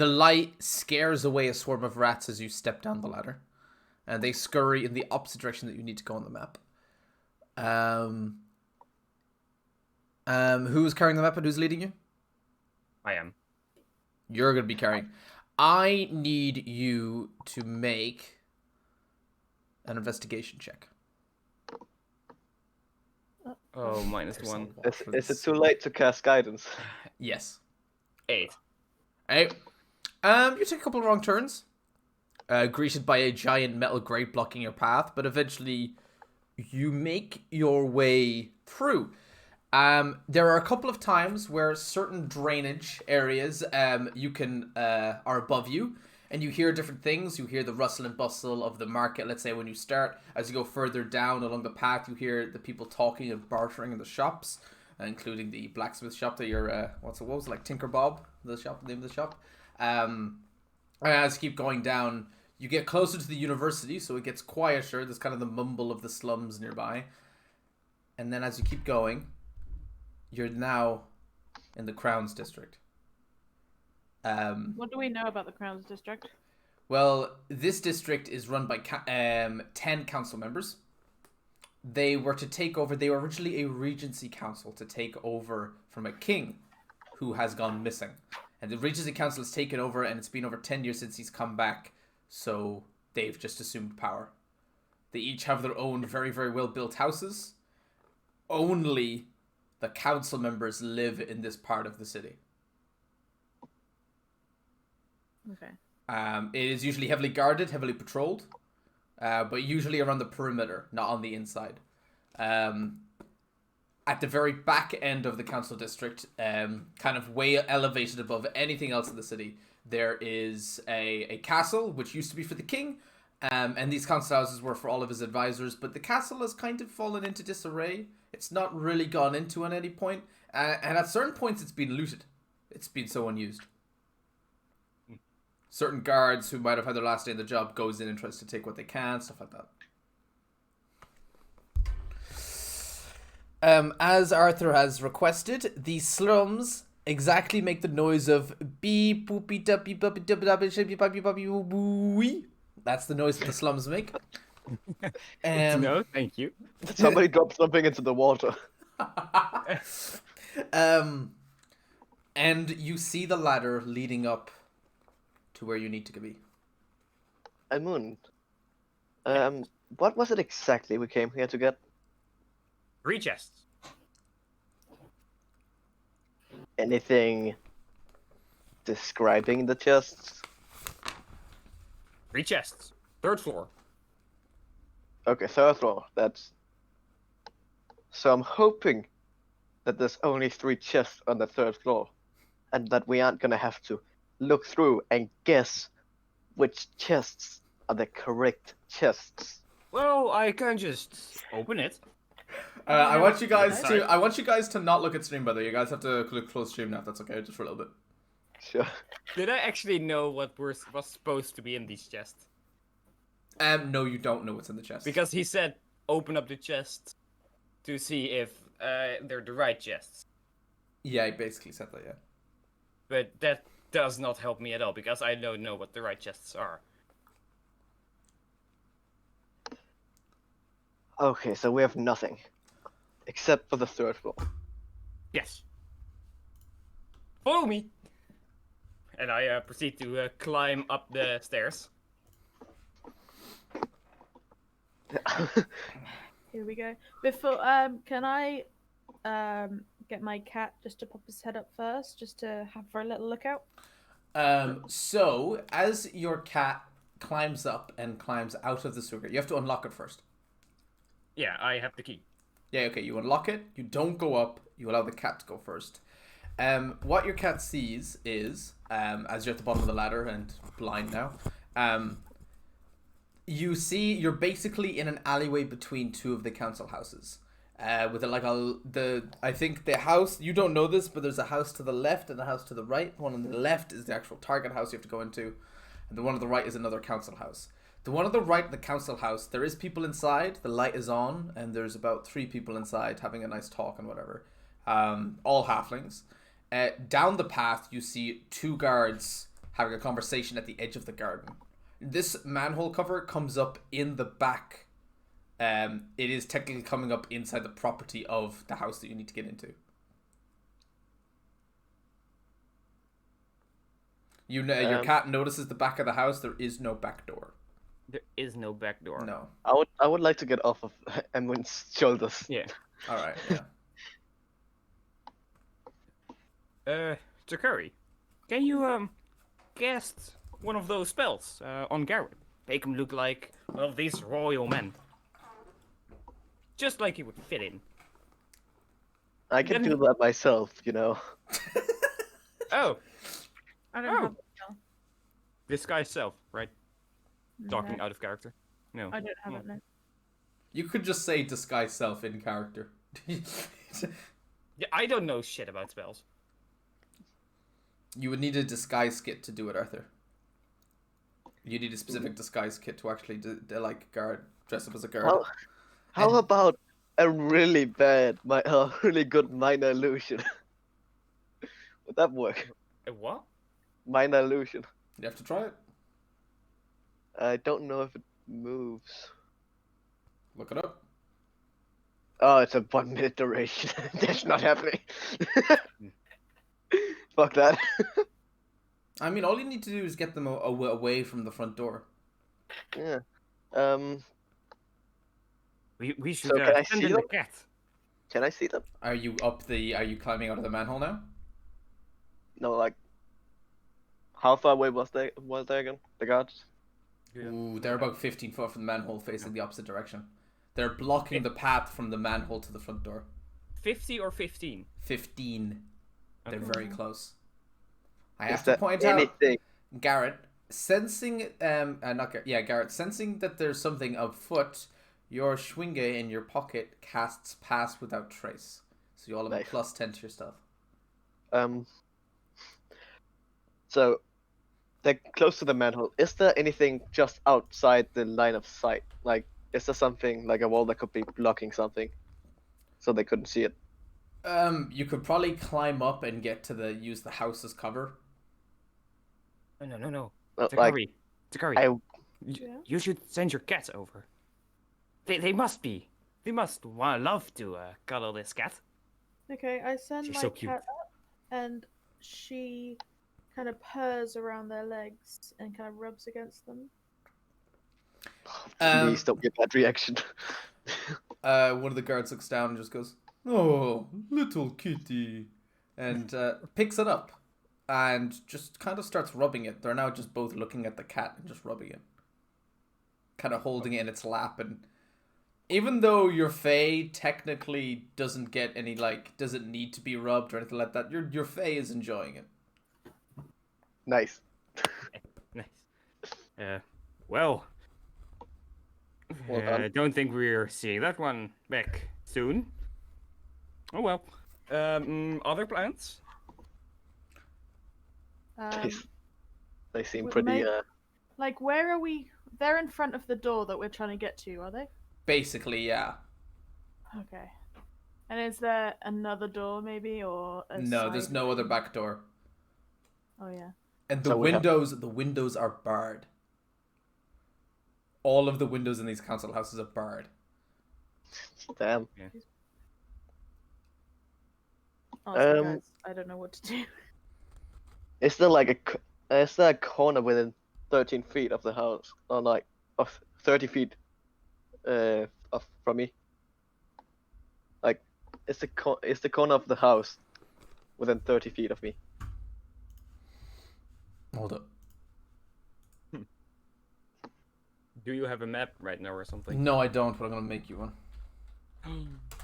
light scares away a swarm of rats as you step down the ladder, and they scurry in the opposite direction that you need to go on the map. Who's carrying the map and who's leading you?
I am.
You're gonna be carrying. I need you to make an investigation check.
Oh, -1.
Is it too late to cast guidance?
Yes.
8.
Hey, you take a couple of wrong turns, greeted by a giant metal grate blocking your path, but eventually you make your way through. There are a couple of times where certain drainage areas you can are above you, and you hear different things. You hear the rustle and bustle of the market. Let's say when you start, as you go further down along the path, you hear the people talking and bartering in the shops, including the blacksmith shop that you're what was it, like Tinker Bob, the name of the shop. And as you keep going down, you get closer to the university, so it gets quieter. There's kind of the mumble of the slums nearby, and then as you keep going, you're now in the Crowns District.
What do we know about the Crowns District?
Well, this district is run by 10 council members. They were to take over. They were originally a regency council to take over from a king who has gone missing. And the regency council has taken over, and it's been over 10 years since he's come back. So they've just assumed power. They each have their own very, very well-built houses. Only the council members live in this part of the city.
Okay.
It is usually heavily guarded, heavily patrolled, but usually around the perimeter, not on the inside. At the very back end of the council district, kind of way elevated above anything else in the city, there is a castle, which used to be for the king, and these council houses were for all of his advisors, but the castle has kind of fallen into disarray. It's not really gone into at any point, and at certain points it's been looted. It's been so unused. Certain guards who might have had their last day in the job goes in and tries to take what they can, stuff like that. As Arthur has requested, the slums exactly make the noise of beep boopy duppy buppy duppy duppy shippy puppy puppy wee. That's the noise that the slums make.
No, thank you.
Somebody dropped something into the water.
And you see the ladder leading up to where you need to be.
Moon. What was it exactly we came here to get?
3 chests.
Anything describing the chests?
3 chests. 3rd floor.
Okay, 3rd floor. That's. So I'm hoping that there's only 3 chests on the 3rd floor, and that we aren't gonna have to look through and guess which chests are the correct chests.
Well, I can just open it.
I want you guys
Sorry.
to not look at stream, by the way. You guys have to close stream now. If that's okay, just for a little bit.
Sure.
Did I actually know what was supposed to be in these chests?
No, you don't know what's in the chest.
Because he said open up the chest to see if they're the right chests.
Yeah, he basically said that, yeah.
But that does not help me at all because I don't know what the right chests are.
Okay, so we have nothing. Except for the 3rd floor.
Yes. Follow me. And I proceed to climb up the stairs.
Here we go. Before, can I, get my cat just to pop his head up first, just to have for a little lookout?
So, as your cat climbs up and climbs out of the sewer, you have to unlock it first.
Yeah, I have the key.
Yeah, okay, you unlock it, you don't go up, you allow the cat to go first. What your cat sees is, as you're at the bottom of the ladder and blind now, you see you're basically in an alleyway between 2 of the council houses. With I think the house, you don't know this, but there's a house to the left and a house to the right. The one on the left is the actual target house you have to go into, and the one on the right is another council house. The one on the right, the council house, there is people inside, the light is on, and there's about 3 people inside having a nice talk and whatever. All halflings. Down the path, you see 2 guards having a conversation at the edge of the garden. This manhole cover comes up in the back. It is technically coming up inside the property of the house that you need to get into. Your cat notices the back of the house. There is no back door.
There is no back door.
No.
I would like to get off of Emun's shoulders.
Yeah.
All right. Yeah.
Takuri, can you cast one of those spells on Garrett? Make him look like one of these royal men. Just like he would fit in.
I can do that myself, you know.
Oh,
I don't
Oh.
have it
disguise self, right?
now.
Talking
No,
out of character. No.
I don't have it now.
You could just say disguise self in character.
Yeah, I don't know shit about spells.
You would need a disguise kit to do it, Arthur. You need a specific disguise kit to actually dress up as a guard.
How about a really really good minor illusion? Would that work?
A what?
Minor illusion.
You have to try it.
I don't know if it moves.
Look it up.
Oh, it's a 1-minute duration. That's not happening. Fuck that.
I mean, all you need to do is get them away from the front door.
Yeah.
We should
So can I
send
see
in the
them?
cat.
Can I see them?
Are you climbing out of the manhole now?
No, like. How far away was they again? The guards?
Ooh, they're about 15 foot from the manhole facing the opposite direction. They're blocking the path from the manhole to the front door.
50 or 15?
15. They're
Okay.
very close. I
Is
have to
there
point out,
anything?
Garrett, sensing Garrett, sensing that there's something afoot, your Schwinge in your pocket casts Pass Without Trace. So you all have
Nice.
a +10 to your stuff.
So they're close to the manhole. Is there anything just outside the line of sight? Like, is there something like a wall that could be blocking something, so they couldn't see it?
You could probably climb up and get to use the house as cover.
No.
Like,
Takari. Takari.
I
Yeah.
You should send your cat over. They must be. They must love to cuddle this cat.
Okay, I send
She's
my
so cute.
cat up, and she kind of purrs around their legs and kind of rubs against them.
please don't get that reaction.
One of the guards looks down and just goes, "Oh, little kitty," and picks it up and just kind of starts rubbing it. They're now just both looking at the cat and just rubbing it, kind of holding it in its lap. And even though your Fae technically doesn't get any doesn't need to be rubbed or anything like that, your Fae is enjoying it.
Nice.
Nice. Well,
Well done.
I don't think we're seeing that one back soon. Oh well. Other plans?
They seem
Would
pretty.
make- Like, where are we? They're in front of the door that we're trying to get to, are they?
Basically, yeah.
Okay. And is there another door, maybe, or a
No, there's
side
no other
room?
back door.
Oh yeah.
And the
So we have-
windows are barred. All of the windows in these council houses are barred.
Damn.
Honestly,
Um,
guys, I don't know what to do.
Is there is there a corner within 13 feet of the house, or like of 30 feet, from me? Like, is the corner of the house within 30 feet of me?
Hold up.
Do you have a map right now or something?
No, I don't, but I'm gonna make you one.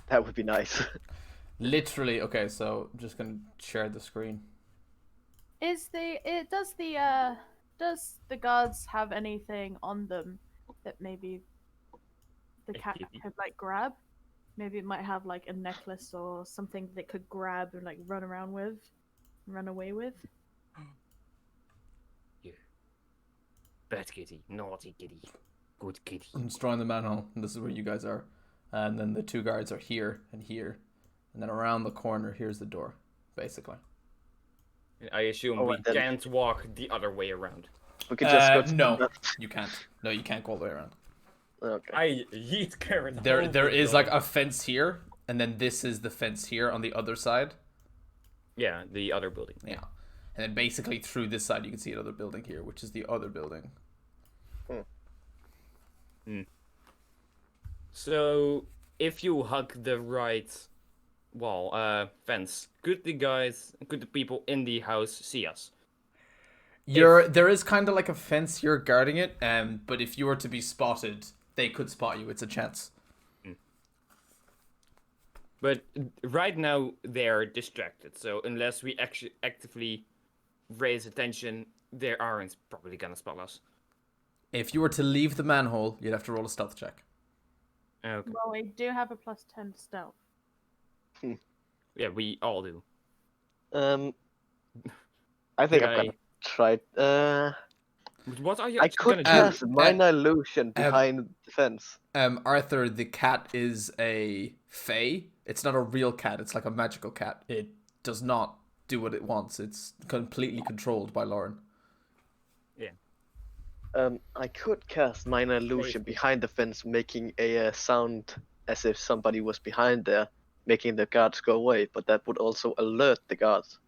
That would be nice.
Literally, okay, so I'm just gonna share the screen.
Does the guards have anything on them that maybe the cat could like grab? Maybe it might have like a necklace or something that it could grab and like run around with, run away with.
Bad kitty, naughty kitty, good kitty.
I'm just drawing the manhole, and this is where you guys are. And then the two guards are here and here. And then around the corner, here's the door, basically.
I assume
Oh,
we
and then-
can't walk the other way around.
We could just go to
no,
the left.
you can't. No, you can't go all the way around.
Okay.
I yeet carrot.
There is like a fence here, and then this is the fence here on the other side.
Yeah, the other building.
Yeah. And then basically through this side, you can see another building here, which is the other building.
So if you hug the right fence, could the people in the house see us?
There is kind of like a fence here guarding it, but if you were to be spotted, they could spot you. It's a chance.
But right now they're distracted, so unless we actually actively raise attention, they aren't probably gonna spot us.
If you were to leave the manhole, you'd have to roll a stealth check.
Okay.
Well, we do have a +10 to stealth.
Yeah, we all do.
I think
Yeah,
I'm gonna try.
What are you
I
actually
could
gonna do?
cast minor illusion behind the fence.
Arthur, the cat is a fae. It's not a real cat. It's like a magical cat. It does not do what it wants. It's completely controlled by Lauren.
I could cast minor illusion behind the fence, making a sound as if somebody was behind there, making the guards go away. But that would also alert the guards.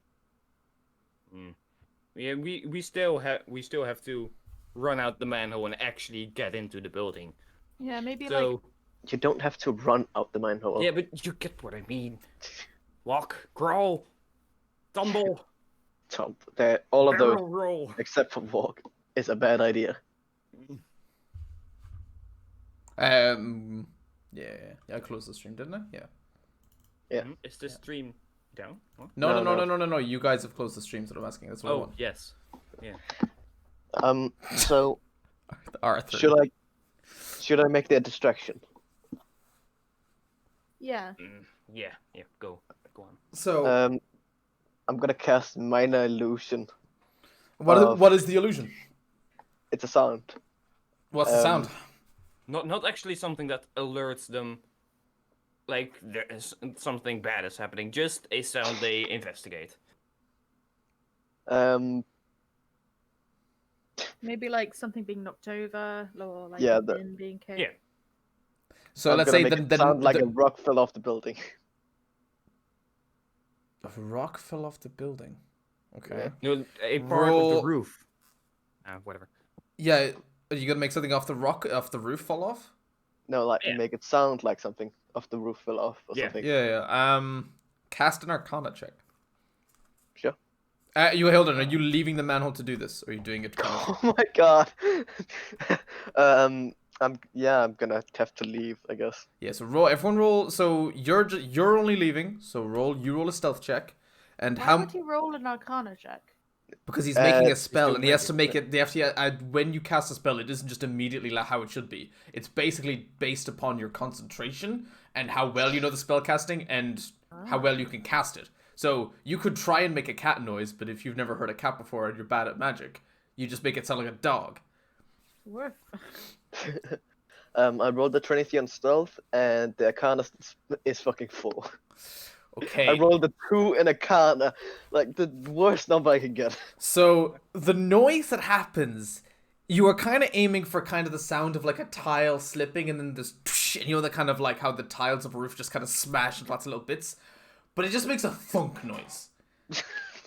Yeah, we still have to run out the manhole and actually get into the building.
Yeah, maybe
So
like
You don't have to run out the manhole.
yeah, but you get what I mean. Walk, crawl, tumble,
All of those,
barrel roll.
except for walk, is a bad idea.
Yeah, I closed the stream, didn't I? Yeah.
Yeah.
Is the stream down? What?
No. You guys have closed the stream, so I'm asking. That's what I
Oh
want.
yes. Yeah.
So
Arthur.
should I make the distraction?
yeah.
Yeah. Go on.
So,
I'm gonna cast minor illusion.
what is the illusion?
It's a sound.
What's the sound?
Not actually something that alerts them like something bad is happening. Just a sound they investigate.
Maybe like something being knocked over, or like
Yeah,
a bin being kicked.
Yeah.
So
I'm
let's
gonna
say
make it sound like a rock fell off the building.
a rock fell off the building. Okay.
No, a part of
Roll-
the roof. Whatever.
Yeah, are you gonna make something off the roof fall off?
No, like
Yeah.
make it sound like something off the roof fell off or
Yeah.
something.
Yeah. Cast an Arcana check.
Sure.
Hold on. Are you leaving the manhole to do this, or are you doing it?
Oh my god. I'm gonna have to leave, I guess.
Yeah. So roll. Everyone roll. So you're only leaving. So you roll a stealth check, and
Why would he roll an Arcana check?
because he's making a spell,
doing
and he has to
magic.
make it. They have to. When you cast a spell, it isn't just immediately how it should be. It's basically based upon your concentration and how well you know the spell casting and how well you can cast it. So you could try and make a cat noise, but if you've never heard a cat before and you're bad at magic, you just make it sound like a dog.
Worth.
I rolled the 20 on stealth, and the Arcana is fucking full.
Okay.
I rolled a 2 in Arcana, like the worst number I could get.
So the noise that happens, you are kind of aiming for kind of the sound of like a tile slipping, and then this, and you know, the kind of like how the tiles of a roof just kind of smash into lots of little bits, but it just makes a thunk noise,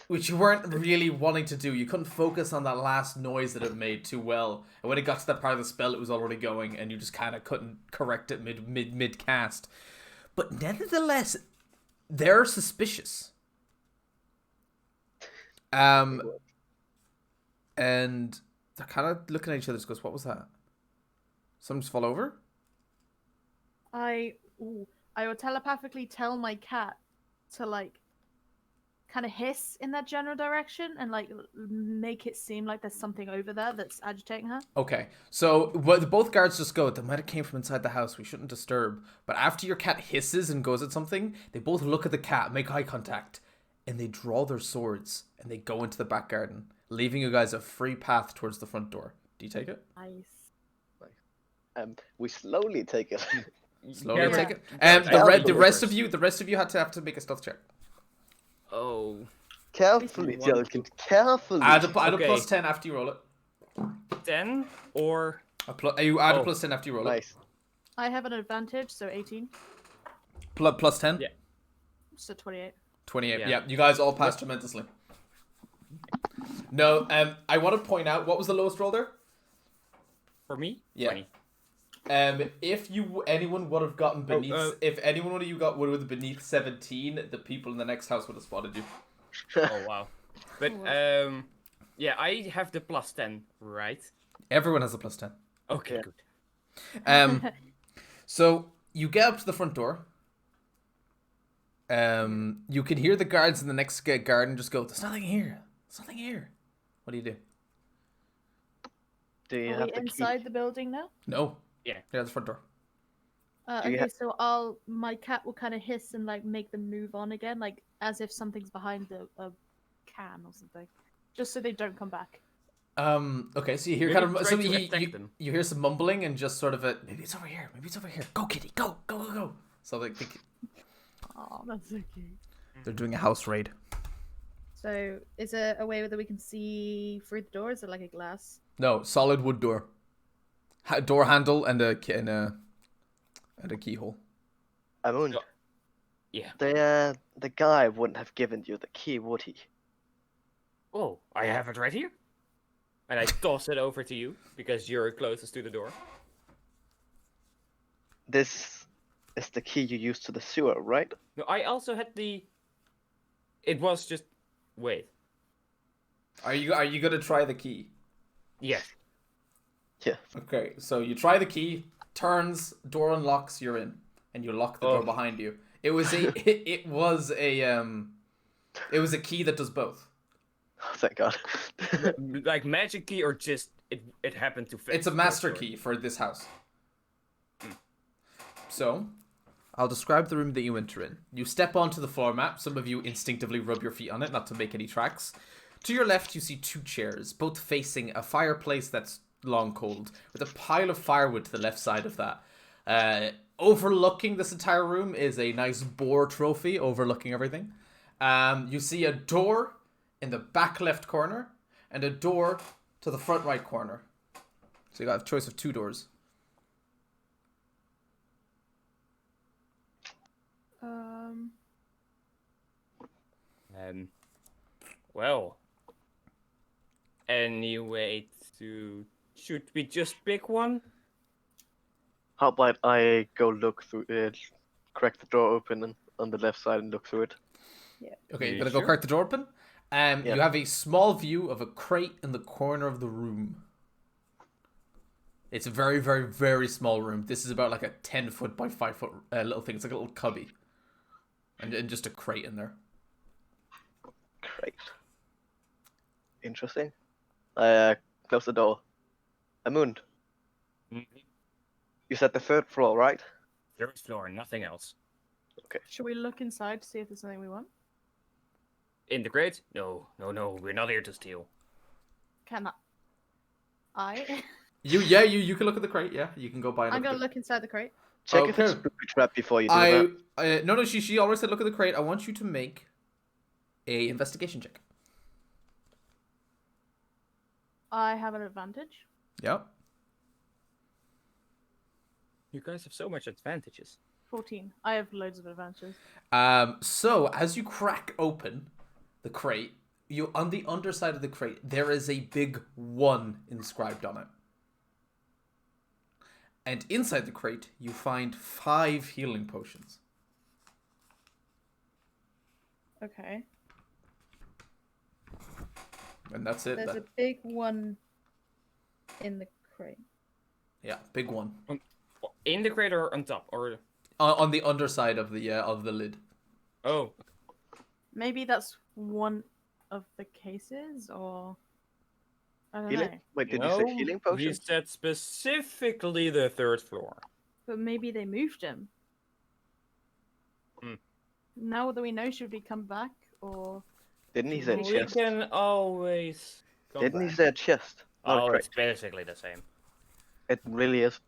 which you weren't really wanting to do. You couldn't focus on that last noise that it made too well, and when it got to that part of the spell, it was already going, and you just kind of couldn't correct it mid cast. But nevertheless, they're suspicious. And they're kind of looking at each other. Just goes, "What was that? Something just fall over?"
I would telepathically tell my cat to like kind of hiss in that general direction and like make it seem like there's something over there that's agitating her.
Okay, so both guards just go, "That might have came from inside the house. We shouldn't disturb." But after your cat hisses and goes at something, they both look at the cat, make eye contact, and they draw their swords and they go into the back garden, leaving you guys a free path towards the front door. Do you take it?
Nice.
We slowly take it.
Slowly
Yeah.
take it. The rest of you had to have to make a stealth check.
Oh.
Carefully, Jelkin, carefully.
Add a
Okay.
plus 10 after you roll it.
10 or
You add a
Oh.
plus 10 after you roll it.
Nice.
I have an advantage, so 18.
Plus 10?
Yeah.
So 28.
28.
Yeah.
Yeah, you guys all passed tremendously. No, I want to point out, what was the lowest roll there?
for me?
Yeah.
20.
If anyone would have gotten beneath, if anyone would have beneath 17, the people in the next house would have spotted you.
Oh wow. But yeah, I have the plus 10, right?
Everyone has a plus 10.
Okay,
Yeah.
good.
So you get up to the front door. You can hear the guards in the next garden just go, "There's nothing here. There's nothing here." What do you do?
Do you
Are
have
we
the
inside
key?
the building now?
No.
Yeah.
Yeah, the front door.
Do you
Okay,
ha-
so my cat will kind of hiss and like make them move on again, like as if something's behind a can or something, just so they don't come back.
Okay, so you hear
Maybe
kind of
try to attack them.
you hear some mumbling and just sort of a, maybe it's over here. Go, kitty, go. So like
Oh, that's so cute.
they're doing a house raid.
So, is there a way that we can see through the door? Is it like a glass?
No, solid wood door. Door handle and a keyhole.
Amun,
Yeah.
the guy wouldn't have given you the key, would he?
Oh, I have it right here. And I toss it over to you because you're closest to the door.
This is the key you used to the sewer, right?
No, I also had the. It was just. Wait.
Are you gonna try the key?
Yes.
Yeah.
Okay, so you try the key, turns, door unlocks, you're in, and you lock the door
Oh.
behind you. It was a it was a key that does both.
Oh, thank God.
Like magic key or just it happened to fit.
It's a master key for this house. So, I'll describe the room that you enter in. You step onto the floor mat. Some of you instinctively rub your feet on it, not to make any tracks. To your left, you see two chairs, both facing a fireplace that's long cold, with a pile of firewood to the left side of that. overlooking this entire room is a nice boar trophy overlooking everything. You see a door in the back left corner and a door to the front right corner. So you got a choice of 2 doors.
Well. Anyway, should we just pick one?
How about I go look through it, crack the door open and on the left side and look through it?
Okay,
You
you're gonna go
sure?
crack the door open.
Yeah.
You have a small view of a crate in the corner of the room. It's a very, very, very small room. This is about like a 10-foot by 5-foot little thing. It's like a little cubby. And just a crate in there.
Great. Interesting. I close the door. Amund, you said the 3rd floor, right?
3rd floor, nothing else.
Should we look inside to see if there's something we want?
In the crate? No, we're not here to steal.
Can I?
You can look at the crate. Yeah, you can go by. And
I'm
look at
gonna look inside the crate.
Check if it's
Okay.
booby trap before you do that.
No, she already said look at the crate. I want you to make a investigation check.
I have an advantage.
Yep.
You guys have so much advantages.
14. I have loads of advantages.
So as you crack open the crate, you on the underside of the crate there is a big 1 inscribed on it. And inside the crate you find 5 healing potions.
Okay.
And that's it.
There's a big one in the crate.
Yeah, big 1.
In the crate or on top? Or
On the underside of the lid.
oh,
Maybe that's one of the cases, or I don't know.
Healing? Wait, did you
no,
say healing
he
potions?
said specifically the 3rd floor.
But maybe they moved him. Now that we know, should we come back or?
Didn't he say
We
chest?
can always come
Didn't he
back.
say a chest? Not a
Oh,
crate.
it's basically the same.
It really is.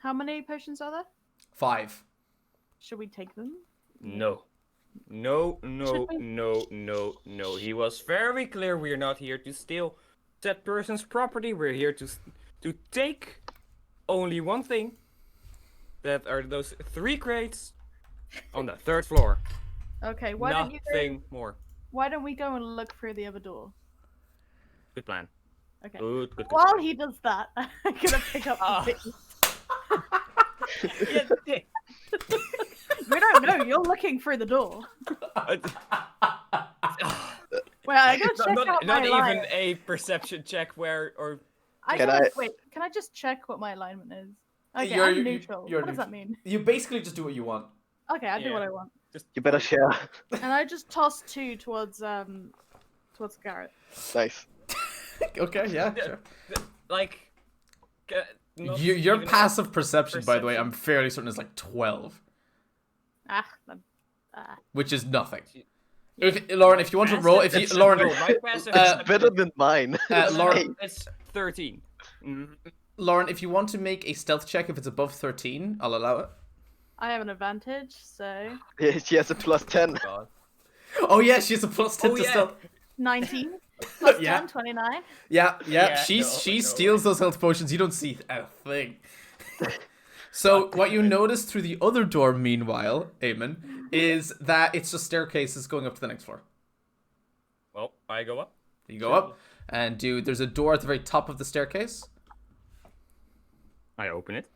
How many potions are there?
5.
Should we take them?
No.
Should we?
No. He was very clear we're not here to steal that person's property. We're here to take only one thing. That are those 3 crates on the 3rd floor.
Okay. Why don't you go?
Nothing more.
Why don't we go and look through the other door?
Good plan.
Okay.
Good.
While he does that, I'm gonna pick up the things.
Yeah,
We don't know. You're looking through the door.
yeah.
Well, I gotta check out
not
my
even
alignment.
a perception check where or
Wait, can I just check what my alignment is? Okay,
You're-
I'm
you-
neutral.
you're
What does that mean?
You basically just do what you want.
Okay, I do what
Yeah.
I want.
just
You better share.
And I just toss 2 towards Garrett.
Nice.
Okay, yeah, sure.
like not
Your
even-
passive perception, by the way, I'm fairly certain is like 12, which is nothing. Lauren, if you want to roll, if you
Passive-
Lauren,
no, my passive
uh,
perception-
Better than mine.
Lauren,
it's 13.
Lauren, if you want to make a stealth check, if it's above 13, I'll allow it.
I have an advantage, so
She has a plus 10.
God.
Oh yeah, she has a plus 10
Oh,
to
yeah.
stealth.
19 plus
Yeah.
10, 29.
Yeah,
Yeah,
she
no,
steals those health potions. You don't see a thing. So what you notice through the other door, meanwhile, Eamon, is that it's just staircases going up to the next floor.
Well, I go up.
You go up, and there's a door at the very top of the staircase.
I open it.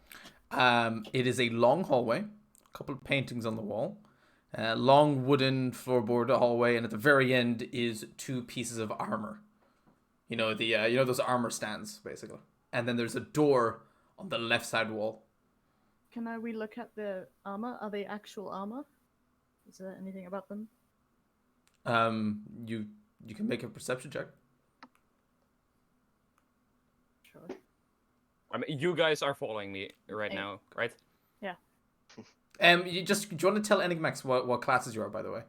It is a long hallway, a couple of paintings on the wall, long wooden floorboard hallway, and at the very end is 2 pieces of armor. You know those armor stands, basically. And then there's a door on the left side wall.
Can we look at the armor? Are they actual armor? Is there anything about them?
You can make a perception check.
Sure.
I mean, you guys are following me right now, right?
Yeah.
Do you want to tell Enigmax what classes you are, by the way?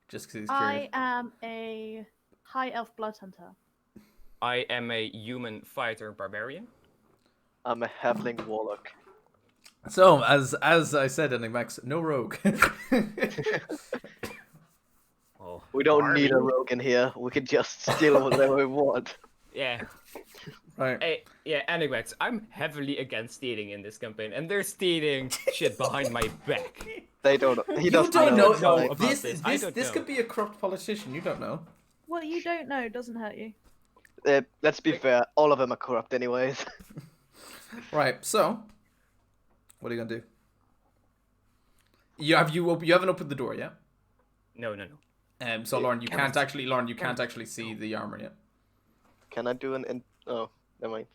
Just because he's curious.
I am a high elf blood hunter.
I am a human fighter barbarian.
I'm a halfling warlock.
So, as I said, Enigmax, no rogue.
Oh,
We don't need a
Barbie.
rogue in here. We can just steal whatever we want.
Yeah.
Right.
Hey, yeah, anyways, I'm heavily against stealing in this campaign, and they're stealing shit behind my back.
They don't. He
You
doesn't
don't
know.
know.
It's
know
fine.
about
This
this. I
this
don't
this
know.
could be a corrupt politician. You don't know.
What you don't know doesn't hurt you.
Let's be fair. All of them are corrupt, anyways.
Right. So, what are you gonna do? You haven't opened the door yet.
No.
So Lauren, you can't actually see the armor yet.
Can I do Oh, never mind.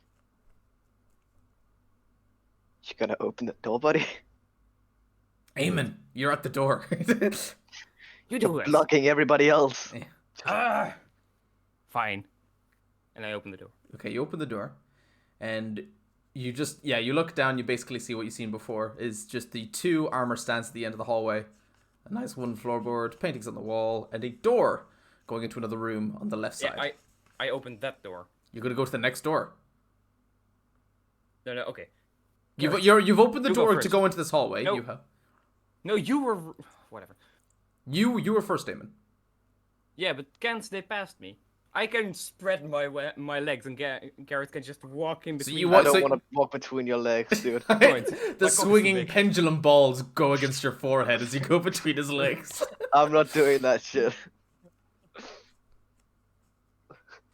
You gotta open the door, buddy.
Eamon, you're at the door.
You do it.
Blocking everybody else.
Ah. Fine. And I open the door.
Okay, you open the door, and you look down. You basically see what you've seen before is just the 2 armor stands at the end of the hallway, a nice wooden floorboard, paintings on the wall, and a door going into another room on the left side.
Yeah, I opened that door.
You're gonna go to the next door.
No, okay.
You've opened the
You go
door to
first.
go into this hallway.
No.
You have.
No, you were... Whatever.
You were first, Damon.
Yeah, but can't they passed me? I can spread my legs and Garrett can just walk in between.
you
I
want-
don't
so-
want to walk between your legs, dude.
Point.
The
My cock is
swinging
big.
pendulum balls go against your forehead as you go between his legs.
I'm not doing that shit.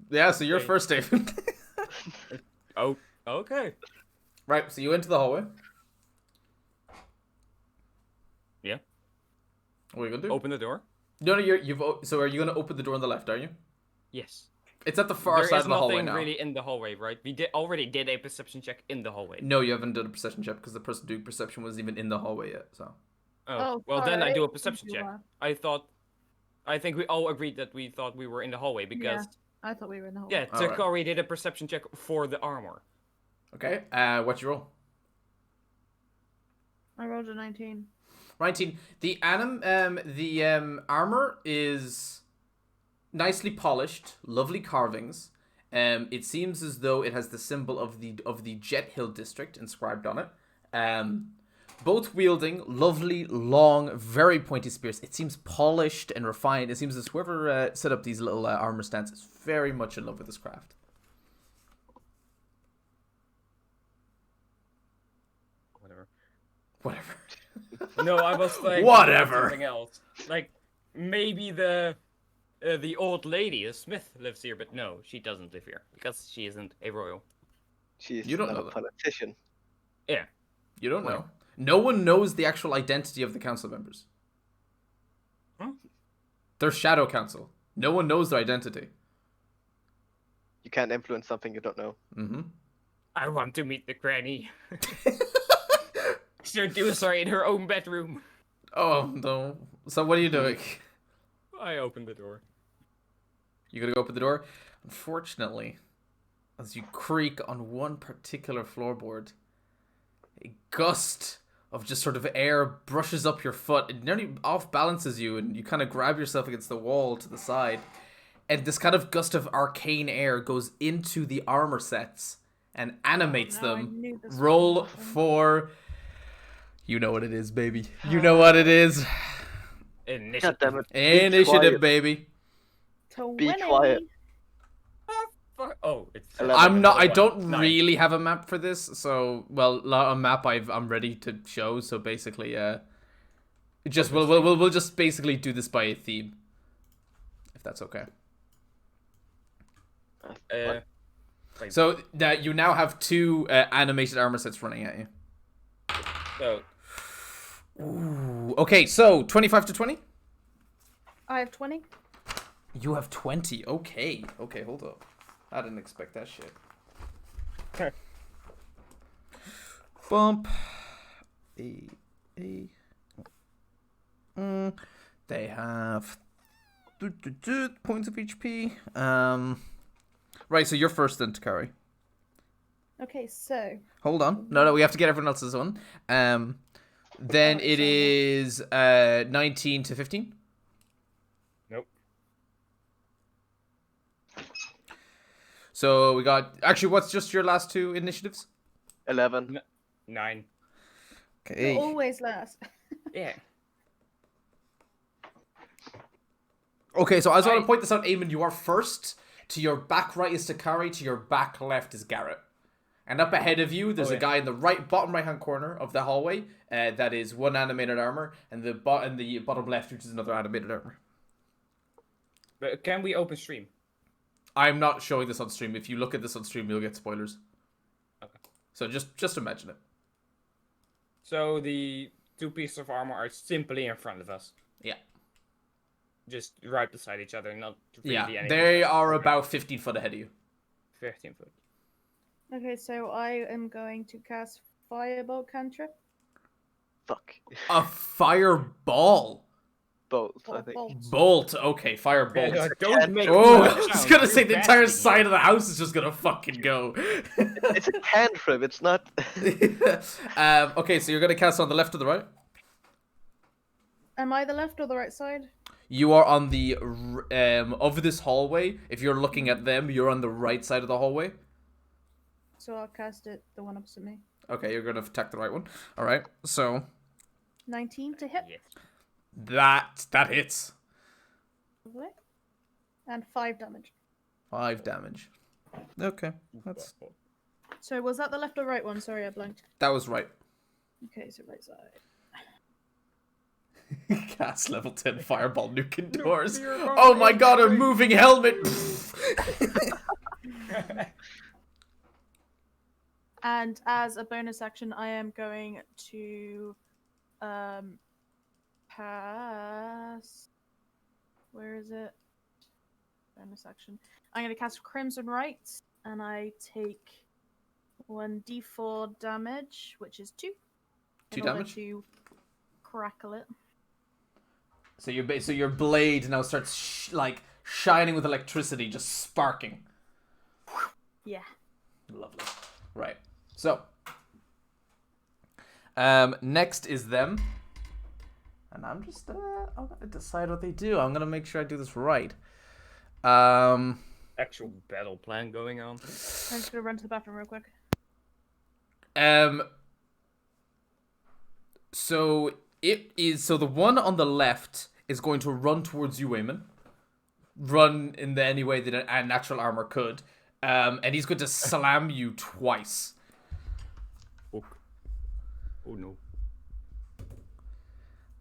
Yeah, so you're
Okay.
first, Damon.
Oh, okay.
Right, so you enter the hallway.
Yeah.
What are you gonna do?
Open the door.
No, so are you gonna open the door on the left? Are you?
Yes.
It's at the far
There
side
is
of the hallway
nothing
now.
really in the hallway, right? We already did a perception check in the hallway.
No, you haven't done a perception check because the person doing perception wasn't even in the hallway yet. So
Oh, well then I
sorry,
do a
think
perception
you
check.
were.
I think we all agreed that we thought we were in the hallway because
I thought we were in the hall.
yeah,
Alright.
Takari did a perception check for the armor.
okay, what's your roll?
I rolled a 19.
19. The armor is nicely polished, lovely carvings. It seems as though it has the symbol of the Jet Hill district inscribed on it. Both wielding lovely, long, very pointy spears. It seems polished and refined. It seems as whoever set up these little armor stands is very much in love with this craft. Whatever.
No, I was like
Whatever.
something else. Like maybe the old lady, the Smith, lives here, but no, she doesn't live here because she isn't a royal.
She's
You don't
not
know
a
that.
politician.
Yeah.
You don't know. No one knows the actual identity of the council members.
Huh?
They're shadow council. No one knows their identity.
You can't influence something you don't know.
Mm-hmm.
I want to meet the granny. Seduce her in her own bedroom.
Oh, no. So what are you doing?
I opened the door.
You gonna go open the door? Unfortunately, as you creak on one particular floorboard, a gust of just sort of air brushes up your foot. It nearly off balances you, and you kind of grab yourself against the wall to the side. And this kind of gust of arcane air goes into the armor sets and animates
no, I
them.
knew this was
Roll
gonna happen.
for... You know what it is, baby. You know what it is.
Initiative.
God damn it.
Initiative,
quiet.
baby.
Be quiet.
Oh, it's.
11.
I don't
Nine.
really have a map for this, so a map I'm ready to show. So basically, just we'll just basically do this by a theme, if that's okay.
Wait,
So that you now have 2 animated armor sets running at you.
so
Ooh, okay, so 25 to 20.
I have 20.
You have 20. Okay, hold up. I didn't expect that shit. Bump. They have points of HP. Right, so you're first then, Takari.
Okay, so
Hold on. No, we have to get everyone else's one. Then
Oh,
it
sorry.
is 19 to 15.
nope.
So we got... Actually, what's just your last 2 initiatives?
11.
9.
Okay.
Always last.
Yeah.
Okay, so I just want to
I-
point this out, Eamon. You are first. To your back right is Takari. To your back left is Garrett. And up ahead of you, there's
Oh,
a
yeah.
guy in the bottom right hand corner of the hallway. That is one animated armor, and the bottom left, which is another animated armor.
But can we open stream?
I'm not showing this on stream. If you look at this on stream, you'll get spoilers.
Okay.
So just imagine it.
So the 2 pieces of armor are simply in front of us.
Yeah.
Just right beside each other, not really
Yeah,
anything
they
special.
are
Okay.
about 15 foot ahead of you.
15 foot.
Okay, so I am going to cast Firebolt cantrip.
Fuck.
A fireball.
Both, I think.
Bolt. Okay, firebolt.
Yeah, don't make
Oh,
too much
I was
sound.
gonna
You're
say the entire
bashing
side
it.
of the house is just gonna fucking go.
It's a cantrip, it's not.
Okay, so you're gonna cast on the left or the right?
Am I the left or the right side?
You are on the of this hallway. If you're looking at them, you're on the right side of the hallway.
So I'll cast it, the one opposite me.
Okay, you're gonna attack the right one. All right, so
19 to hit.
Yes.
that hits.
Lovely. And 5 damage.
5 damage. Okay, that's
So was that the left or right one? Sorry, I blanked.
that was right.
Okay, so right side.
Cast level 10 fireball nuking doors.
Nuclear
Oh my
bomb
god, a
incoming.
moving helmet.
And as a bonus action, I am going to pass. Where is it? Bonus action. I'm going to cast Crimson Rights, and I take 1d4 damage, which is 2.
2
in order
damage?
to crackle it.
So your blade now starts like shining with electricity, just sparking.
Yeah.
Lovely. Right. So, next is them, and I'm gonna decide what they do. I'm gonna make sure I do this right.
Actual battle plan going on.
I'm just going to run to the bathroom real quick.
So the one on the left is going to run towards you, Eamon. Run in any way that a natural armor could. And he's going to slam you twice.
Oh no.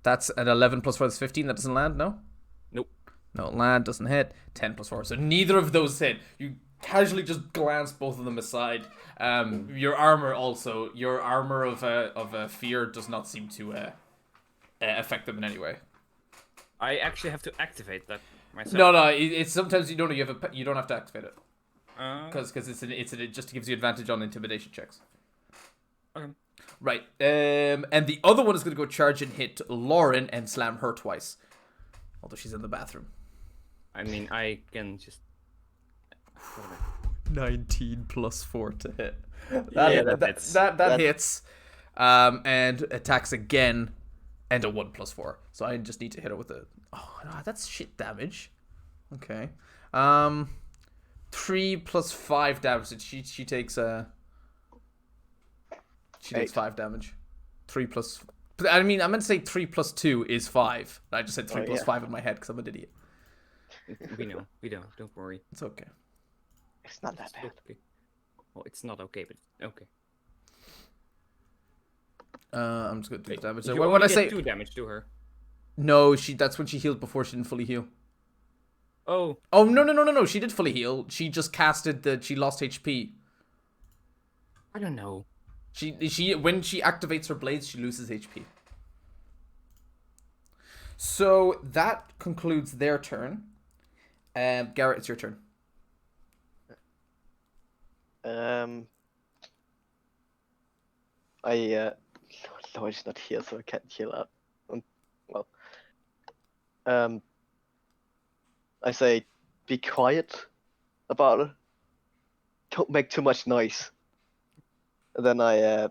That's an 11 plus 4, that's 15. That doesn't land, no?
Nope.
No, land doesn't hit. 10 plus 4. So neither of those hit. You casually just glance both of them aside. Your armor of fear does not seem to affect them in any way.
I actually have to activate that myself.
No, it's sometimes you don't have to activate it
Because
because it just gives you advantage on intimidation checks.
okay.
Right. And the other one is going to go charge and hit Lauren and slam her twice, although she's in the bathroom.
I mean, I can just.
19 plus 4 to hit.
Yeah, that hits.
That hits. And attacks again, and a 1 plus 4. So I just need to hit her with a. Oh no, that's shit damage. Okay. 3 plus 5 damage. So she takes She takes 5 damage. 3 plus. I mean, I meant to say 3 plus 2 is 5. I just said 3 plus 5 in my head because I'm an idiot.
We know. Don't worry.
It's okay.
It's not that
It's
bad.
okay. Well, it's not okay, but okay.
I'm just gonna do
Wait,
damage.
you
When
only
I
did
say
2 damage to her.
no, that's when she healed before she didn't fully heal.
Oh,
Oh no! She did fully heal. She just casted that she lost HP.
I don't know.
She when she activates her blades, she loses HP. So that concludes their turn. Garrett, it's your turn.
Lloyd's not here, so I can't heal out. I say, be quiet about it. Don't make too much noise. And then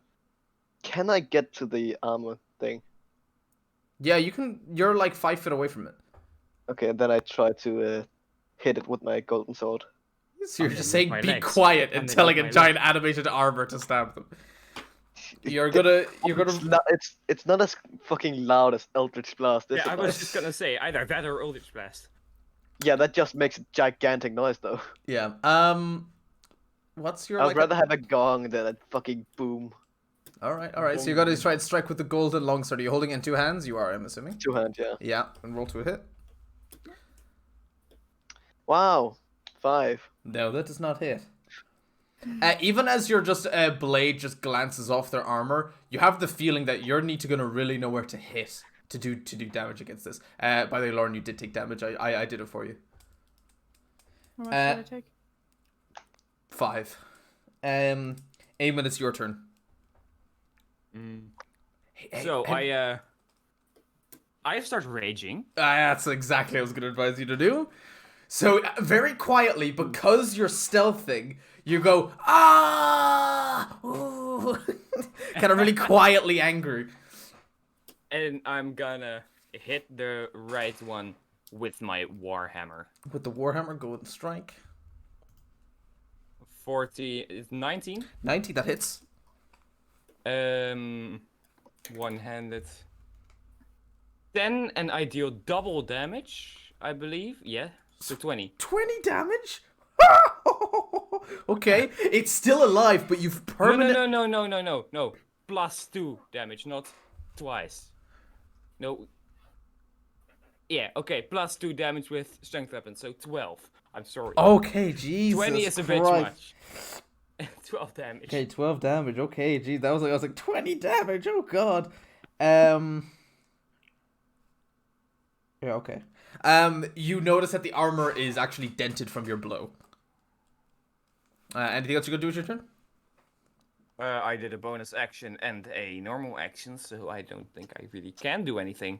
can I get to the armor thing?
Yeah, you can. You're like 5 feet away from it.
Okay, and then I try to hit it with my golden sword.
So you're
Underneath
just saying
my
be
legs.
quiet and
Underneath
telling
my
a giant animated armor to stab them. You're gonna.
It's not as fucking loud as Eldritch Blast. Is
Yeah,
it,
I
though?
was just gonna say either that or Eldritch Blast.
Yeah, that just makes a gigantic noise though.
Yeah. What's your
I'd
like?
rather have a gong than a fucking boom.
All right. So you got to try and strike with the golden longsword. Are you holding it in two hands? You are, I'm assuming.
Two hand, yeah.
Yeah. And roll to a hit.
Wow, 5.
No, that does not hit. Even as your blade just glances off their armor, you have the feeling that you're gonna really know where to hit to do damage against this. By the way, Lauren, you did take damage. I did it for you.
How much did I take?
5. Eamon, it's your turn.
So I start raging.
That's exactly what I was gonna advise you to do. So very quietly, because you're stealthing, you go ooh, kind of really quietly angry.
And I'm gonna hit the right one with my warhammer.
With the warhammer, go and strike.
40 is 19.
90, that hits.
One-handed. 10, and I deal double damage, I believe. Yeah, so 20.
20 damage? Okay, it's still alive, but you've permanently...
No. +2 damage, not twice. No. Yeah, okay, +2 damage with strength weapon, so 12. I'm sorry.
Okay, Jesus
20 is a bit too much. 12 damage.
Okay, 12 damage. Okay, geez, I was like 20 damage. Oh god. Yeah, okay. You notice that the armor is actually dented from your blow. Anything else you gonna do with your turn?
I did a bonus action and a normal action, so I don't think I really can do anything.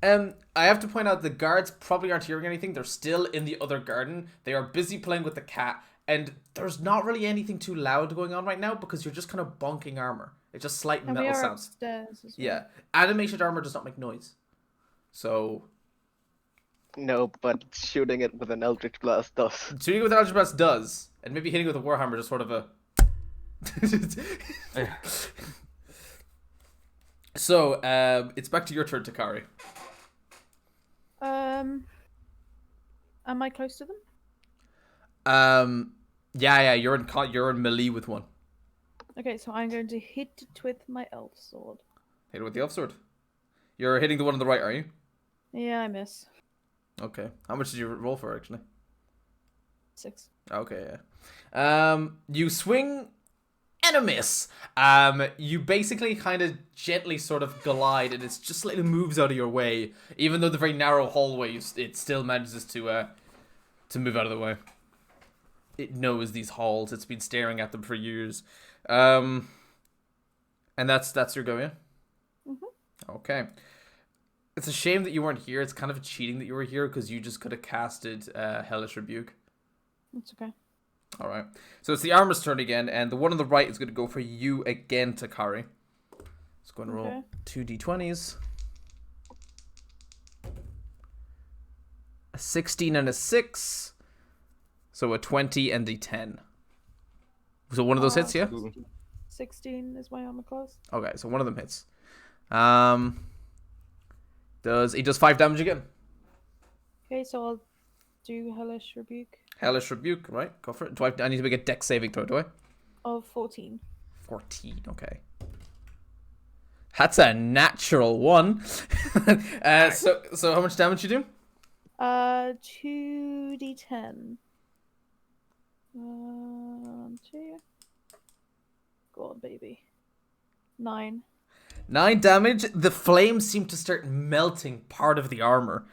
I have to point out the guards probably aren't hearing anything. They're still in the other garden. They are busy playing with the cat, and there's not really anything too loud going on right now because you're just kind of bonking armor. It's just slight
And we
metal
are
sounds.
upstairs as well.
Yeah, animated armor does not make noise. So
No, but shooting it with an Eldritch Blast does.
shooting with Eldritch Blast does, and maybe hitting with a warhammer just sort of a. So, it's back to your turn, Takari.
Am I close to them?
Yeah, you're in melee with one.
Okay, so I'm going to hit it with my elf sword.
Hit it with the elf sword. You're hitting the one on the right, are you?
Yeah, I miss.
Okay. How much did you roll for, actually?
6.
Okay, yeah. You swing and a miss. You basically kind of gently sort of glide, and it's just slightly moves out of your way. Even though the very narrow hallway, it still manages to move out of the way. It knows these halls. It's been staring at them for years. And that's your go, yeah? Mm-hmm. Okay. It's a shame that you weren't here. It's kind of cheating that you were here because you just could have casted Hellish Rebuke.
That's okay.
All right. So it's the armor's turn again, and the one on the right is going to go for you again, Takari. It's going to roll 2 d20s. A 16 and a 6. So a 20 and a 10. So one of those hits, yeah?
16 is my armor class.
Okay, so one of them hits. He does 5 damage again.
Okay, so I'll do Hellish Rebuke.
Hellish Rebuke, right? Go for it. I need to make a dex saving throw, do I?
Of 14.
14, okay. That's a natural 1. So how much damage you do?
2d10. 2. Go on, baby. 9.
9 damage. The flames seem to start melting part of the armor.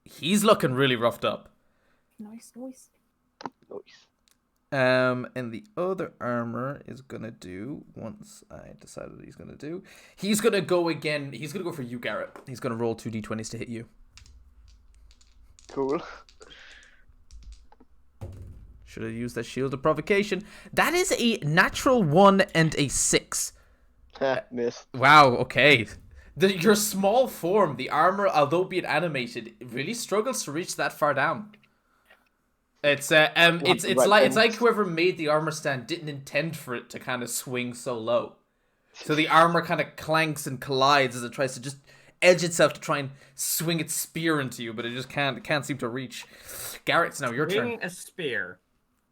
He's looking really roughed up.
Nice.
And the other armor is gonna do, once I decided what he's gonna go again. He's gonna go for you, Garrett. He's gonna roll 2 d20s to hit you.
Cool.
Should have used that shield of provocation. That is a natural 1 and a 6.
Miss.
Wow, okay. Your small form, the armor, although being animated, really struggles to reach that far down. It's like whoever made the armor stand didn't intend for it to kind of swing so low. So the armor kind of clanks and collides as it tries to just edge itself to try and swing its spear into you, but it just can't seem to reach. Garrett, it's now your turn.
Swing a spear.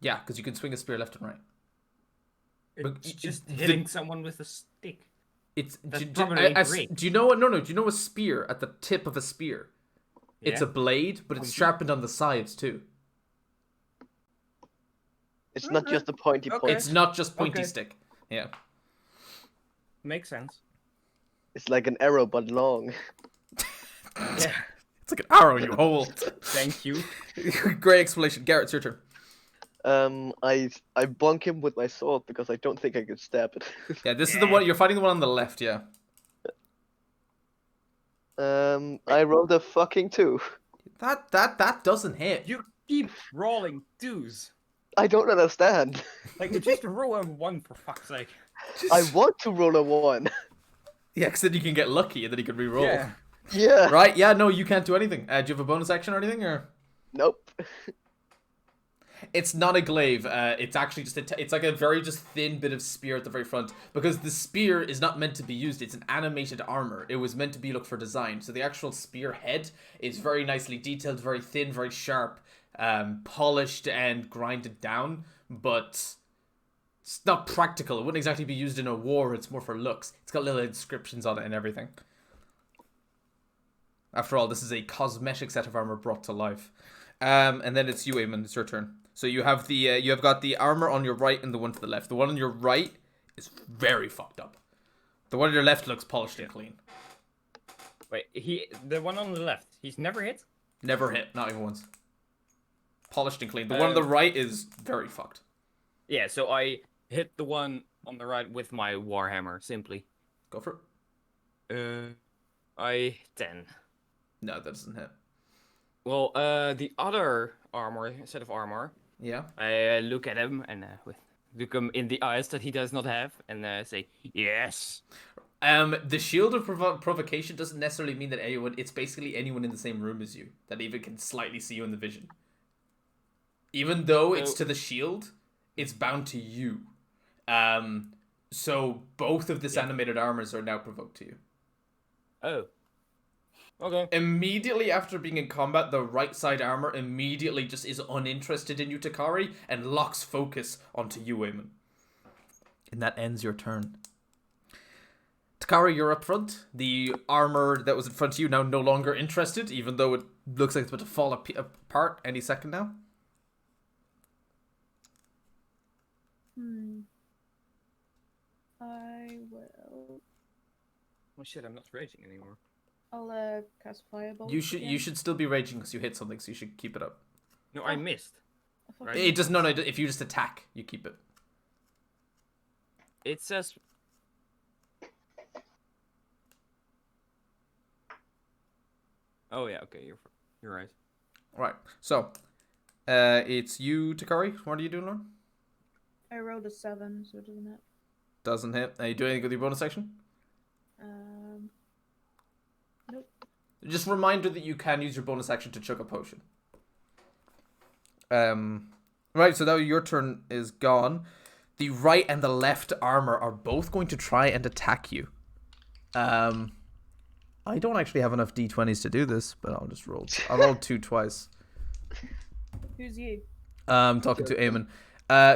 Yeah, because you can swing a spear left and right.
It's just hitting someone with a stick.
It's
That's
do
probably
you know what? No. Do you know a spear at the tip of a spear? It's
Yeah.
a blade, but it's sharpened on the sides too.
It's not just a pointy
Okay.
point.
It's not just pointy
Okay.
stick. Yeah.
Makes sense.
It's like an arrow but long.
Yeah.
It's like an arrow you hold.
Thank you.
Great explanation. Garrett, it's your turn.
I bonk him with my sword because I don't think I can stab it.
Yeah, this is the one you're fighting. The one on the left. Yeah.
I rolled a fucking 2.
That doesn't hit.
You keep rolling twos.
I don't understand.
Like, just roll a 1 for fuck's sake.
I want to roll a 1.
Yeah, because then you can get lucky and then you can re-roll.
Yeah.
Yeah.
Right? Yeah. No, you can't do anything. Do you have a bonus action or anything, or?
Nope.
It's not a glaive. It's actually just it's like a very just thin bit of spear at the very front, because the spear is not meant to be used. It's an animated armor. It was meant to be looked for design. So the actual spear head is very nicely detailed, very thin, very sharp, polished and grinded down, but it's not practical. It wouldn't exactly be used in a war. It's more for looks. It's got little inscriptions on it and everything. After all, this is a cosmetic set of armor brought to life. And then it's you, Eamon. It's your turn. So you have you have got the armor on your right and the one to the left. The one on your right is very fucked up. The one on your left looks polished and clean.
Wait, the one on the left, he's never hit?
Never hit, not even once. Polished and clean. The one on the right is very fucked.
Yeah, so I hit the one on the right with my warhammer, simply.
Go for it.
10.
No, that doesn't hit.
Well, the other set of armor,
Yeah.
I look at him and look him in the eyes that he does not have, and say, yes.
The shield of provocation doesn't necessarily mean that anyone. It's basically anyone in the same room as you that even can slightly see you in the vision. Even though it's to the shield, it's bound to you. So both of this animated armors are now provoked to you.
Oh. Okay.
Immediately after being in combat, the right side armor immediately just is uninterested in you, Takari, and locks focus onto you, Eamon. And that ends your turn. Takari, you're up front. The armor that was in front of you now no longer interested, even though it looks like it's about to fall apart any second now.
I will.
Oh shit, I'm not raging anymore.
I'll cast Firebolt.
You should still be raging because you hit something, so you should keep it up.
No, I missed. Right?
It does no. If you just attack, you keep it.
It says... Oh yeah, okay, you're right.
Right. So, it's you, Takari. What are you doing, Lauren?
I rolled a 7, so it doesn't hit.
Doesn't hit. Are you doing anything with your bonus action?
Nope.
Just a reminder that you can use your bonus action to chug a potion. Right, so now your turn is gone. The right and the left armor are both going to try and attack you. I don't actually have enough d20s to do this, but I'll just roll. I'll roll 2 twice.
Who's you?
Talking to Eamon.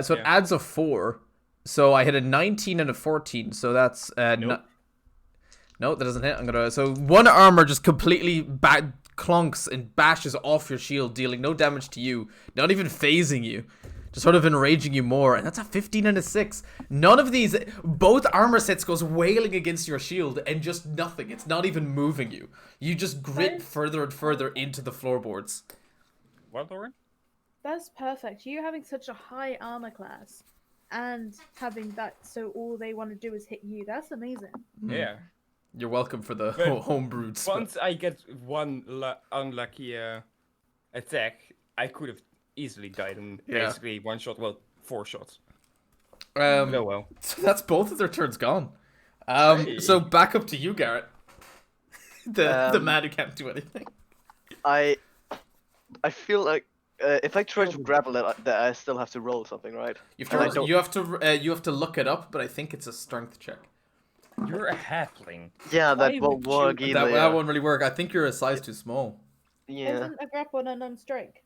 So it adds a 4. So I hit a 19 and a 14. So that's
Nope.
No, that doesn't hit. So one armor just completely clunks and bashes off your shield, dealing no damage to you, not even phasing you, just sort of enraging you more. And that's a 15 and a 6. None of these, both armor sets goes wailing against your shield and just nothing. It's not even moving you. You just grit further and further into the floorboards.
What, Lauren?
That's perfect. You having such a high armor class and having that, so all they want to do is hit you. That's amazing.
Yeah.
You're welcome for the homebrewed spell.
Once I get one unlucky attack, I could have easily died in basically one shot. Well, 4 shots. Oh well.
So that's both of their turns gone.
Hey.
So back up to you, Garrett. The man who can't do anything.
I feel like if I try to grapple it, I still have to roll something, right?
You
And I
have to
don't-
you have to look it up, but I think it's a strength check.
You're a halfling.
Yeah,
Why
that won't
would you-
work either.
That
yeah.
won't really work. I think you're a size too small.
Yeah.
Isn't a grapple an unstrike?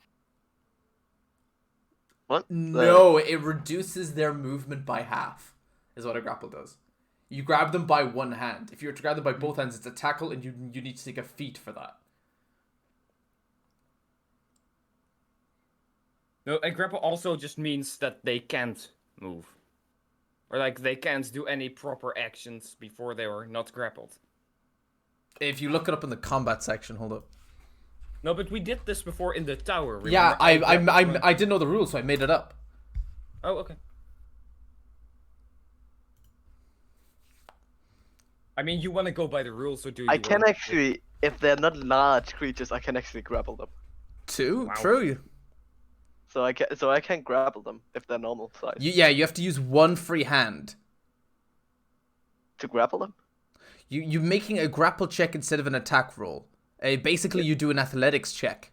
What?
No, it reduces their movement by half, is what a grapple does. You grab them by one hand. If you were to grab them by both hands, it's a tackle, and you need to take a feat for that.
No, a grapple also just means that they can't move. Or like they can't do any proper actions before they were not grappled.
If you look it up in the combat section, hold up.
No, but we did this before in the tower. Remember?
Yeah,
grappled one.
I didn't know the rules, so I made it up.
Oh, okay. I mean, you want to go by the rules, so do you?
I can
wanna-
actually, if they're not large creatures, I can actually grapple them.
Two?
Wow.
True.
So I can grapple them if they're normal size.
You have to use one free hand.
To grapple them?
You're making a grapple check instead of an attack roll. Basically, you do an athletics check.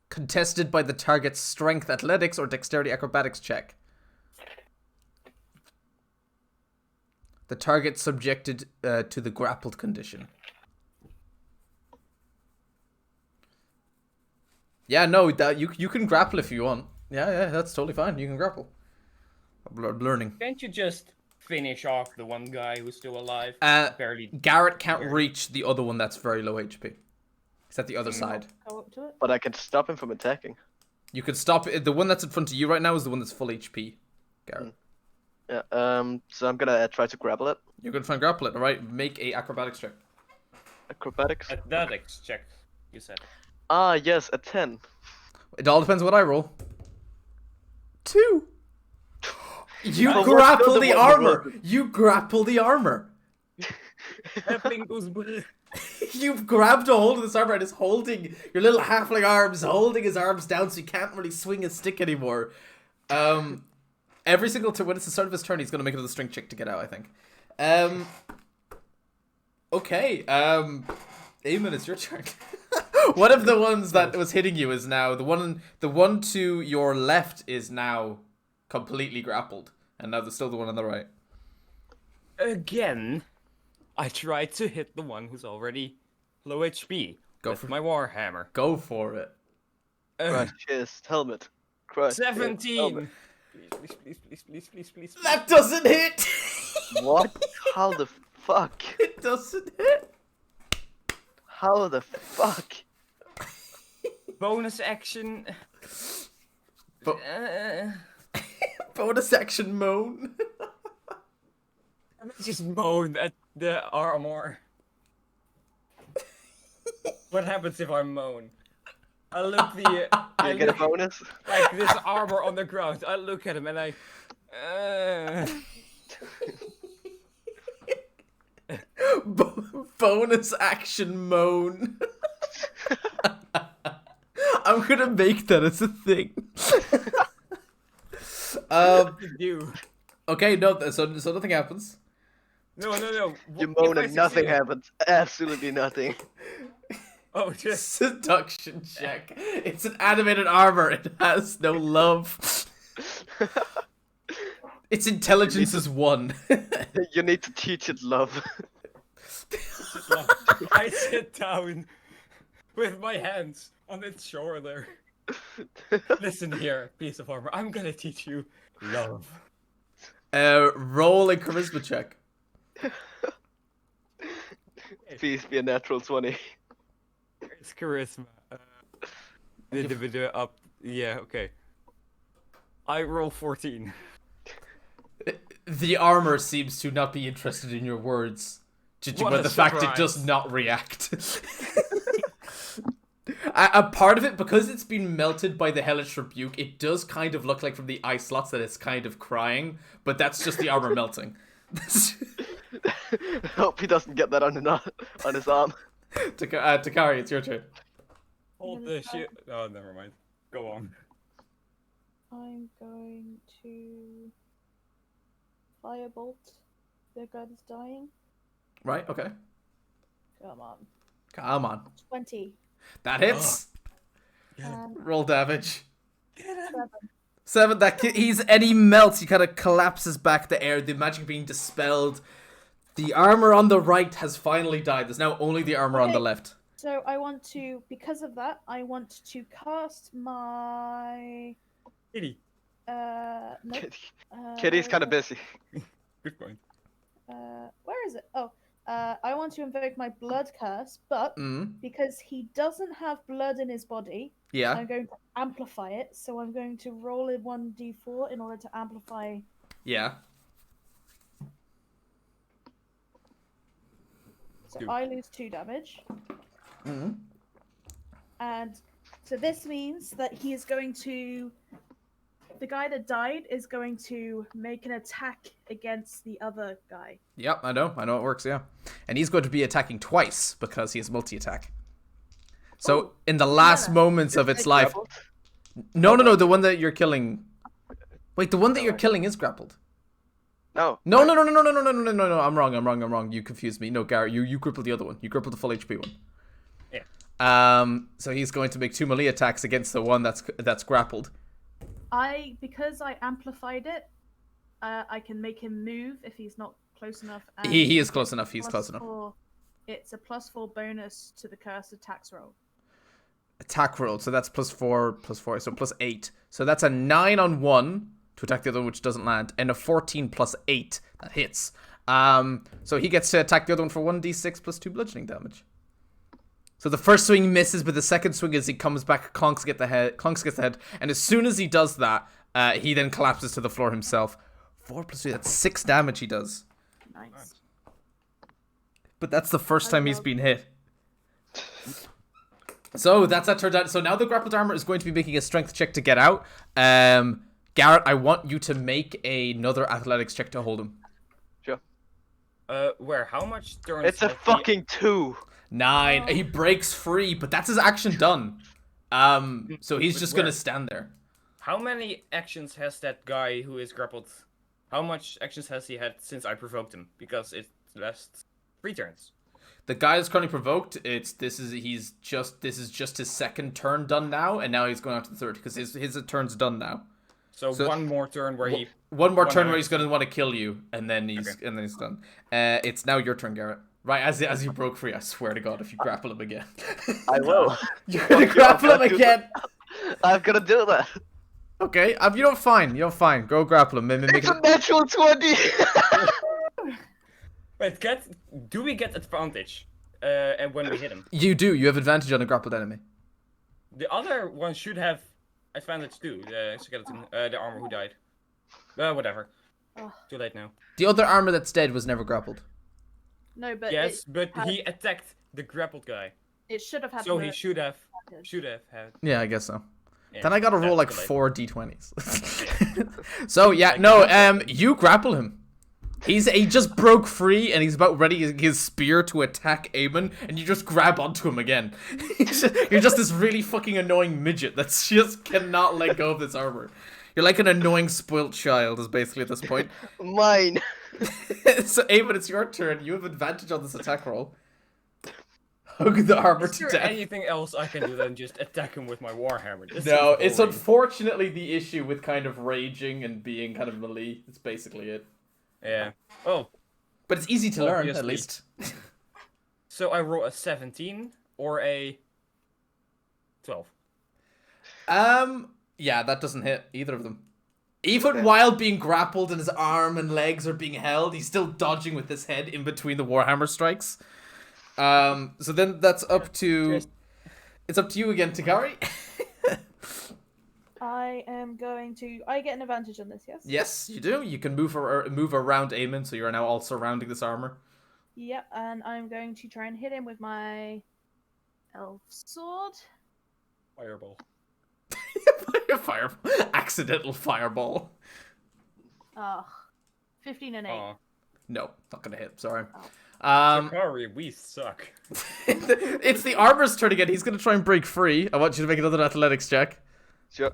Contested by the target's strength athletics or dexterity acrobatics check. The target subjected to the grappled condition. Yeah, no, that you can grapple if you want. Yeah, that's totally fine. You can grapple. I'm learning.
Can't you just finish off the one guy who's still alive? Barely.
Garrett can't reach the other one that's very low HP. He's at the other side.
Go up to it.
But I can stop him from attacking.
You could stop it. The one that's in front of you right now is the one that's full HP. Garrett.
Yeah. So I'm gonna try to grapple it.
You're gonna try and grapple it, alright? Make a acrobatics check.
Acrobatics.
Athletics check, you said.
Ah, yes, a 10.
It all depends what I roll. 2. You
But
grapple
what's the
the
other one
armor. You grapple the armor.
Halfling goes bleh.
You've grabbed a hold of this armor and is holding your little halfling arms, holding his arms down so he can't really swing his stick anymore. Every single time when it's the start of his turn, he's gonna make another strength check to get out, I think. Okay. Eamon, it's your turn. One of the ones that was hitting you is now the one to your left is now completely grappled, and now there's still the one on the right.
Again, I tried to hit the one who's already low HP.
Go
with
for
my warhammer.
Go for it.
Crush his helmet. Crush his
17.
helmet.
Please.
That doesn't hit.
What? How the fuck?
It doesn't hit.
How the fuck?
Bonus action.
Bo- Bonus action moan.
Just moan at the armor. What happens if I moan? I look
You get a bonus?
like this armor on the ground. I look at him and I.
Bonus action moan. I'm gonna make that as a thing.
Do.
Okay, no, so nothing happens.
No.
You
If
moan
I
and nothing
succeed-
happens. Absolutely nothing.
Oh, just.
Seduction check. It's an animated armor. It has no love. Its intelligence is 1.
You need to teach it love.
I sit down with my hands on its shoulder. Listen here, piece of armor. I'm gonna teach you love.
Roll a charisma check.
Please be a natural 20.
It's charisma. Up. Yeah, okay. I roll 14.
The armor seems to not be interested in your words, judging
What
by
a
the fact it
surprise.
does not react. A part of it, because it's been melted by the Hellish Rebuke, it does kind of look like from the eye slots that it's kind of crying, but that's just the armor melting.
Hope he doesn't get that on his arm.
Takari, it's your turn.
Hold the shit. Oh, never mind. Go on.
I'm going to firebolt the guy that's dying.
Right, okay.
Come on.
Come on.
20.
That hits. Roll damage.
Get him.
7.
7. He melts. He kind of collapses back the air. The magic being dispelled. The armor on the right has finally died. There's now only the armor on the
Okay.
left.
So I want to, because of that, I want to cast my.
Kitty.
Nope.
Kitty's kind of
where is
busy.
Good point.
it? Where is it? Oh, I want to invoke my blood curse, but because he doesn't have blood in his body,
Yeah.
I'm going to amplify it. So I'm going to roll a 1d4 in order to amplify.
Yeah.
So
2.
I lose 2 damage. And so this means that he is going to. The guy that died is going to make an attack against the other guy.
Yep, I know it works, yeah. And he's going to be attacking twice because he has multi-attack. So,
Ooh,
in the last
yeah.
moments of its life... No, the one that you're killing... Wait, the one that you're killing is grappled.
No.
No, I'm wrong. You confused me. No, Garrett, you crippled the other one. You crippled the full HP one.
Yeah.
So he's going to make 2 melee attacks against the one that's grappled.
Because I amplified it, I can make him move if he's not close enough. And
He is close enough. He's
plus
close enough.
4, it's a +4 bonus to the cursed attacks roll.
Attack roll. So that's +4, +4. So +8. So that's a 9 on 1 to attack the other one, which doesn't land, and a 14 +8 that hits. So he gets to attack the other one for 1d6 +2 bludgeoning damage. So the first swing misses, but the second swing as he comes back, Conks gets the head, and as soon as he does that, he then collapses to the floor himself. 4 + 3, that's 6 damage he does.
Nice.
But that's the first time he's been hit. So that's that turned out. So now the grappled armor is going to be making a strength check to get out. Garrett, I want you to make another athletics check to hold him.
Sure.
Where? How much turns?
It's a
have he-
fucking 2.
9. He breaks free, but that's his action done. So he's just gonna stand there.
How many actions has that guy who is grappled? How much actions has he had since I provoked him? Because it lasts 3 turns.
The guy is currently provoked. This is just his second turn done now, and now he's going on to the third because his turn's done now.
So one more turn where he.
One more turn where
action.
he's gonna want to kill you, and then he's done. It's now your turn, Garrett. Right, as you broke free, I swear to God, if you grapple him again.
I will.
You're gonna grapple him again!
I'm gonna do that.
Okay, you're fine. Go grapple him. Make
It's a natural 20!
Wait, do we get advantage? And when we hit him,
You do. You have advantage on a grappled enemy.
the other one should have advantage too. The skeleton, the armor who died. Whatever.
Ugh.
Too late now.
The other armor that's dead was never grappled.
No, but
Yes,
it,
but
had-
he attacked the grappled guy,
it should have had.
so
no
he should have
advantage.
had.
Yeah, I guess so.
Yeah,
Then I gotta roll like
that's too late.
4 d20s. So yeah, no, you grapple him. He just broke free and he's about ready his spear to attack Eamon, and you just grab onto him again. You're just this really fucking annoying midget that just cannot let go of this armor. You're like an annoying spoilt child, is basically at this point.
Mine.
So Eamon, it's your turn. You have advantage on this attack roll. Hug the armor
Is
to
there
death.
anything else I can do than just attack him with my warhammer? This
No,
seems
it's
boring.
unfortunately the issue with kind of raging and being kind of melee. That's basically it.
Yeah. Oh,
But it's easy to learn, at
Obviously.
least.
so I roll a 17 or a 12.
Yeah, that doesn't hit either of them. Even while being grappled and his arm and legs are being held, he's still dodging with his head in between the warhammer strikes. So then that's up to... It's up to you again, Takari.
I am going to. I get an advantage on this, yes?
Yes, you do. You can move around Eamon, so you are now all surrounding this armor.
Yep, and I'm going to try and hit him with my elf sword.
Fireball.
Fireball. Accidental fireball.
Ugh. 15 and 8.
Aw.
No, not gonna hit. Sorry.
Takari, we suck.
It's the armor's turn again. He's gonna try and break free. I want you to make another athletics check.
Sure.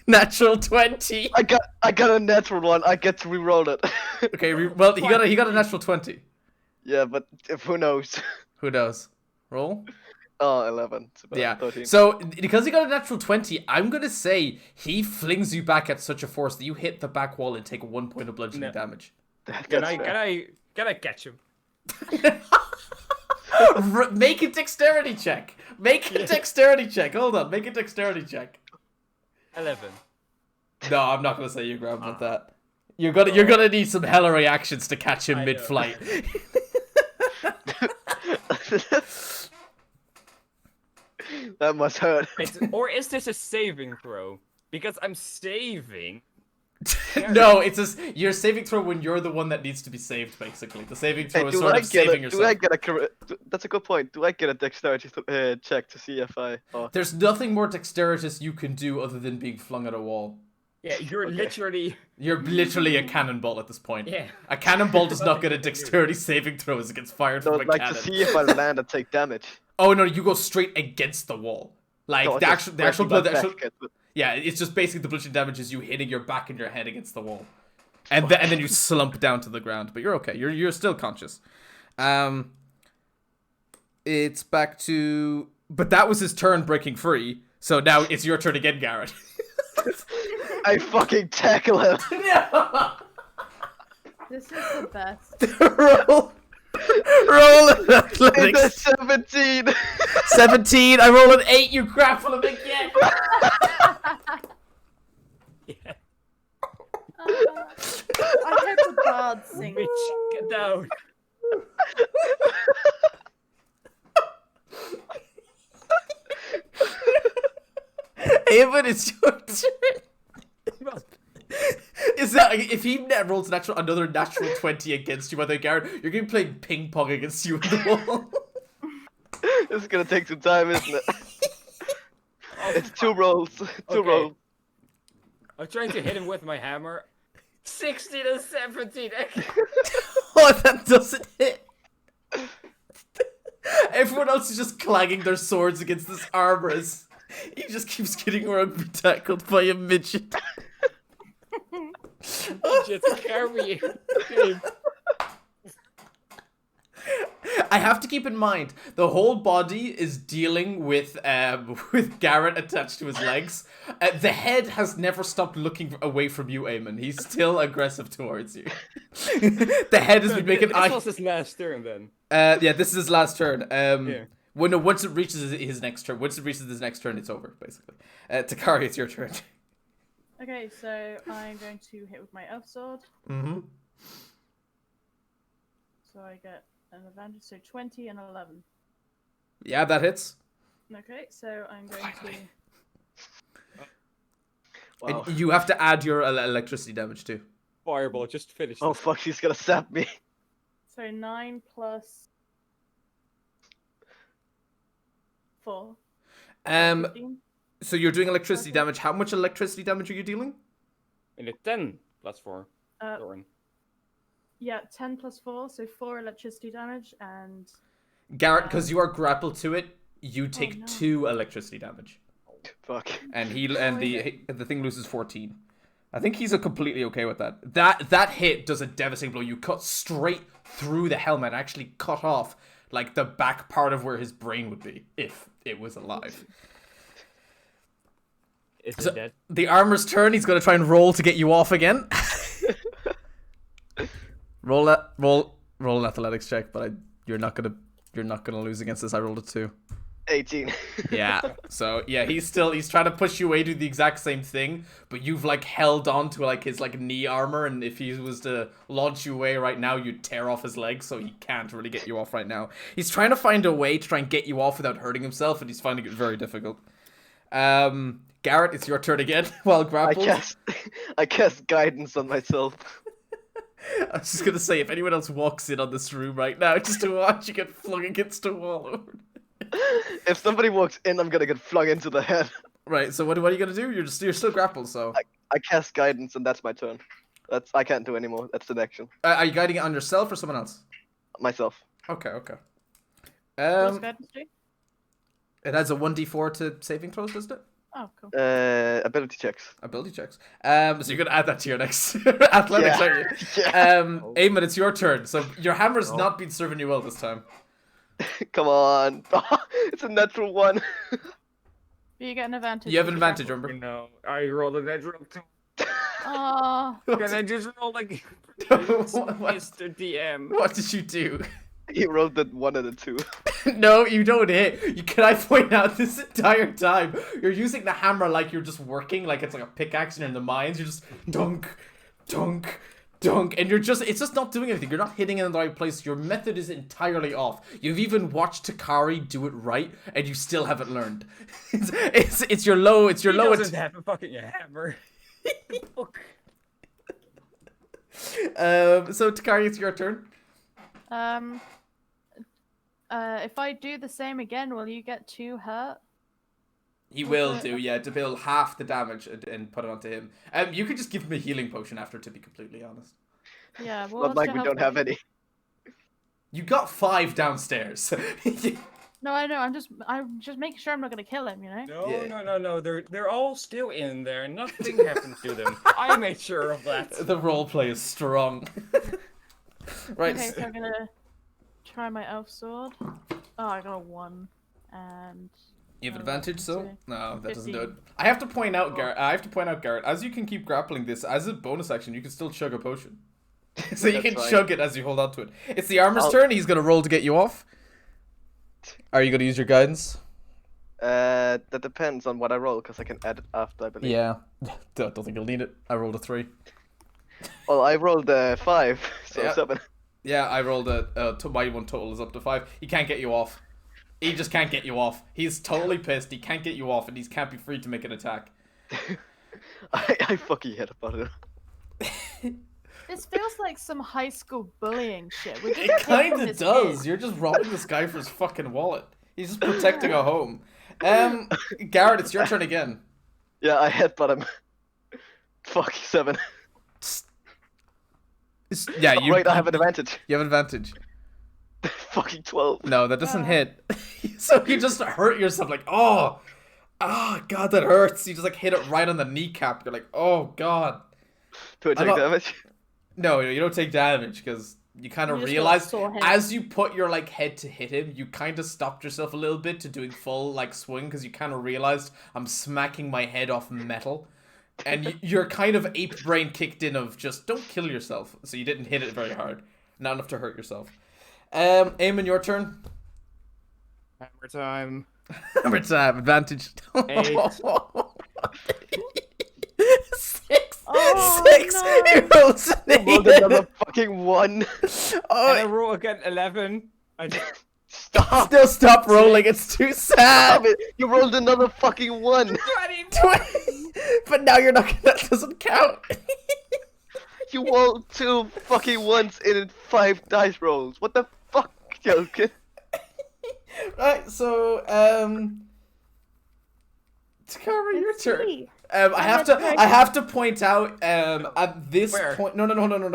Natural 20.
I got a natural one. I get to reroll it.
Okay, well he got a natural 20.
Yeah, but who knows?
Who knows? Roll.
Oh, 11. It's about
Yeah.
13.
So because he got a natural 20, I'm gonna say he flings you back at such a force that you hit the back wall and take 1 point of bludgeoning damage.
That's
Can
fair.
I catch him?
Make a dexterity check. Make a dexterity check. Hold on. Make a dexterity check.
11.
No, I'm not gonna say you grab him with that. You're gonna need some hella reactions to catch him
I know.
mid-flight.
That must hurt.
Or is this a saving throw? Because I'm saving.
No, it's your saving throw when you're the one that needs to be saved. Basically, the saving throw is sort of saving yourself.
Do I get a? That's a good point. Do I get a dexterity check to see if I? Oh.
There's nothing more dexterous you can do other than being flung at a wall.
Yeah, you're literally.
You're literally a cannonball at this point.
Yeah.
A cannonball does not get a dexterity saving throw as it gets fired
No,
from a
like
cannon.
to see if I land and take damage.
Oh no, you go straight against the wall. Like
No,
the actual blood. Yeah, it's just basically the bludgeoning damage is you hitting your back and your head against the wall, and then you slump down to the ground. But you're okay. You're still conscious. It's back to. But that was his turn breaking free. So now it's your turn again, Garrett.
I fucking tackle him.
This is the best.
Roll an
It's a
athletics.
17.
17. I roll an 8. You grapple him again.
Yeah.
I hope the bard sings.
Mitch, get down.
Evan, it's your turn. Is that if he rolls another natural 20 against you, by the way, Garrett, you're gonna be playing ping pong against you on the wall.
This is gonna take some time, isn't it? It's 2 rolls. Two
Okay.
rolls.
I'm trying to hit him with my hammer. 16 and 17.
Oh, that doesn't hit. Everyone else is just clanging their swords against this armor as he just keeps getting rugby tackled by a midget.
Just carry him.
I have to keep in mind the whole body is dealing with Garrett attached to his legs. The head has never stopped looking away from you, Eamon. He's still aggressive towards you. The head has been making
This
eye.
was his last turn then.
Yeah, this is his last turn.
Yeah.
Once it reaches his next turn, it's over basically. Takari, it's your turn.
Okay, so I'm going to hit with my elf sword.
Mm-hmm.
So I get an advantage, so 20 and 11.
Yeah, that hits.
Okay, so I'm going to...
Wow.
And you have to add your electricity damage too.
Fireball, just finish
Oh
this.
fuck, she's gonna stab me.
So 9 plus 4. 15.
So you're doing electricity damage. How much electricity damage are you dealing?
In a 10 plus 4.
Uh,
Doran.
Yeah, 10 plus 4, so 4 electricity damage, and...
Garrett, because you are grappled to it, you take
no.
2 electricity damage,
Fuck.
and
is
the thing loses 14. I think he's completely okay with that. That hit does a devastating blow. You cut straight through the helmet, actually cut off like the back part of where his brain would be if it was alive.
Is
So-
it dead?
The armor's turn. He's gonna try and roll to get you off again. roll an athletics check, but you're not gonna lose against this. I rolled a 2.
18.
Yeah. So yeah, he's trying to push you away, do the exact same thing, but you've like held on to like his like knee armor, and if he was to launch you away right now, you'd tear off his legs, so he can't really get you off right now. He's trying to find a way to try and get you off without hurting himself, and he's finding it very difficult. Garrett, it's your turn again. While grappled.
I cast guidance on myself.
I was just gonna say, if anyone else walks in on this room right now just to watch you get flung against a wall.
If somebody walks in, I'm gonna get flung into the head.
Right. So what are you gonna do? You're still grappled. So
I cast guidance, and that's my turn. I can't do anymore. That's an action.
are you guiding it on yourself or someone else?
Myself.
Okay. Okay.
What's guidance do?
It has a 1d4 to saving throws, doesn't it?
Oh, cool.
Ability checks.
Ability checks. So you're gonna add that to your next athletics,
Yeah.
aren't you?
Yeah.
Eamon, it's your turn. So your hammer's not been serving you well this time.
Come on. It's a natural one.
You get an advantage.
You have an
if you
advantage,
grapple.
remember?
No, I rolled a natural 2.
Oh,
Can I just roll like
What?
Mr. DM?
What did you do?
He rolled the 1 and a 2.
No, you don't hit. Can I point out this entire time you're using the hammer like you're just working, like it's like a pickaxe and you're in the mines. You're just dunk, dunk, dunk, and it's just not doing anything. You're not hitting in the right place. Your method is entirely off. You've even watched Takari do it right, and you still haven't learned. It's your low. It's your
He
low.
doesn't have a fucking hammer. Fuck.
So Takari, it's your turn.
if I do the same again, will you get 2 hurt?
He will do, yeah, to build half the damage and put it onto him. You could just give him a healing potion after, to be completely honest.
Yeah, well,
Not like we don't have any.
You got 5 downstairs.
No, I know. I'm just making sure I'm not gonna kill him. You know.
No,
Yeah.
no. They're all still in there. Nothing happened to them. I made sure of that.
The roleplay is strong. Right.
Okay, so I'm gonna try my elf sword. Oh, I got a 1, and
You have advantage, so?
so
No, that doesn't do it.
15.
I have to point out, Garrett, as you can keep grappling this, as a bonus action, you can still chug a potion. So you can
That's fine.
chug it as you hold on to it. It's the armor's
I'll-
turn, he's gonna roll to get you off. Are you gonna use your guidance?
That depends on what I roll, because I can add it after, I believe.
Yeah. Don't think you'll need it. I rolled a 3.
Well, I rolled a 5, so
Yeah.
7.
Yeah, I rolled my one total is up to 5. He can't get you off. He just can't get you off. He's totally pissed. He can't get you off, and he can't be free to make an attack.
I fucking hit about it.
This feels like some high school bullying shit. We're just
It kind
taking
of
this
does.
kid.
You're just robbing this guy for his fucking wallet. He's just protecting a home. Garrett, it's your turn again.
Yeah, I hit, but I'm... Fuck, 7.
Yeah,
Oh, wait, I have an advantage.
You have advantage.
Fucking 12.
No, that doesn't hit. So you just hurt yourself, like, oh, god, that hurts. You just like hit it right on the kneecap. You're like, oh god.
Do I take
not-
damage?
No, you don't take damage because you kind
You
of
just got
realize
sore head.
as you put your like head to hit him, you kind of stopped yourself a little bit to doing full like swing because you kind of realized I'm smacking my head off metal, and your kind of ape brain kicked in of just don't kill yourself, so you didn't hit it very hard, not enough to hurt yourself. Eamon, your turn.
Hammer time.
Hammer time, advantage.
8.
6.
Oh,
6.
no.
He rolls an
I rolled
8.
another fucking 1.
And
Oh,
I roll again 11. I just
Stop!
still stop rolling. It's too sad.
Stop it! You rolled another fucking 1!
20. But now you're not. That doesn't count.
You rolled 2 fucking 1s in 5 dice rolls. What the fuck, Joken?
Right. So, Takara, your
It's
turn.
me.
I have to point out. At this
Where?
point, no.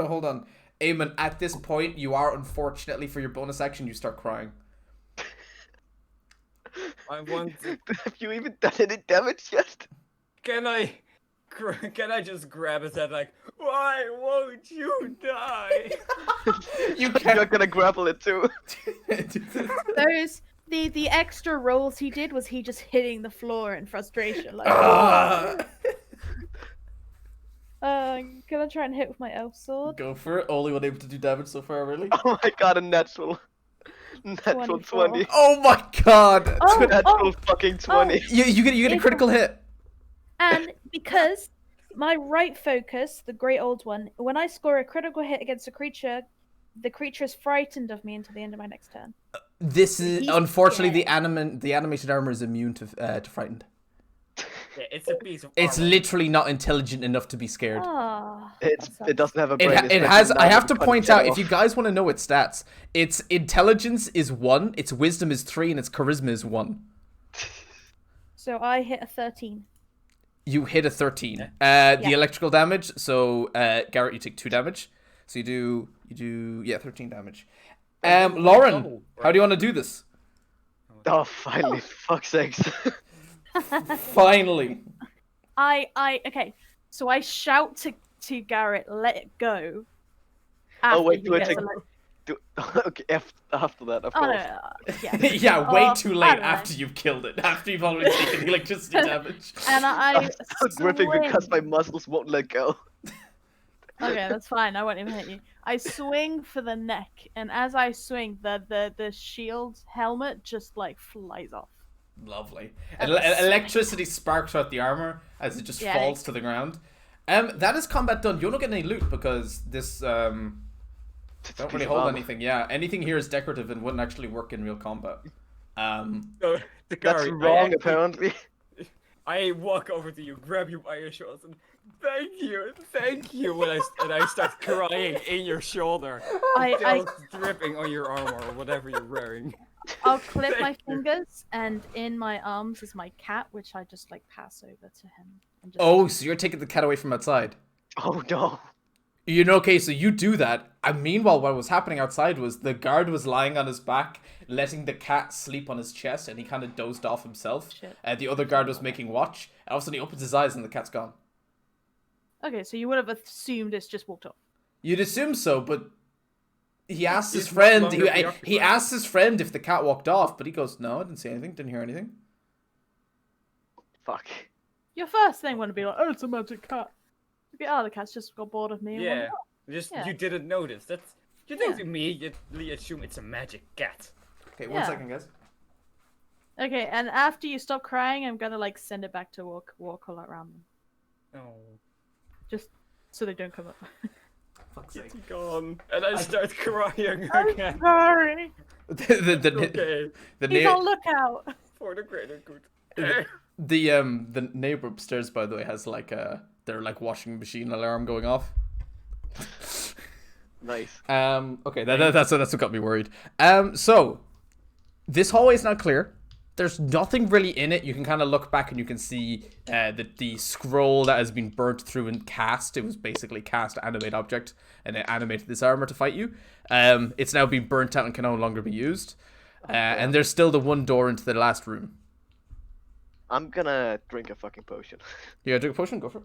Hold on, Eamon. At this point, you are unfortunately for your bonus action, you start crying.
I want to...
Have you even done any damage yet?
Can I just grab his head like, why won't you die?
You
You're
can't.
gonna grapple it too.
Those the extra rolls he did was he just hitting the floor in frustration. Like,
Ah.
can I try and hit with my elf sword?
Go for it. Only one able to do damage so far, really.
Oh my god, a natural. Natural
24.
20.
Oh my god.
Oh,
Natural fucking 20.
You get a critical hit.
And because my right focus, the great old one, when I score a critical hit against a creature, the creature is frightened of me until the end of my next turn.
This is
He's
unfortunately
scared.
the animated armor is immune to frightened.
Yeah, it's a piece of
It's
armor.
literally not intelligent enough to be scared.
Ah,
It doesn't have a
It,
brain.
it
especially
has.
now
I have
that
to
you
point
cut
out
it
if you
off.
guys want to know its stats, its intelligence is 1, its wisdom is 3, and its charisma is 1.
so I hit a 13.
You hit a 13. The
Yeah.
electrical damage. So Garrett, you take 2 damage. So you do 13 damage. Lauren,
double,
how do you want to do this?
Oh, finally, fuck's sakes.
Finally.
Okay, so I shout to Garrett, let it go.
Oh, wait,
after
do
he
I
gets
take-
ele-
Okay, after that, of
Oh,
course.
no, yeah.
Yeah, way
Oh,
too
I
late
don't know.
after you've killed it. After you've already taken the electricity damage.
And
I'm
I
still gripping because my
swing.
muscles won't let go.
Okay, that's fine. I won't even hit you. I swing for the neck, and as I swing, the shield helmet just like flies off.
Lovely.
At the smack.
Electricity sparks throughout the armor as it just
Yeah.
falls to the ground. That is combat done. You don't get any loot because this don't really hold anything. Yeah, anything here is decorative and wouldn't actually work in real combat.
So,
That's
Takari,
wrong, apparently.
I walk over to you, grab you by your shoulders, and thank you. When I start crying in your shoulder,
I
still dripping on your armor or whatever you're wearing.
I'll clip my
Thank you.
fingers, and in my arms is my cat, which I just like pass over to him. And just...
Oh, so you're taking the cat away from outside.
Oh no.
You know, okay, so you do that. And meanwhile, what was happening outside was the guard was lying on his back, letting the cat sleep on his chest, and he kind of dozed off himself.
Shit.
The other guard was making watch, and all of a sudden he opens his eyes and the cat's gone.
Okay, so you would have assumed it's just walked off.
You'd assume so, but he asked his
He's no
friend.
longer
He
preoccupied.
asked his friend if the cat walked off, but he goes, "No, I didn't see anything. Didn't hear anything."
Fuck.
Your first thing would be like, oh, it's a magic cat. You'd be, oh, the cat's just got bored of me. and
Yeah,
wandered off."
just
Yeah.
you didn't notice. You don't immediately assume it's a magic cat.
Okay,
Yeah.
1 second, guys.
Okay, and after you stop crying, I'm gonna like send it back to walk all around them,
Oh,
just so they don't come up.
Fuck's sake.
it's gone, and I start crying
I'm
again.
sorry.
the
Okay,
He's
na-
on lookout.
for the greater good.
the neighbor upstairs, by the way, has like their like washing machine alarm going off.
Nice.
Okay, that's what got me worried. So this hallway is now clear. There's nothing really in it. You can kind of look back and you can see the scroll that has been burnt through and cast. It was basically cast animate object, and it animated this armor to fight you. It's now been burnt out and can no longer be used. And there's still the one door into the last room.
I'm gonna drink a fucking potion.
You gotta drink a potion? Go for it.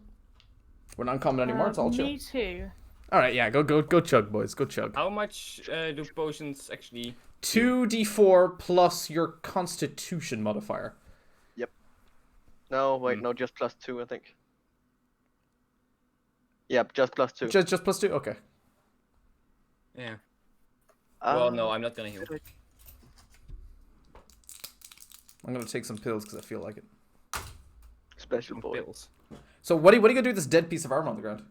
We're not uncommon anymore. It's all chill.
Me too.
All right, yeah, go chug, boys. Go chug.
How much do potions actually?
2d4 plus your Constitution modifier.
No, wait, no, just +2, I think. Yep, just +2.
Just plus 2. Okay.
Yeah. Well, no,
Ah,
I'm not gonna heal.
I'm gonna take some pills because I feel like it.
special boy.
Bills.
So what are you gonna do with this dead piece of armor on the ground?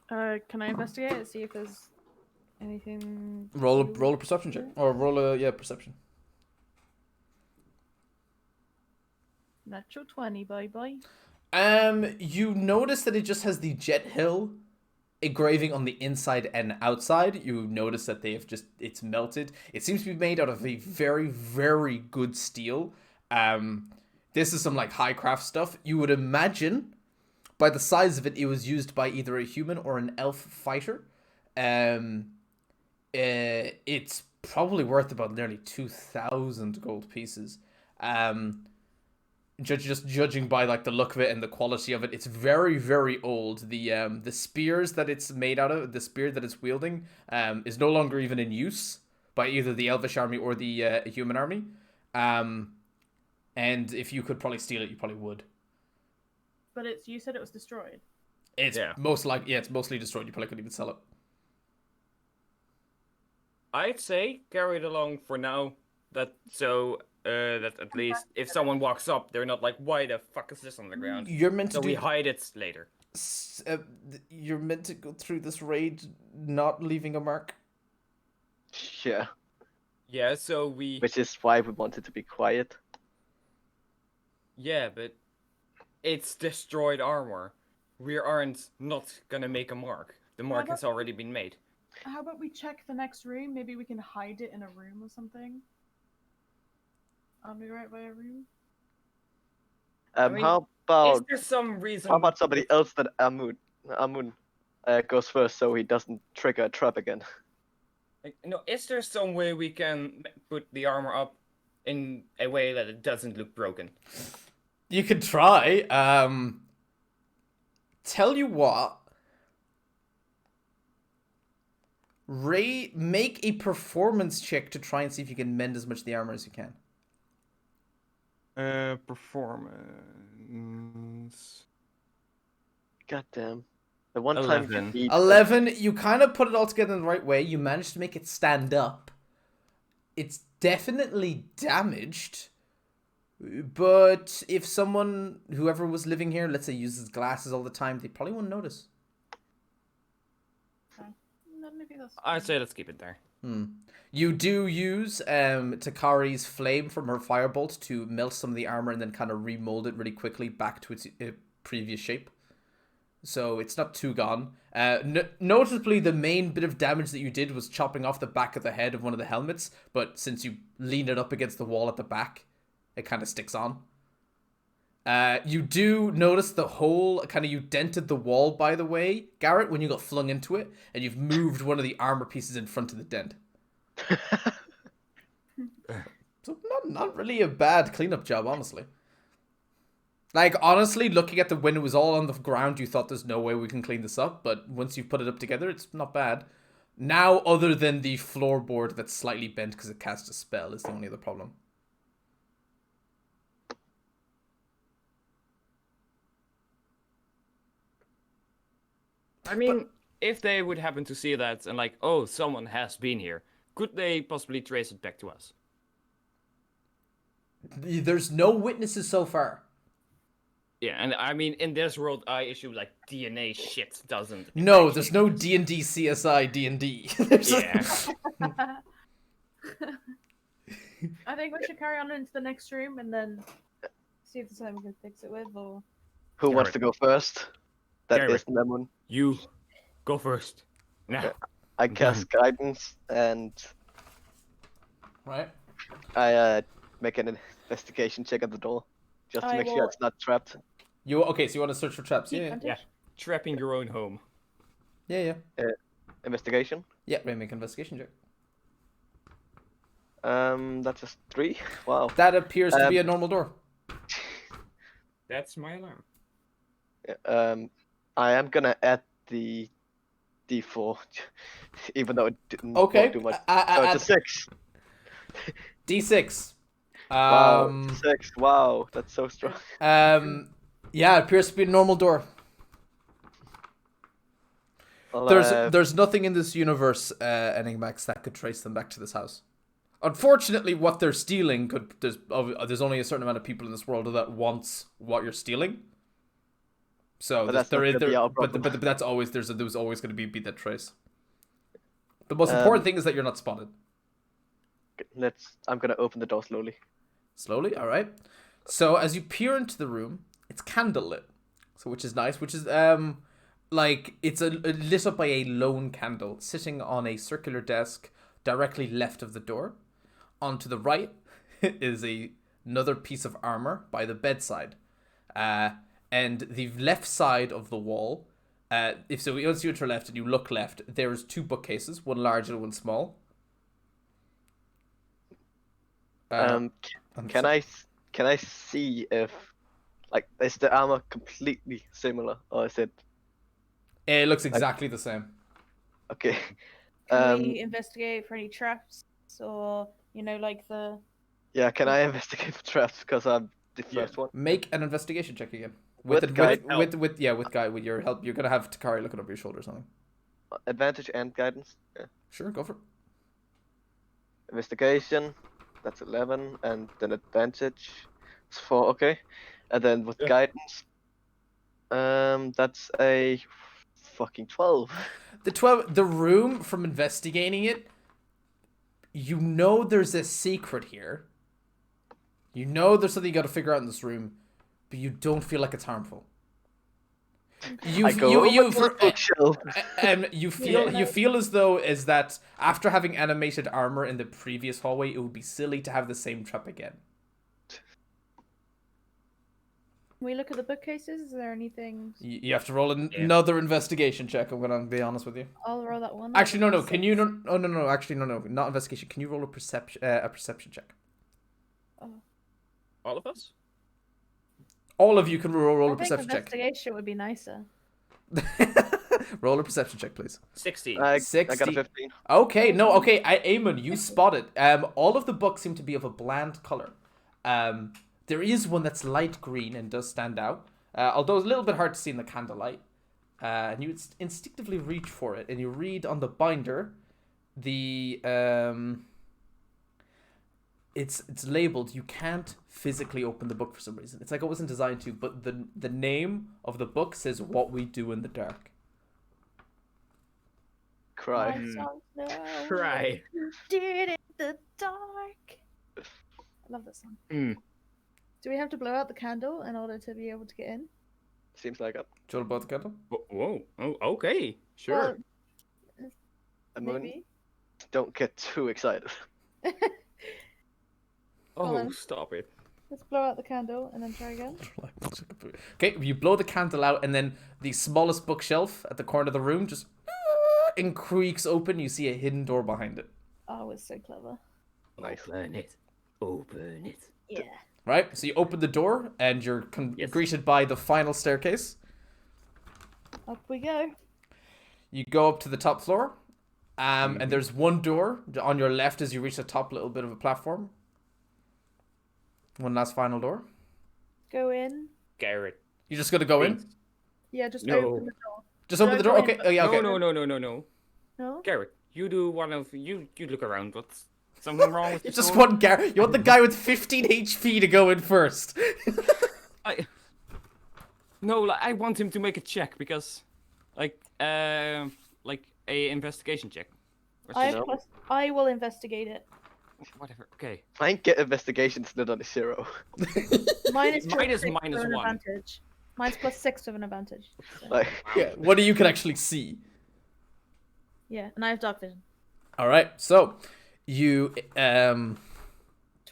Can I investigate it? See if there's anything.
Roll a perception check, or roll a perception.
Natural 20, bye.
You notice that it just has the Jet Hill engraving on the inside and outside. You notice that it's melted. It seems to be made out of a very, very good steel. This is some like high craft stuff. You would imagine by the size of it, it was used by either a human or an elf fighter. It's probably worth about nearly 2,000 gold pieces. Just judging by like the look of it and the quality of it, it's very, very old. The spears that it's made out of, the spear that it's wielding, is no longer even in use by either the Elvish army or the human army. And if you could probably steal it, you probably would.
But you said it was destroyed.
It's
Yeah.
it's mostly destroyed. You probably couldn't even sell it.
I'd say carry it along for now. That at least if someone walks up, they're not like, "Why the fuck is this on the ground?"
You're meant to
So
do.
we hide it later.
You're meant to go through this raid, not leaving a mark.
Yeah,
Yeah. So we.
which is why we wanted to be quiet.
Yeah, but it's destroyed armor. We aren't not gonna make a mark. The mark has already been made.
How about we check the next room? Maybe we can hide it in a room or something. Aren't we right by a room?
mean,
How
Is
about
there some reason?
somebody else that Amun goes first so he doesn't trigger a trap again?
No, is there some way we can put the armor up in a way that it doesn't look broken?
You could try. Tell you what. Ray, make a performance check to try and see if you can mend as much of the armor as you can.
Performance.
Goddamn. The one
11.
time you need
11, you kind of put it all together in the right way. You managed to make it stand up. It's definitely damaged. But if someone, whoever was living here, let's say uses glasses all the time, they probably wouldn't notice.
No, maybe that's
I'd say let's keep it there.
You do use Takari's flame from her firebolt to melt some of the armor and then kind of remold it really quickly back to its previous shape. So it's not too gone. Noticeably, the main bit of damage that you did was chopping off the back of the head of one of the helmets, but since you leaned it up against the wall at the back, it kind of sticks on. You do notice the hole, kind of you dented the wall, by the way, Garrett, when you got flung into it, and you've moved one of the armor pieces in front of the dent. So not really a bad cleanup job, honestly. Like, honestly, looking at when it was all on the ground, you thought there's no way we can clean this up, but once you've put it up together, it's not bad. Now, other than the floorboard that's slightly bent because it cast a spell, is the only other problem.
I mean, if they would happen to see that and like, oh, someone has been here, could they possibly trace it back to us?
There's no witnesses so far.
Yeah, and I mean, in this world, I assume like DNA shit doesn't.
No, there's no D&D CSI D&D.
Yeah.
I think we should carry on into the next room and then see if there's something we can fix it with, or...
Who wants to go first? That
Garrett.
is Lemon.
You go first. Now.
I cast guidance and
Right.
I make an investigation check at the door. Just to
I
make sure
will-
it's not trapped.
Okay, so you want to search for traps?
Keep
Yeah.
hunting.
Yeah. Trapping your own home.
Yeah.
Investigation.
Yeah, Ray, make an investigation check.
That's a 3. Wow.
That appears to be a normal door.
That's my alarm.
I am gonna add the D4, even though it didn't
Okay.
do much. So it's a 6.
D6.
Wow, 6. Wow, that's so strong.
Yeah, it appears to be a normal door.
Well,
There's nothing in this universe, Enigmax, that could trace them back to this house. Unfortunately, what they're stealing there's only a certain amount of people in this world that wants what you're stealing. So
But that's not gonna be our
but
problem.
that's always there's always going to be that trace. The most important thing is that you're not spotted.
I'm gonna open the door slowly.
Slowly, all right. So as you peer into the room, it's candlelit, so which is nice. Which is like it's lit up by a lone candle sitting on a circular desk directly left of the door. On to the right is another piece of armor by the bedside, and the left side of the wall. Once you enter to your left and you look left, there's 2 bookcases, one large and one small.
Can I see if is the armor completely similar or is it
It looks exactly the same.
okay?
Can we investigate for any traps, or, like the...
Yeah, can I investigate for traps because I'm the
Yeah.
first one?
Make an investigation check again.
With guide help.
with your help. You're gonna have Takari looking over your shoulder or something.
Advantage and guidance. Yeah.
Sure, go for it.
Investigation. That's 11, and then advantage. It's 4. Okay, and then with guidance. That's a fucking 12.
The room, from investigating it, there's a secret here. There's something you got to figure out in this room, but you don't feel like it's harmful. You feel as though that after having animated armor in the previous hallway, it would be silly to have the same trap again.
Can we look at the bookcases? Is there anything...
You have to roll another investigation check. I'm gonna be honest with you.
I'll roll that one.
Actually, no. Can you? No. Oh, no. Actually, no. Not investigation. Can you roll a perception check?
All of us?
All of you can roll a
I think
perception check.
investigation would be nicer.
Roll a perception check, please.
60.
I got a
60.
15.
Okay, no, okay, Eamon, you spot it. All of the books seem to be of a bland color. There is one that's light green and does stand out, although it's a little bit hard to see in the candlelight. And you instinctively reach for it, and you read on the binder, it's labeled. You can't physically open the book for some reason. It's like it wasn't designed to, but the name of the book says "What We Do in the Dark."
Cry.
My songs know
Cry.
what you did in the dark. I love that song. Do we have to blow out the candle in order to be able to get in?
Seems like it.
Do you want to blow the candle?
Whoa. Oh, okay. Sure.
Well,
I mean,
maybe.
don't get too excited.
on.
Stop it.
Let's blow out the candle and then try again.
Okay, you blow the candle out, and then the smallest bookshelf at the corner of the room just and creaks open. You see a hidden door behind it.
Oh, it's so clever.
Nice.
Open it. Open it.
Yeah.
Right, so you open the door, and you're
Yes.
greeted by the final staircase.
Up we go.
You go up to the top floor, and there's one door on your left as you reach the top little bit of a platform. One last final door.
Go in.
Garrett.
You're just gonna go in?
Yeah, just
No.
open the door.
Just open the door?
Go in.
Okay, oh, yeah, okay.
No.
No?
Garrett, you do one of you look around. What's something wrong with
You
your
just
sword?
want you want the guy with 15 HP to go in first.
No, like, I want him to make a check because, like a investigation check. Or something.
I will investigate it.
Whatever. Okay.
Fine, get investigations not on a 0.
Mine is
Mine is
+6
minus
for an
1.
advantage. Mine's +6 of an advantage. So.
Like,
Yeah, what do you can actually see?
Yeah, and I have dark vision.
All right, so you
25.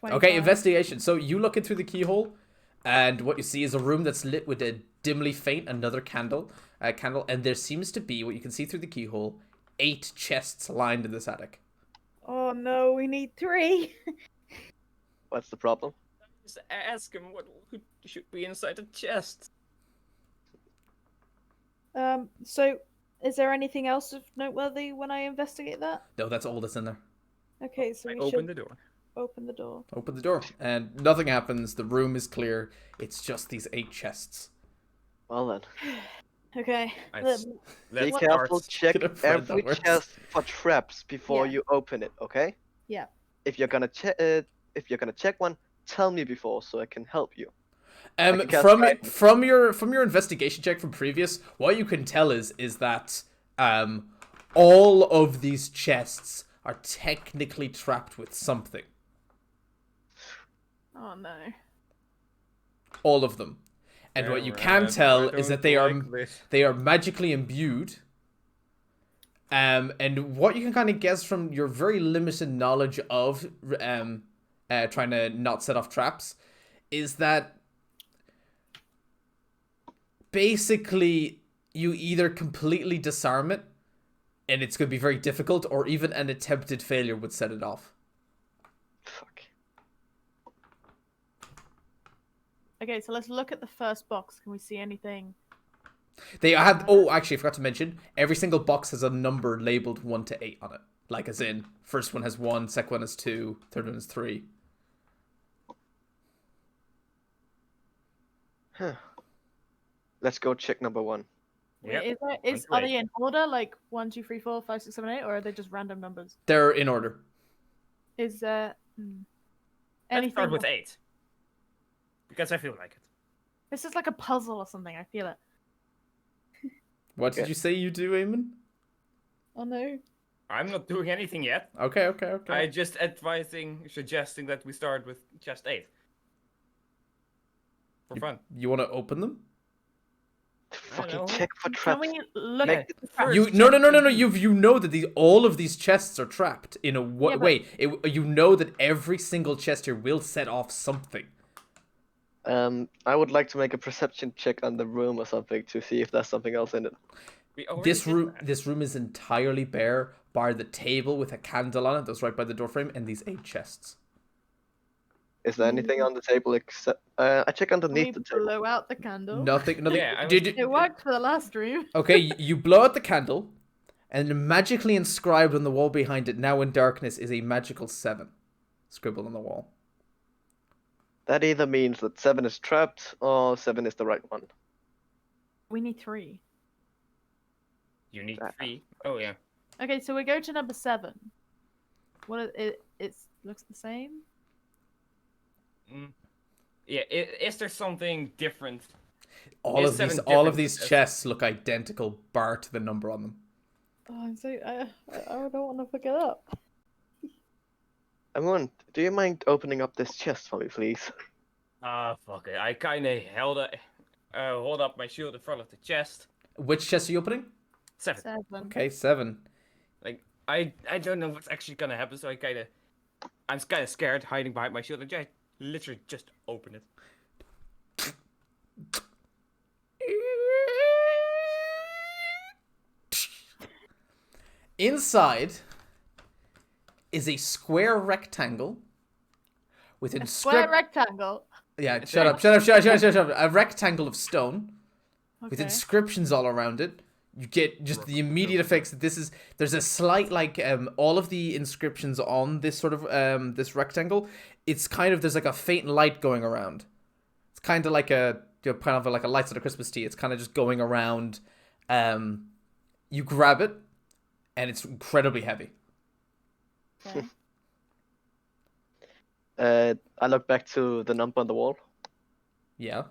okay, investigation. So you look in through the keyhole, and what you see is a room that's lit with a dimly faint another candle, and there seems to be what you can see through the keyhole 8 chests lined in this attic.
Oh no, we need 3.
what's the problem?
Just ask him what should be inside the chest.
So is there anything else of noteworthy when I investigate that?
No, that's all that's in there.
Okay, so
I
we
open
should
the door.
open the door.
Open the door, and nothing happens. The room is clear. It's just these 8 chests.
Well then.
Okay.
Nice.
Be
Let's
careful,
start.
check
Get a friend
every
that works.
chest for traps before
Yeah.
you open it, okay?
Yeah.
If you're gonna check one, tell me before so I can help you. can cast guidance.
From your investigation check from previous, what you can tell is that all of these chests are technically trapped with something.
Oh no.
All of them. And what you can tell is that they are magically imbued. And what you can kind of guess from your very limited knowledge of trying to not set off traps is that basically you either completely disarm it and it's going to be very difficult, or even an attempted failure would set it off.
Fuck.
Okay, so let's look at the first box. Can we see anything?
They have. Oh, actually, I forgot to mention. Every single box has a number labeled 1 to 8 on it. Like, as in, first one has 1, second one has 2, third one has 3.
Huh. Let's go check number 1.
Yep.
Are they in order, like 1, 2, 3, 4, 5, 6, 7, 8, or are they just random numbers?
They're in order.
Is there
Let's
anything?
start with 8. Because I feel like it.
This is like a puzzle or something. I feel it.
What did you say you do, Eamon?
Oh no.
I'm not doing anything yet.
Okay.
I just suggesting that we start with chest 8. For fun.
You want to open them?
Fucking
know.
check for
Can
traps.
we look
Make
at the
first
You
traps?
no. You know that all of these chests are trapped in a
but-
way. You know that every single chest here will set off something.
I would like to make a perception check on the room or something to see if there's something else in it.
We already
This
did
room,
that.
this room is entirely bare, bar the table with a candle on it that's right by the doorframe, and these 8 chests.
Is there anything on the table except? I check
Can we
underneath the table.
blow out the candle?
Nothing.
Yeah, I
Did
was-
you-
It worked for the last stream.
Okay, you blow out the candle, and magically inscribed on the wall behind it, now in darkness, is a magical 7 scribbled on the wall.
That either means that 7 is trapped or 7 is the right one.
We need 3.
You need 3. Oh yeah.
Okay, so we go to number 7. It looks the same.
Yeah. Is there something different?
All
Is
of
7
these
different?
chests look identical, bar to the number on them.
Oh, I'm so I don't want to pick it up.
Amund, do you mind opening up this chest for me, please?
Ah, fuck it. I kind of hold up my shield in front of the chest.
Which chest are you opening?
7.
7.
Okay, 7.
Like I don't know what's actually gonna happen, so I'm kind of scared, hiding behind my shield, and I literally just open it.
Inside is a square rectangle with
Square rectangle.
Yeah, shut up. A rectangle of stone with
Okay.
inscriptions all around it. You get just the immediate effects that there's a slight all of the inscriptions on this sort of this rectangle, it's kind of, there's like a faint light going around. It's kind of like like a lights at a Christmas tree. It's kind of just going around. You grab it and it's incredibly heavy.
Okay.
I look back to the number on the wall.
Yeah.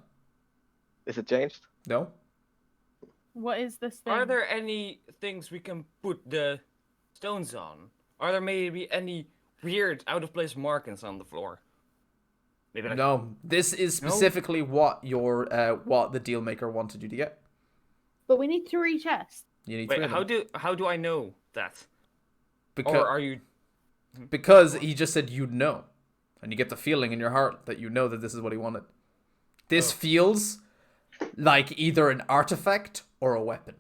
Is it changed?
No?
What is this thing?
Are there any things we can put the stones on? Are there maybe any weird, out of place markings on the floor? Maybe like
No. This is specifically what the deal maker wanted you to get.
But we need 3 chests.
You need
Wait,
3 of them.
how do I know that?
Because,
Or are you?
because he just said you'd know. And you get the feeling in your heart that you know that this is what he wanted. This feels like either an artifact or a weapon.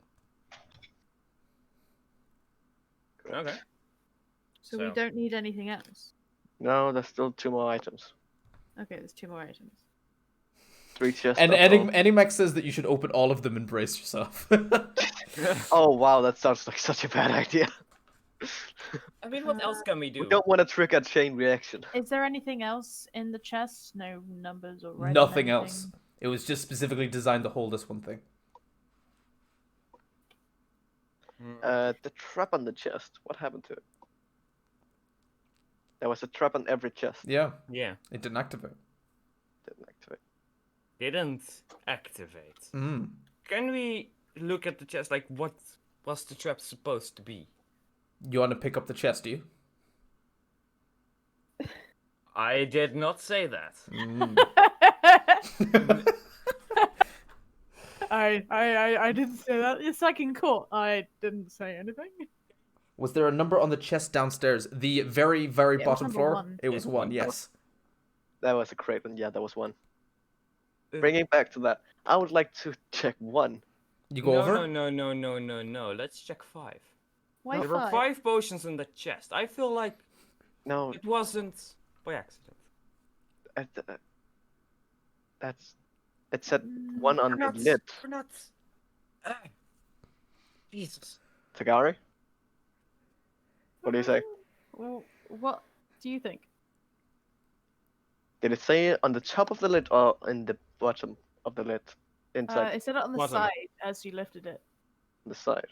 Okay.
So we
So-
don't need anything else.
No, there's still 2 more items.
Okay, there's 2 more items.
3 chests.
And
of gold.
Animax says that you should open all of them and brace yourself.
Oh wow, that sounds like such a bad idea.
I mean, what else can we do?
We don't want to trigger a chain reaction.
Is there anything else in the chest? No numbers or red
Nothing
or
else. It was just specifically designed to hold this one thing.
The trap on the chest. What happened to it? There was a trap on every chest.
Yeah,
Yeah,
it didn't activate.
Didn't activate.
didn't activate.
Mm.
Can we look at the chest? Like, what was the trap supposed to be?
You want to pick up the chest, do you?
I did not say that.
Mm.
I didn't say that. It's like in court. I didn't say anything.
Was there a number on the chest downstairs? The very, very
Yeah, it was
bottom
number
floor?
1.
It was
Yeah,
1,
one.
yes.
That was a crate, and yeah, there was 1.
Uh,
Bringing back to that, I would like to check 1.
You go
no,
over?
No. Let's check 5.
Why
There were
5?
5 potions in the chest. I feel like
No,
it wasn't by accident.
that's. It said 1 on the lid.
We're not. Ah. Jesus.
Tagari? What do you say?
Well, what do you think?
Did it say on the top of the lid or in the bottom of the lid? Inside
It said it on the
Bottom.
side as you lifted it.
the side.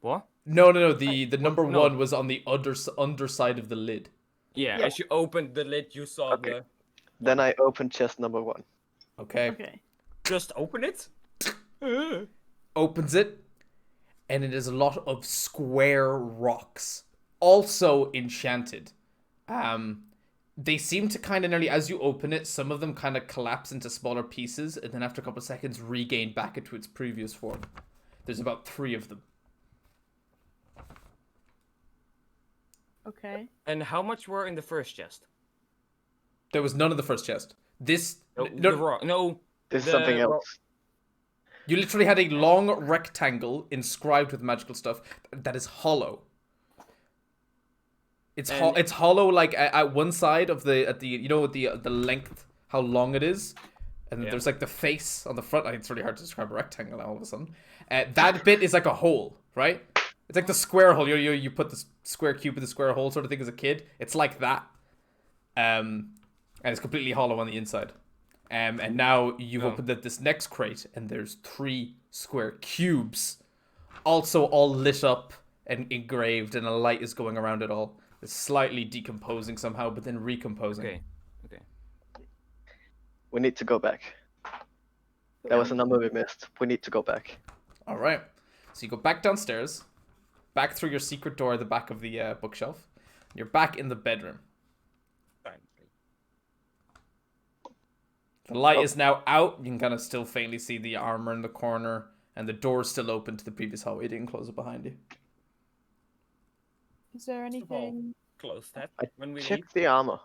What?
No. The number
no.
1 was on the underside of the lid.
Yeah,
Yeah.
as you opened the lid, you saw
Okay. Then I opened chest number 1.
Okay.
Okay.
Just open it?
Opens it, and it is a lot of square rocks, also enchanted. They seem to kind of nearly, as you open it, some of them kind of collapse into smaller pieces, and then after a couple of seconds regain back into its previous form. There's about 3 of them.
Okay.
And how much were in the first chest?
There was none in the first chest. This
No.
This is
The
something
ro-
else.
You literally had a long rectangle inscribed with magical stuff that is hollow. It's hollow like at one side of the the length, how long it is, and there's like the face on the front. Like, it's really hard to describe a rectangle all of a sudden. That bit is like a hole, right? It's like the square hole. You put the square cube in the square hole sort of thing as a kid. It's like that, and it's completely hollow on the inside. And now you've opened up this next crate, and there's 3 square cubes, also all lit up and engraved, and a light is going around it all. It's slightly decomposing somehow, but then recomposing.
Okay.
We need to go back. That was a number we missed. We need to go back.
All right. So you go back downstairs, back through your secret door at the back of the bookshelf. You're back in the bedroom. The light is now out. You can kind of still faintly see the armor in the corner, and the door's still open to the previous hallway. You didn't close it behind you.
Is there anything?
Close that when we
Check
leave.
the armor.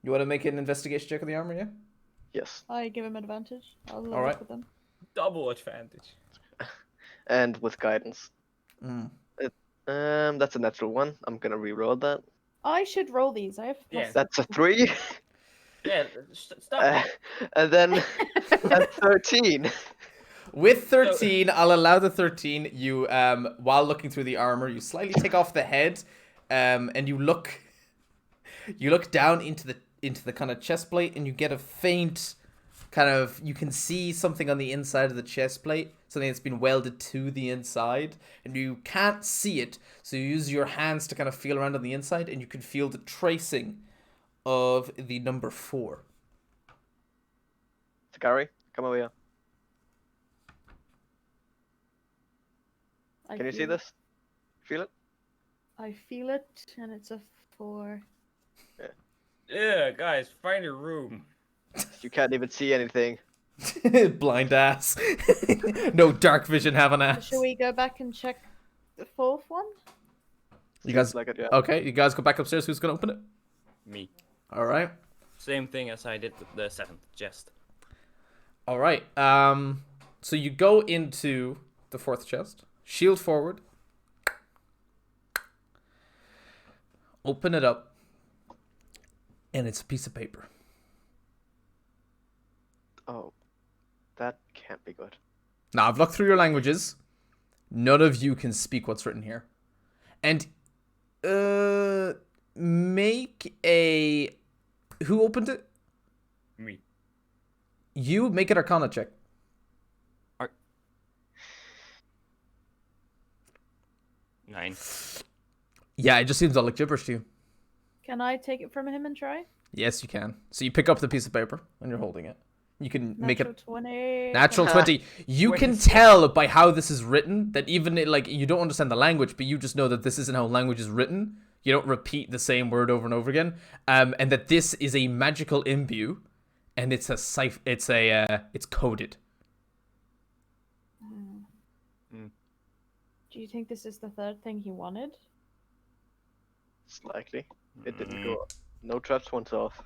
You want to make an investigation check of the armor, yeah?
Yes.
I give him advantage. I'll
All right.
look with them.
Double advantage.
And with guidance.
Mm.
That's a natural 1. I'm gonna re-roll that.
I should roll these. I have.
Yeah.
That's a 3.
Yeah, stop.
And then a 13.
With 13, I'll allow the 13. You, while looking through the armor, you slightly take off the head, and you look down into the kind of chest plate, and you get a faint kind of, you can see something on the inside of the chest plate, something that's been welded to the inside, and you can't see it, so you use your hands to kind of feel around on the inside, and you can feel the tracing of the number 4.
Takari, come over here.
I
Can you see
feel-
this? Feel it?
I feel it, and it's a 4.
Yeah, guys, find a room.
You can't even see anything.
Blind ass. No dark vision, have an ass.
Shall we go back and check the 4th one?
You guys,
Seems like it, yeah.
okay, you guys go back upstairs. Who's gonna open it?
Me.
All right.
Same thing as I did with the 7th chest.
All right. So you go into the 4th chest. Shield forward. Open it up. And it's a piece of paper.
Oh, that can't be good.
Now, I've looked through your languages. None of you can speak what's written here. And, make a... Who opened it?
Me.
You make an Arcana check.
Ar- 9.
Yeah, it just seems all like gibberish to you.
Can I take it from him and try?
Yes, you can. So you pick up the piece of paper and you're holding it. You can make it...
Natural 20.
Natural 20. You can tell by how this is written that even like you don't understand the language, but you just know that this isn't how language is written. You don't repeat the same word over and over again. And that this is a magical imbue, and it's it's coded.
Do you think this is the 3rd thing he wanted?
It's likely. It didn't go up. No traps once off.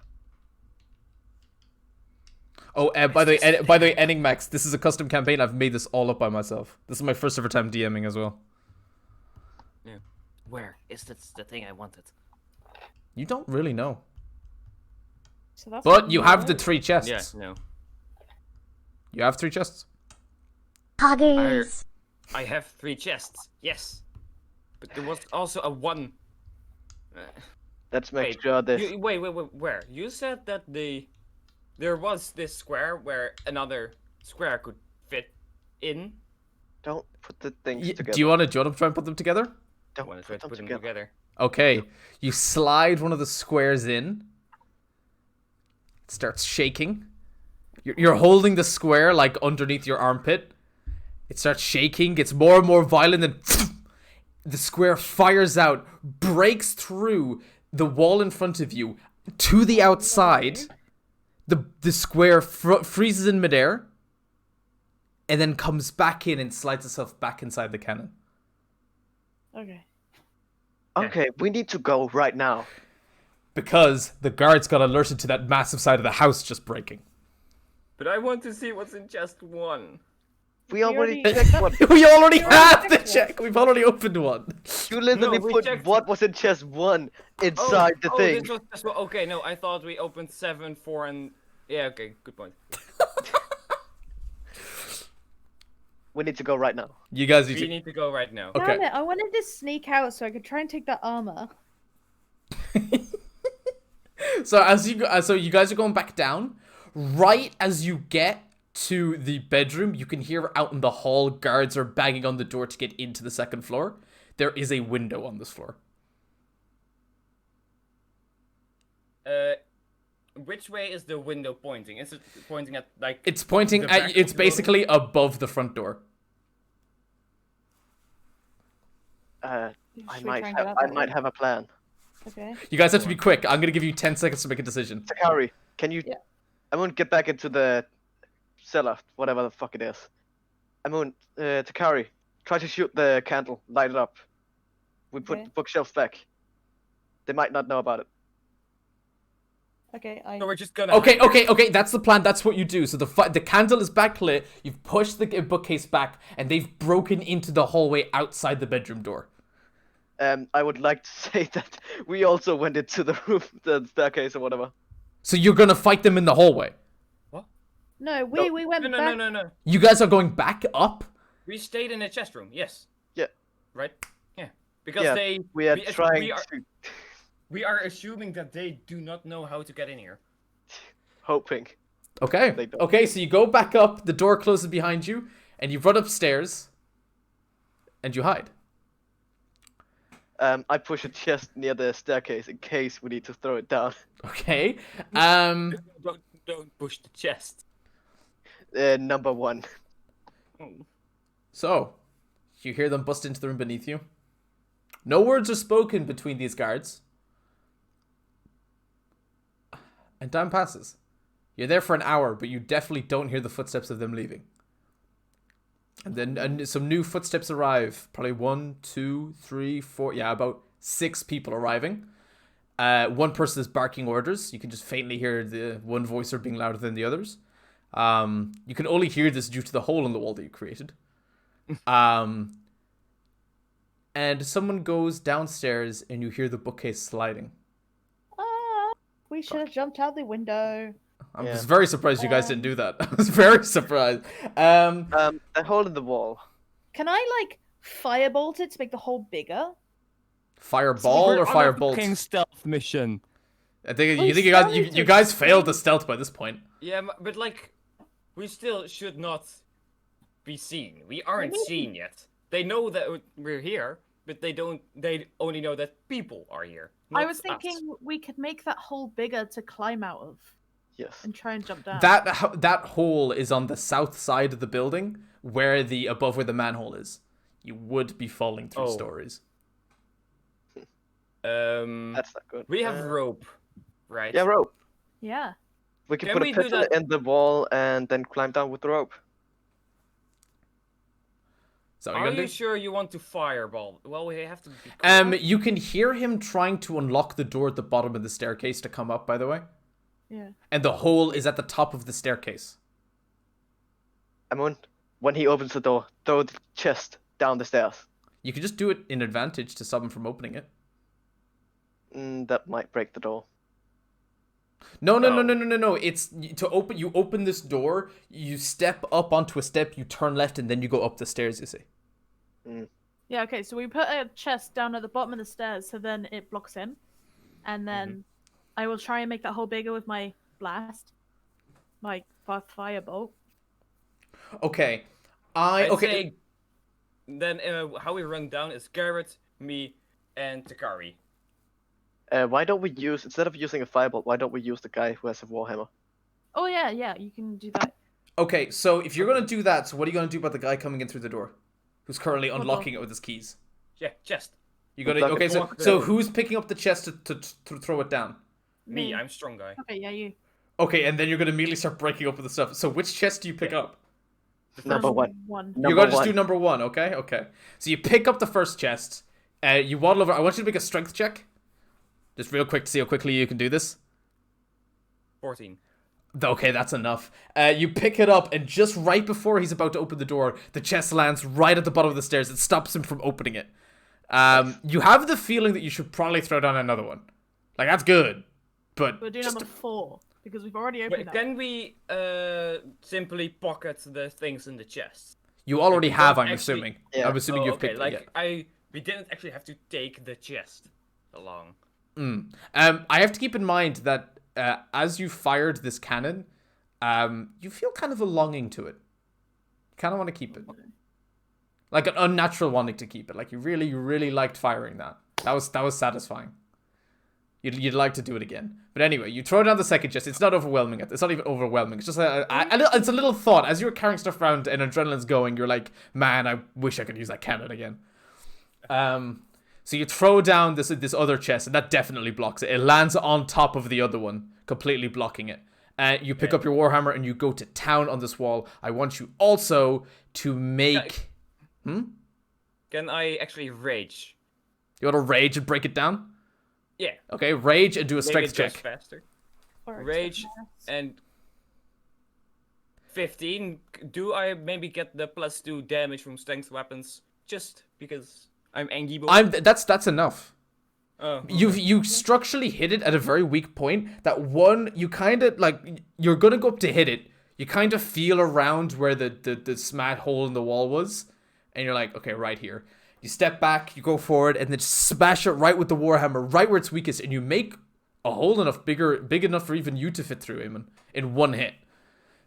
Oh, by the way, Enigmax, this is a custom campaign. I've made this all up by myself. This is my first ever time DMing as well.
Yeah. Where is this the thing I wanted?
You don't really know,
So that's
but
what
you have the
wanted.
3 chests.
Yeah, no.
You have 3 chests.
Huggies.
I have 3 chests. Yes. But there was also a 1.
Let's make
Wait,
sure this.
wait, where? You said that there was this square where another square could fit in.
Don't put the things together.
Do you want to try and put them together?
Don't
Wanna try
put
to
them
put them
together.
together.
Okay, you slide one of the squares in. It starts shaking. You're holding the square like underneath your armpit. It starts shaking, gets more and more violent, and the square fires out, breaks through the wall in front of you to the outside. The square freezes in midair, and then comes back in and slides itself back inside the cannon.
Okay.
Okay, we need to go right now.
Because the guards got alerted to that massive side of the house just breaking.
But I want to see what's in chest 1.
We already
already-
checked one.
We already
You already
have the
checked one.
check. We've already opened one.
You literally
No, we
put
checked-
what was in chest 1 inside the thing.
This was just, okay, no, I thought we opened 7, 4, and... Yeah, okay, good point.
We need to go right now.
You guys
We
need to.
need to go right now.
Okay.
Damn it, I wanted to sneak out so I could try and take that armor.
So so you guys are going back down. Right as you get to the bedroom, you can hear out in the hall guards are banging on the door to get into the second floor. There is a window on this floor.
Which way is the window pointing? Is it pointing at, like...
It's pointing
the back
at.
of
It's
the building?
basically above the front door.
I
Should we
might
try and
have
get out
I
that
might
way?
have a plan.
Okay.
You guys have to be quick. I'm gonna give you 10 seconds to make a decision.
Takari, can you?
Yeah.
I'm gonna get back into the cellar, whatever the fuck it is. I'm gonna Takari, try to shoot the candle, light it up. We put
Okay.
the bookshelves back. They might not know about it.
Okay, I.
So we're just gonna...
Okay. That's the plan. That's what you do. So the candle is backlit. You've pushed the bookcase back, and they've broken into the hallway outside the bedroom door.
I would like to say that we also went into the roof, the staircase or whatever.
So you're gonna fight them in the hallway.
No, we went
No,
back.
no.
You guys are going back up.
We stayed in the chest room, yes.
Yeah.
Right? Yeah. Because
Yeah,
they...
We are
we are-
trying
we are-
to,
We are assuming that they do not know how to get in here.
hoping.
Okay.
They don't.
Okay. So you go back up. The door closes behind you, and you run upstairs, and you hide.
I push a chest near the staircase in case we need to throw it down.
Okay.
Don't push the chest.
Number 1.
So, you hear them bust into the room beneath you. No words are spoken between these guards. And time passes. You're there for an hour, but you definitely don't hear the footsteps of them leaving. And then some new footsteps arrive. Probably 1, 2, 3, 4. Yeah, about 6 people arriving. One person is barking orders. You can just faintly hear the one voicer being louder than the others. You can only hear this due to the hole in the wall that you created. And someone goes downstairs and you hear the bookcase sliding.
Ah, we should have jumped out the window.
I
Yeah.
was very surprised you guys didn't do that. I was very surprised.
The hole in the wall.
Can I like firebolt it to make the hole bigger?
Fireball
We're
or
on a
firebolt?
fucking stealth mission.
I think
We
you think you guys
started
you
to
guys failed the
swing.
stealth by this point.
Yeah, but like, we still should not be seen. We aren't
mean?
seen yet. They know that we're here, but they don't. They only know that people are here.
I
not
was
us.
thinking we could make that hole bigger to climb out of
Yes.
and try and jump down.
That hole is on the south side of the building, where the manhole is. You would be falling through
Oh.
stories.
That's not good.
We have rope, right?
Yeah, rope.
Yeah.
We can
Can
put
we
a
do
pistol
that?
in the wall and then climb down with the rope.
So
Are you sure you want to fireball? Well, we have to be.
You can hear him trying to unlock the door at the bottom of the staircase to come up, by the way.
Yeah.
And the hole is at the top of the staircase.
Amon, when he opens the door, throw the chest down the stairs.
You can just do it in advantage to stop him from opening it.
That might break the door.
No.
No.
It's to open. You open this door. You step up onto a step. You turn left, and then you go up the stairs. You see.
Yeah, okay, so we put a chest down at the bottom of the stairs so then it blocks in. And then I will try and make that hole bigger with my blast. My firebolt.
Okay.
I'd
Okay.
say then how we run down is Garrett, me, and Takari.
Why don't we use, instead of using a firebolt, why don't we use the guy who has a warhammer?
Oh yeah, you can do that.
Okay. So if you're gonna do that, so what are you gonna do about the guy coming in through the door, who's currently
Hold
unlocking it with his keys?
Yeah, chest.
You gonna
Unlock
okay?
it.
So who's picking up the chest to throw it down?
Me, I'm strong guy.
Okay, yeah, you.
Okay, and then you're gonna immediately start breaking open the stuff. So which chest do you pick up?
Number
First
one.
One.
You're
Number
gonna just
one.
do number one, okay? Okay. So you pick up the first chest. You waddle over. I want you to make a strength check. Just real quick to see how quickly you can do this.
14.
Okay, that's enough. You pick it up, and just right before he's about to open the door, the chest lands right at the bottom of the stairs. It stops him from opening it. You have the feeling that you should probably throw down another one. Like, that's good. But
We're doing
just
number 4 because we've already opened
Wait,
that.
can we simply pocket the things in the chest?
you already
we
have,
don't
I'm
actually-
assuming.
Yeah.
I'm assuming you've
okay,
picked
like
it. Yeah.
we didn't actually have to take the chest along.
I have to keep in mind that as you fired this cannon, you feel kind of a longing to it. You kind of want to keep it. Like an unnatural wanting to keep it. Like you really liked firing that. That was satisfying. You'd like to do it again. But anyway, you throw down the second chest. It's not overwhelming. It's not even overwhelming. It's just it's a little thought. As you're carrying stuff around and adrenaline's going, you're like, man, I wish I could use that cannon again. So you throw down this other chest, and that definitely blocks it. It lands on top of the other one, completely blocking it. You pick up your warhammer and you go to town on this wall. I want you also to make...
Can I actually rage?
You want to rage and break it down?
Yeah.
Okay, rage and do a
Maybe
strength
it goes
check.
faster.
Or
Rage
accept
and 15. Do I maybe get the +2 damage from strength weapons just because I'm angry?
That's enough.
Oh,
You structurally hit it at a very weak point. That one, you kind of like you're gonna go up to hit it. You kind of feel around where the smat hole in the wall was, and you're like, okay, right here. You step back, you go forward, and then smash it right with the warhammer, right where it's weakest, and you make a hole big enough for even you to fit through, Eamon, in one hit.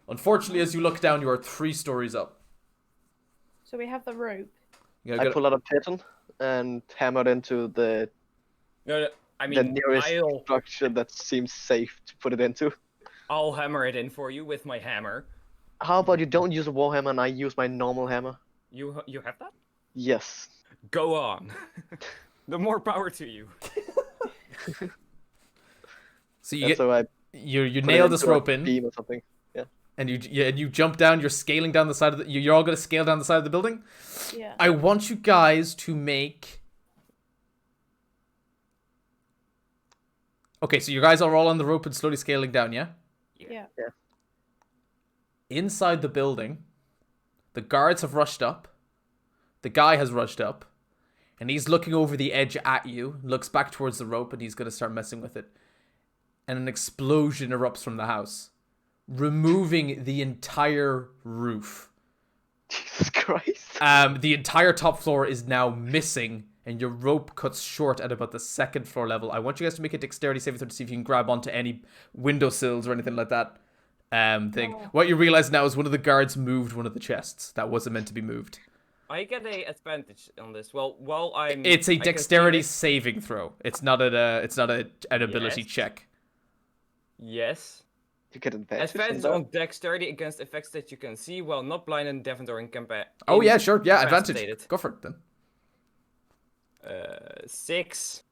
Unfortunately, as you look down, you are 3 stories up.
So we have the rope.
I pull out a pigeon and hammer it into the
no, I
the
mean,
nearest structure that seems safe to put it into.
I'll hammer it in for you with my hammer.
How about you don't use a warhammer and I use my normal hammer?
You have that?
Yes.
Go on. The more power to you.
So
And so I
you
put it
nail this
into a
rope in,
beam or something. Yeah.
and you jump down. You're scaling down the side of you're all gonna scale down the side of the building.
Yeah.
I want you guys to make. Okay, so you guys are all on the rope and slowly scaling down, yeah?
Yeah.
Inside the building, the guards have rushed up. The guy has rushed up. And he's looking over the edge at you, looks back towards the rope, and he's going to start messing with it. And an explosion erupts from the house, removing the entire roof.
Jesus Christ.
The entire top floor is now missing, and your rope cuts short at about the 2nd floor level. I want you guys to make a dexterity saving throw to see if you can grab onto any windowsills or anything like that. Thing.
Oh.
What you realize now is one of the guards moved one of the chests that wasn't meant to be moved.
I get a advantage on this. Well, while I'm.
It's
I
a
can
dexterity
see
saving throw. It's not an ability
Yes.
check.
it. Yes.
You get advantage.
Advantage on dexterity against effects that you can see while not blind and deafened or
Oh yeah, sure. Yeah, advantage.
incapacitated.
Go for it then.
6.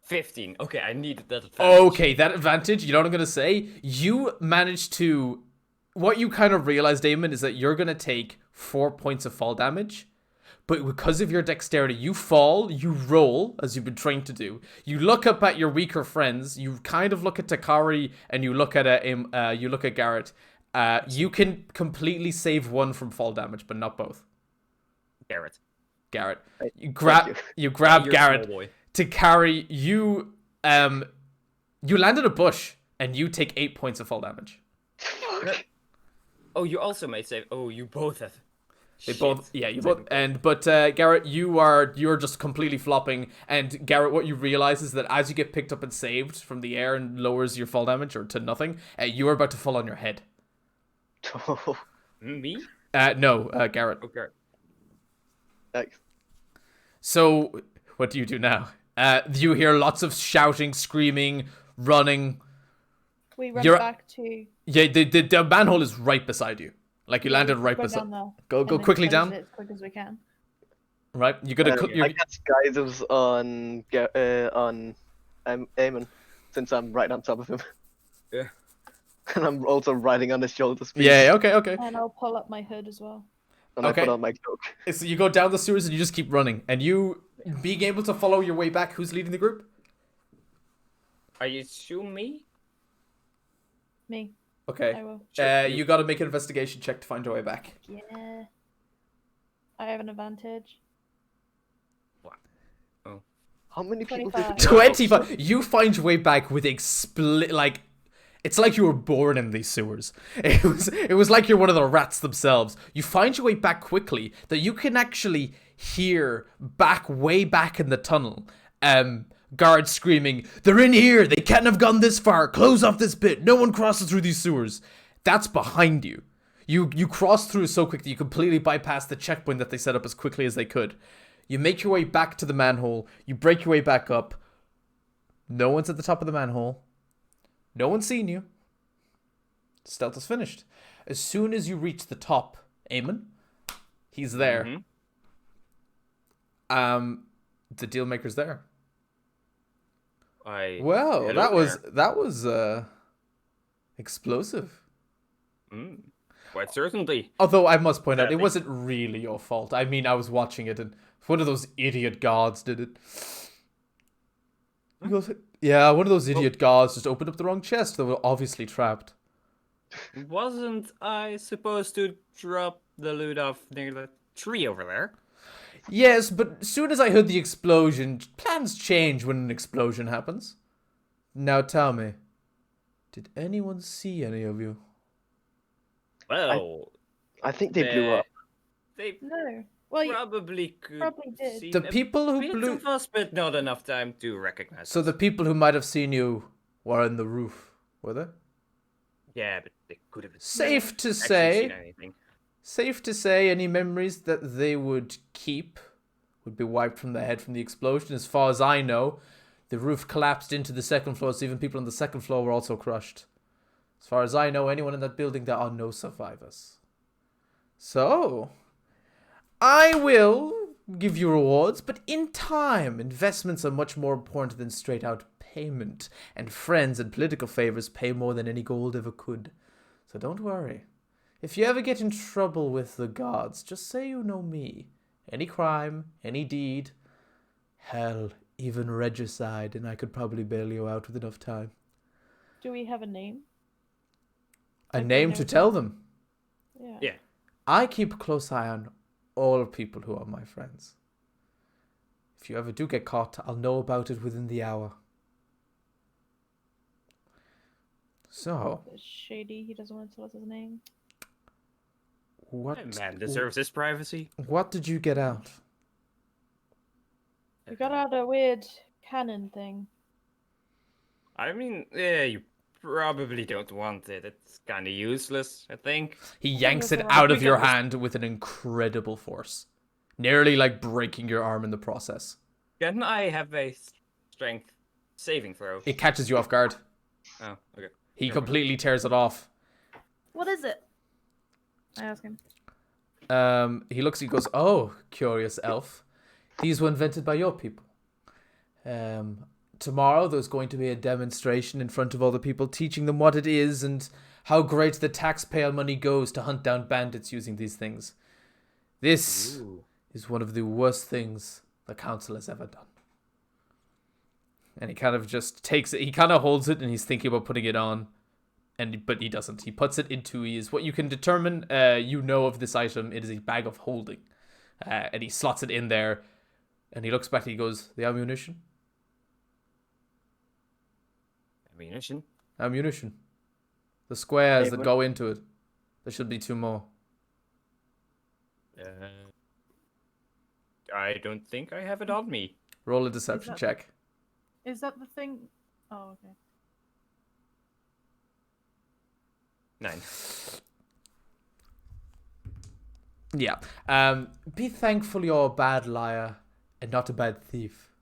15. Okay, I needed that advantage.
Okay, that advantage, you know what I'm going to say? You managed to... What you kind of realize, Damon, is that you're going to take 4 points of fall damage. But because of your dexterity, you fall, you roll, as you've been trained to do. You look up at your weaker friends. You kind of look at Takari, and you look at Garrett. You can completely save 1 from fall damage, but not both.
Garrett.
Garrett.
Right,
You grab
You're
Garrett
small boy.
to carry you. You land in a bush and you take 8 points of fall damage.
Oh, you also made save. Oh, you both have.
They
Shit.
both, yeah, you both, but Garrett, you're just completely flopping. And Garrett, what you realize is that as you get picked up and saved from the air and lowers your fall damage or to nothing, you are about to fall on your head.
Me?
No, Garrett.
Okay.
Thanks.
So, what do you do now? You hear lots of shouting, screaming, running.
We run
You're-
back to.
Yeah, the manhole is right beside you. Like you landed right
go
beside.
down there.
Go
and then
quickly
close
down.
it as quick as we can.
Right, you gotta.
I cast guidance on Eamon, since I'm right on top of him.
Yeah.
And I'm also riding on his shoulders.
Yeah. Okay.
And I'll pull up my hood as well.
And
Okay.
I put on my cloak.
So you go down the sewers and you just keep running, and you being able to follow your way back. Who's leading the group?
I assume me?
Me.
Okay.
I will.
You got to make an investigation check to find your way back.
Yeah. I have an advantage.
How many people
25.
did
25. You find your way back with like, it's like you were born in these sewers. It was like you're one of the rats themselves. You find your way back quickly that you can actually hear way back in the tunnel. Guards screaming, "They're in here! They can't have gone this far! Close off this bit! No one crosses through these sewers!" That's behind you. You cross through so quick that you completely bypass the checkpoint that they set up as quickly as they could. You make your way back to the manhole. You break your way back up. No one's at the top of the manhole. No one's seen you. Stealth is finished. As soon as you reach the top, Eamon, he's there. The deal maker's there. Well, that was explosive.
Quite certainly.
Although I must point out, it wasn't really your fault. I mean, I was watching it, and one of those idiot guards did it. He goes, yeah, one of those idiot guards just opened up the wrong chest. They were obviously trapped.
Wasn't I supposed to drop the loot off near the tree over there?
Yes, but as soon as I heard the explosion, plans change when an explosion happens. Now tell me, did anyone see any of you?
Well,
I think they blew up.
They
No. Well, you
probably could
probably did.
see
The
a
people who
bit
blew...
of us, but not enough time to recognize
So
us.
the people who might have seen you were on the roof, were they?
Yeah, but they could have
Safe to
actually
say...
seen anything.
Safe to say any memories that they would keep would be wiped from their head from the explosion. As far as I know, the roof collapsed into the second floor, so even people on the second floor were also crushed. As far as I know, anyone in that building, there are no survivors. So, I will give you rewards, but in time. Investments are much more important than straight out payment, and friends and political favors pay more than any gold ever could. So don't worry. If you ever get in trouble with the gods, just say you know me. Any crime, any deed, hell, even regicide, and I could probably bail you out with enough time.
Do we have a name?
A
Like,
name
we
to
know-
tell them.
Yeah.
I keep a close eye on all people who are my friends. If you ever do get caught, I'll know about it within the hour. So,
It's shady. He doesn't want to tell us his name.
what?
That man deserves his privacy.
What did you get out?
We got out a weird cannon thing.
I mean, yeah, you probably don't want it. It's kind of useless, I think.
He yanks it
it's
out
We
of your
got this-
hand with an incredible force, nearly like breaking your arm in the process.
Can I have a strength saving throw?
It catches you off guard.
Oh, okay.
He
Never mind.
completely tears it off.
What is it? I ask him.
He looks, he goes, "Oh, curious elf. These were invented by your people. Tomorrow there's going to be a demonstration in front of all the people, teaching them what it is and how great the taxpayer money goes to hunt down bandits using these things. This
Ooh.
is one of the worst things the council has ever done." And he kind of just takes it, he kind of holds it and he's thinking about putting it on. But he doesn't. He puts it into his, what you can determine, of this item, it is a bag of holding. And he slots it in there. And he looks back and he goes, "The ammunition?
Ammunition?
Ammunition. The squares
Hey,
that
what-
go into it. There should be 2 more.
I don't think I have it on me.
Roll a deception
that-
check.
Is that the thing? Oh, okay.
9.
Yeah. Be thankful you're a bad liar and not a bad thief.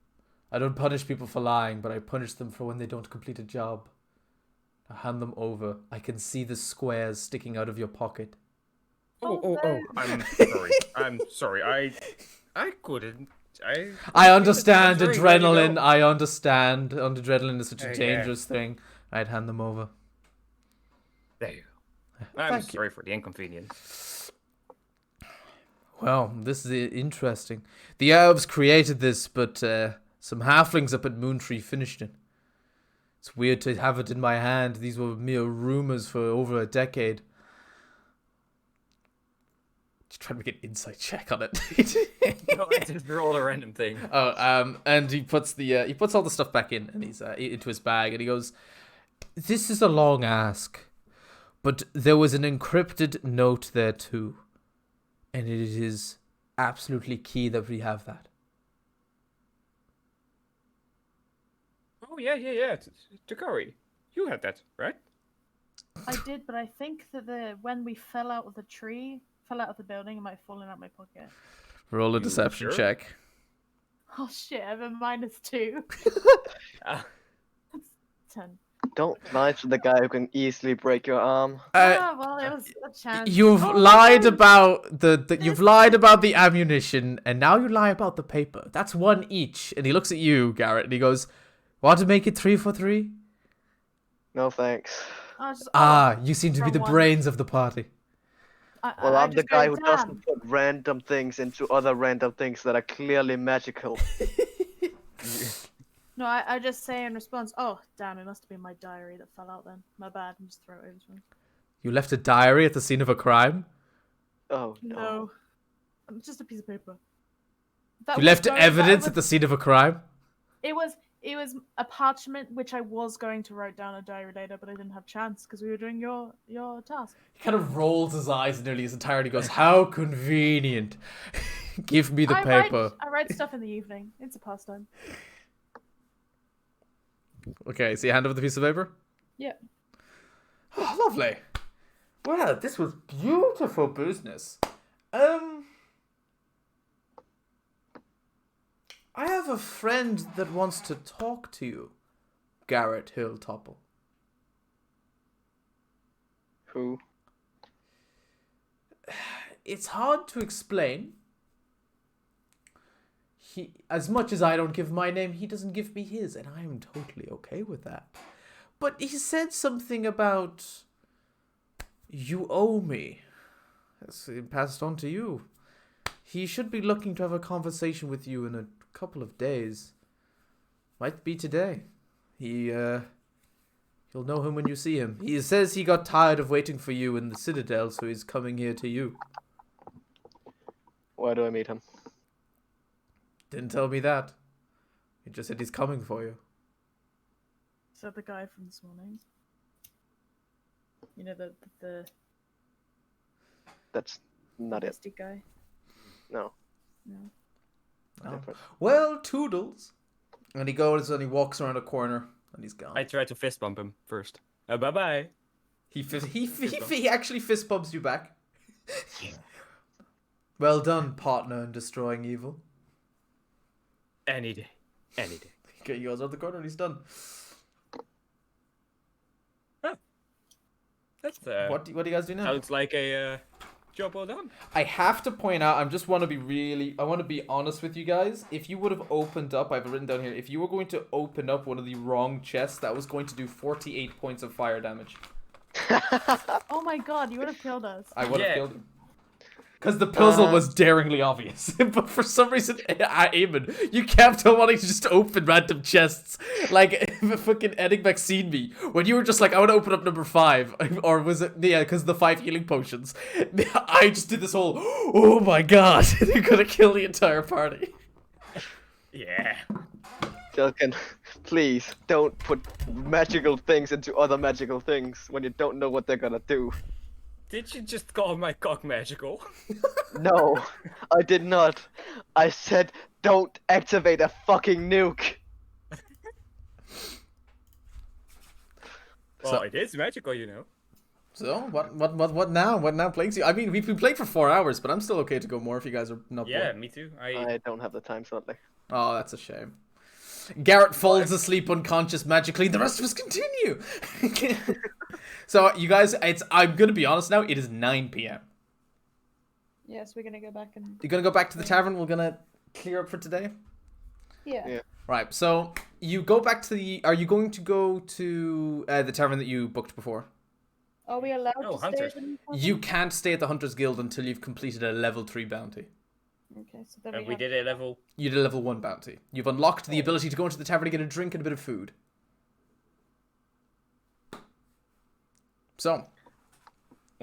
I don't punish people for lying, but I punish them for when they don't complete a job. I hand them over. I can see the squares sticking out of your pocket.
Oh,
no.
I'm sorry. I'm sorry. I couldn't.
I understand
I'm sorry, where'd you
adrenaline.
go?
I understand. Adrenaline is such a
Yeah.
dangerous thing. I'd hand them over.
There you go. I'm
Thank you.
sorry for the inconvenience.
Well, this is interesting. The elves created this, but some halflings up at Moontree finished it. It's weird to have it in my hand. These were mere rumors for over a decade. Just trying to make an insight check on it.
No, I just roll a random thing.
And he puts all the stuff back in, and he's into his bag, and he goes, "This is a long ask, but there was an encrypted note there too, and it is absolutely key that we have that."
Oh yeah. Takari, you had that, right?
I did, but I think that when we fell out of the building, it might have fallen out my pocket.
Roll a
You
deception
sure?
check.
Oh shit, I have a -2.
Ah,
10.
Don't lie to the guy who can easily break your arm.
Well, it was a chance.
You've
Oh,
lied
no.
about you've lied about the ammunition, and now you lie about the paper. That's one each. And he looks at you, Garrett, and he goes, "Want to make it 3 for 3?"
No thanks.
You seem to be
wrong
the
one.
brains of the party.
Well, I'm the
just
guy
go,
who
"Damn."
doesn't put random things into other random things that are clearly magical.
No, I just say in response, "Oh, damn, it must have been my diary that fell out then. My bad," and just throw it over to him.
You left a diary at the scene of a crime?
Oh
No. It's just a piece of paper.
You left evidence at the scene of a crime?
It was a parchment which I was going to write down a diary later, but I didn't have chance because we were doing your task.
He kind of rolls his eyes nearly his entirety, goes, "How convenient. Give me the paper."
I write stuff in the evening. It's a pastime.
Okay, so you hand over the piece of paper?
Yeah.
Oh, lovely. Well, this was beautiful business. I have a friend that wants to talk to you, Garrett Hilltopple.
Who?
It's hard to explain. As much as I don't give my name, he doesn't give me his, and I am totally okay with that. But he said something about, "You owe me." That's passed on to you. He should be looking to have a conversation with you in a couple of days. Might be today. You'll know him when you see him. He says he got tired of waiting for you in the Citadel, so he's coming here to you.
Why do I meet him?
Didn't tell me that. He just said he's coming for you.
Is that the guy from this morning? You know the
That's not it.
misty guy?
No.
No.
Oh.
Different.
Well, toodles. And he goes and he walks around a corner and he's gone.
I try to fist bump him first. Bye bye.
He actually fist bumps you back. Well done, partner in destroying evil.
Any day.
Okay, he goes around the corner and he's done.
That's
What do you guys do now?
sounds like a job well done.
I have to point out, I want to be honest with you guys. If you would have opened up, I have it written down here, if you were going to open up one of the wrong chests, that was going to do 48 points of fire damage.
Oh my god, you would have killed us.
I would have
Yeah.
killed him. Because the puzzle was daringly obvious. But for some reason, Eamon, you kept on wanting to just open random chests. Like, fucking Enigma's seen me. When you were just like, I want to open up number 5. Or was it, yeah, because the 5 healing potions. I just did this whole, oh my god. You're going to kill the entire party.
Yeah.
Jelkin, please don't put magical things into other magical things when you don't know what they're gonna do.
Did you just call my cock magical?
No, I did not. I said don't activate a fucking nuke.
Well,
So-
it is magical, you know.
So, what now? What now plagues you? I mean, we've been playing for 4 hours, but I'm still okay to go more if you guys are not
Yeah,
bored.
me too.
I don't have the time, sadly.
Oh, that's a shame. Garrett falls asleep unconscious magically. The rest of us continue. So, you guys, I'm going to be honest now. It is 9 p.m.
Yes, we're gonna go back and
You're going to go back to the tavern? We're going to clear up for today?
yeah.
Right, so you go back to the... Are you going to go to the tavern that you booked before?
Are we allowed
No,
to
hunters.
stay? At the
You can't stay at the Hunters Guild until you've completed a level 3 bounty.
Okay, so then
We did a level.
You did a level 1 bounty. You've unlocked the ability to go into the tavern to get a drink and a bit of food. So,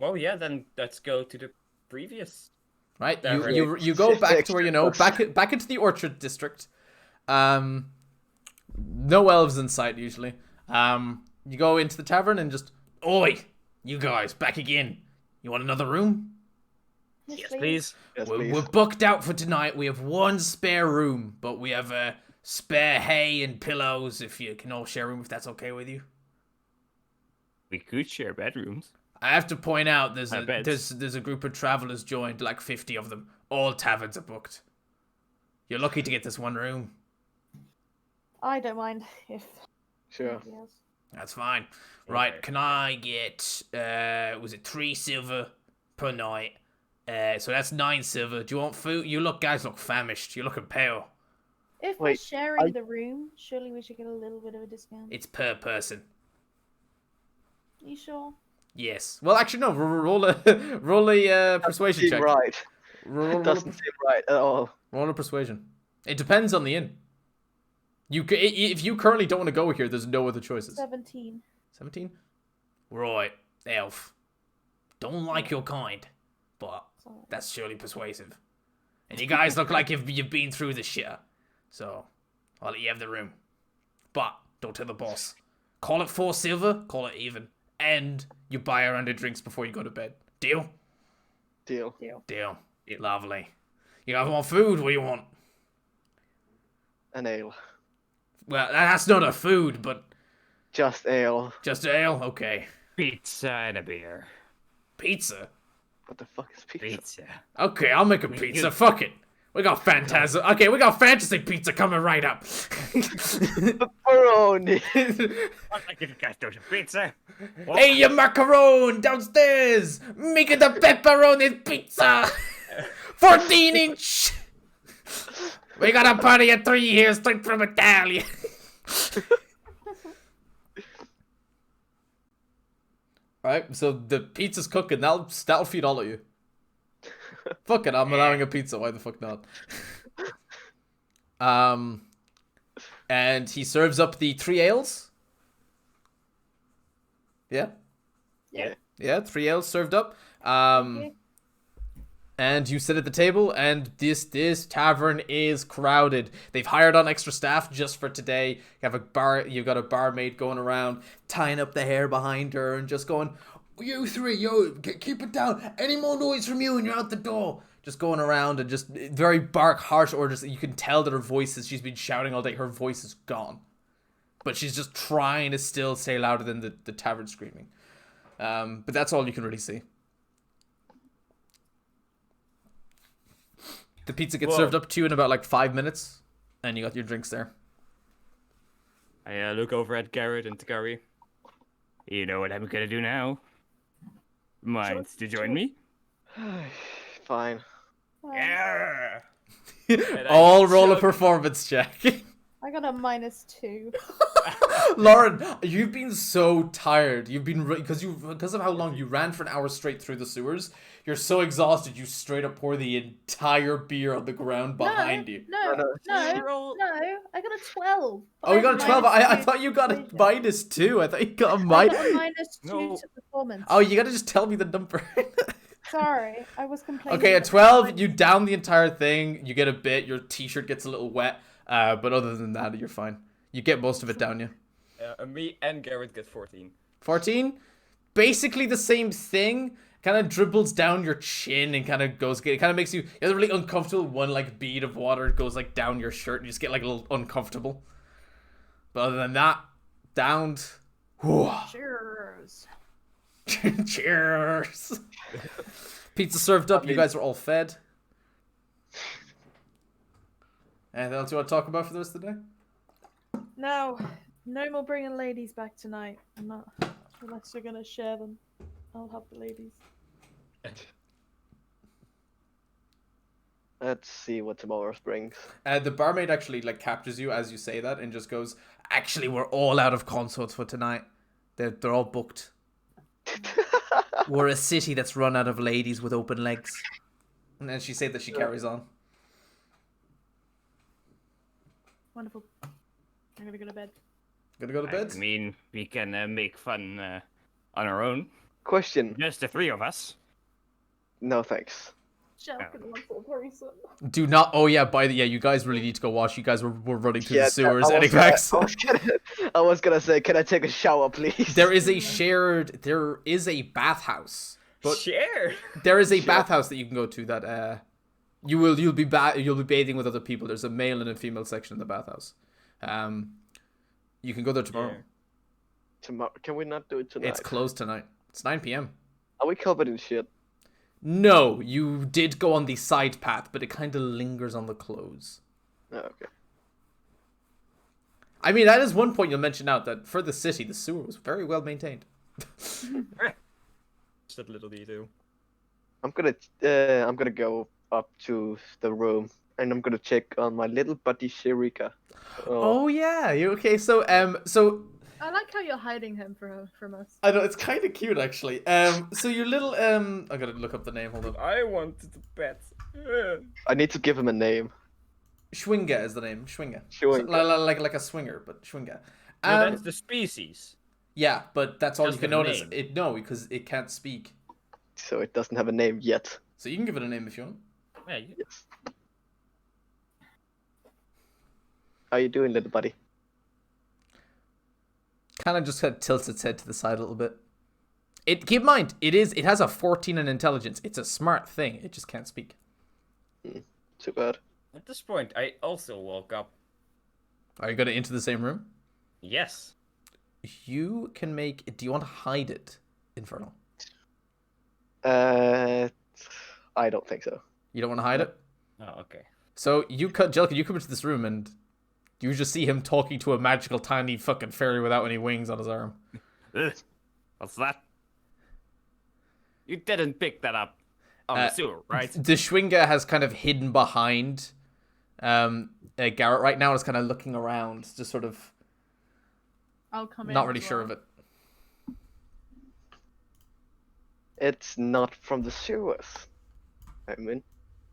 Well, yeah, then let's go to the previous.
right,
Tavern.
you go back to where you know,
Extra
back into the Orchard District. No elves in sight usually. You go into the tavern and just, oi, you guys, back again. You want another room?
Yes, please.
Yes,
We're
please.
booked out for tonight. We have one spare room, but we have spare hay and pillows if you can all share a room, if that's okay with you.
We could share bedrooms.
I have to point out there's
I bet.
a group of travelers joined, like 50 of them. All taverns are booked. You're lucky to get this one room.
I don't mind if.
Sure.
Yes.
That's fine. Right,
Okay.
can I get, was it 3 silver per night? So that's 9 silver. Do you want food? You guys look famished. You're looking pale.
If we're
Wait,
sharing
I-
the room, surely we should get a little bit of a discount.
It's per person.
You sure?
Yes. Well, actually, no. Roll a persuasion
Seem
check.
right.
Roll,
It doesn't seem right at all.
roll a persuasion. It depends on the inn. If you currently don't want to go here, there's no other choices.
17.
17? Right, elf. Don't like your kind, but
Sorry.
that's surely persuasive. And you guys look like you've been through the shitter. So, I'll let you have the room. But, don't tell the boss. Call it 4 silver, call it even. And you buy a round of drinks before you go to bed. Deal?
Deal.
Deal. Lovely. You guys want food? What do you want?
An ale.
Well, that's not a food, but
Just ale.
just ale? Okay.
Pizza and a beer.
Pizza?
What the fuck is pizza?
Pizza.
Okay, I'll make a pizza. Fuck it. We got fantasy. Okay, we got fantasy pizza coming right up.
Pepperoni.
I'd like if you guys do some pizza.
Hey, you macaron downstairs, making the pepperoni pizza, 14-inch. We got a party at 3 here, straight from Italy. Right, so the pizza's cooking. That'll feed all of you. Fuck it, I'm allowing a pizza. Why the fuck not? And he serves up the 3 ales. Yeah,
Yeah.
3 ales served up.
Okay.
And you sit at the table, and this tavern is crowded. They've hired on extra staff just for today. You've got a barmaid going around, tying up the hair behind her, and just going, "You 3, keep it down. Any more noise from you, and you're out the door." Just going around and just very harsh orders. You can tell that her voice she's been shouting all day. Her voice is gone, but she's just trying to still stay louder than the tavern screaming. But that's all you can really see. The pizza gets
Whoa.
served up to you in about like 5 minutes, and you got your drinks there.
I look over at Garrett and Takari. You know what I'm gonna do now? Mind to join me?
Fine.
Well,
Yeah. I
All roll a
chug-
performance check.
I got a -2.
Lauren, you've been so tired. You've been because of how long you ran for an hour straight through the sewers. You're so exhausted. You straight up pour the entire beer on the ground behind you.
No,
Roll-
I got a 12.
Oh, you got a 12. I
-2
thought you got a
persuasion.
-2. I thought you got a
I
minus.
got a -2
No.
to performance.
Oh, you gotta just tell me the number.
Sorry, I was complaining.
Okay, at
that
12, you down the entire thing. You get a bit. Your t-shirt gets a little wet. But other than that, you're fine. You get most of it down, yeah.
Me and Garrett get 14.
14? Basically the same thing. Kind of dribbles down your chin and kind of it kind of makes you really uncomfortable. One like bead of water goes like down your shirt and you just get like a little uncomfortable. But other than that, downed. Whew.
Cheers.
Cheers. Pizza served up. You guys are all fed. Anything else you want to talk about for the rest of the day?
No more bringing ladies back tonight. I'm not, unless you're gonna share them. I'll have the ladies.
Let's see what tomorrow brings.
The barmaid actually like captures you as you say that and just goes, "Actually, we're all out of consorts for tonight. They're all booked. We're a city that's run out of ladies with open legs." And then she said that she carries on.
Wonderful. I'm gonna go to bed.
Gonna go to bed?
I mean, we can make fun on our own.
Question.
Just the three of us.
No thanks.
Do not. Oh yeah. You guys really need to go wash. You guys were running through the sewers.
I
Anyways.
was gonna say, can I take a shower, please?
There is a bathhouse. But
Share.
there is a bathhouse that you can go to that you'll be bathing with other people. There's a male and a female section in the bathhouse. You can go there tomorrow.
Yeah.
Tomorrow? Can we not do it tonight?
It's closed tonight. It's 9 p.m.
Are we covered in shit?
No, you did go on the side path, but it kind of lingers on the clothes.
Oh, okay.
I mean, that is one point you'll mention out that for the city, the sewer was very well maintained.
Just that little detail.
I'm gonna go up to the room and I'm gonna check on my little buddy Shirika.
Oh yeah, you okay? So
I like how you're hiding him from us.
I know it's kind of cute actually. So your little I'm gonna look up the name. Hold on.
I wanted to pet.
I need to give him a name.
Schwinga is the name. Schwinga.
Schwinga.
So, like a swinger, but Schwinga.
No, that's the species.
Yeah, but that's all
Just
you can
the
notice.
name.
No, because it can't speak.
So it doesn't have a name yet.
So you can give it a name if you want.
Yeah,
Yes. How you doing, little buddy?
Kind of just kind of tilts its head to the side a little bit. Keep in mind, it has a 14 in intelligence. It's a smart thing. It just can't speak.
Too bad.
At this point, I also woke up.
Are you going to enter the same room?
Yes.
You can make. Do you want to hide it, Infernal?
I don't think so.
You don't want to hide it?
Oh, okay.
So Jellica, you come into this room and you just see him talking to a magical tiny fucking fairy without any wings on his arm.
Ugh. What's that? You didn't pick that up on the sewer, right?
The Schwinga has kind of hidden behind Garrett right now and is kind of looking around, just sort of
I'll come in.
not really
as
sure
well.
of it.
It's not from the sewers. I mean,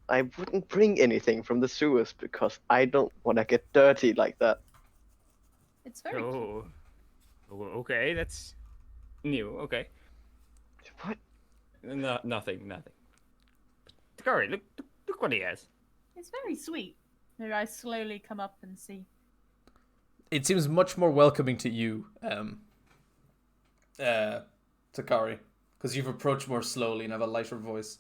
I wouldn't bring anything from the sewers because I don't want to get dirty like that.
It's very cute.
Oh. Oh, okay, that's new. Okay.
What?
No, nothing. Takari, look what he has.
It's very sweet. Maybe I slowly come up and see.
It seems much more welcoming to you, Takari, because you've approached more slowly and have a lighter voice.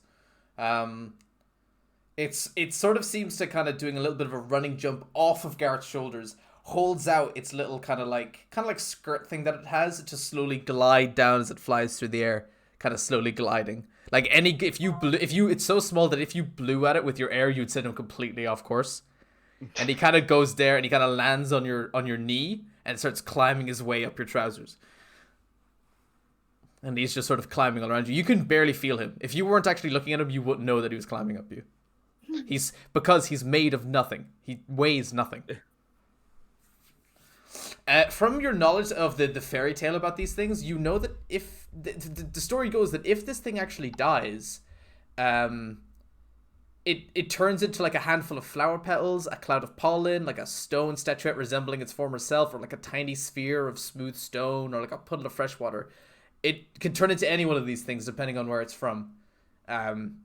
It sort of seems to kind of doing a little bit of a running jump off of Garrett's shoulders, holds out its little kind of like skirt thing that it has to slowly glide down as it flies through the air, kind of slowly gliding. Like it's so small that if you blew at it with your air, you'd send him completely off course. And he kind of goes there and he kind of lands on your knee and starts climbing his way up your trousers. And he's just sort of climbing all around you. You can barely feel him. If you weren't actually looking at him, you wouldn't know that he was climbing up you. Because he's made of nothing. He weighs nothing. From your knowledge of the fairy tale about these things, you know that if the story goes that if this thing actually dies, it turns into like a handful of flower petals, a cloud of pollen, like a stone statuette resembling its former self, or like a tiny sphere of smooth stone, or like a puddle of fresh water. It can turn into any one of these things depending on where it's from. And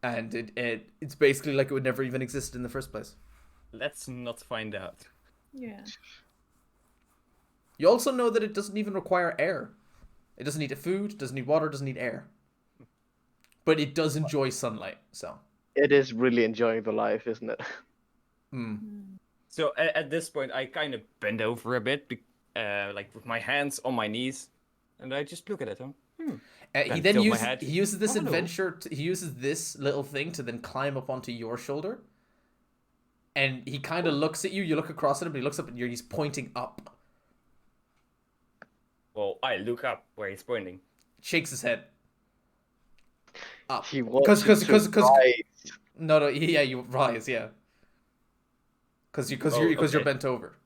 it's basically like it would never even exist in the first place.
Let's not find out.
Yeah.
You also know that it doesn't even require air. It doesn't need food, doesn't need water, doesn't need air. But it does enjoy sunlight, so.
It is really enjoying the life, isn't it?
So at this point, I kind of bend over a bit, like with my hands on my knees, and I just look at it.
He then
tilt my head.
uses this
Oh, no.
he uses this little thing to then climb up onto your shoulder. And he kind of looks at you. You look across at him, and he looks up at you, and he's pointing up.
Well, I look up where he's pointing.
Shakes his head. Up.
He wants
Because
rise.
no, yeah, you rise, yeah. Because you're
okay.
bent over.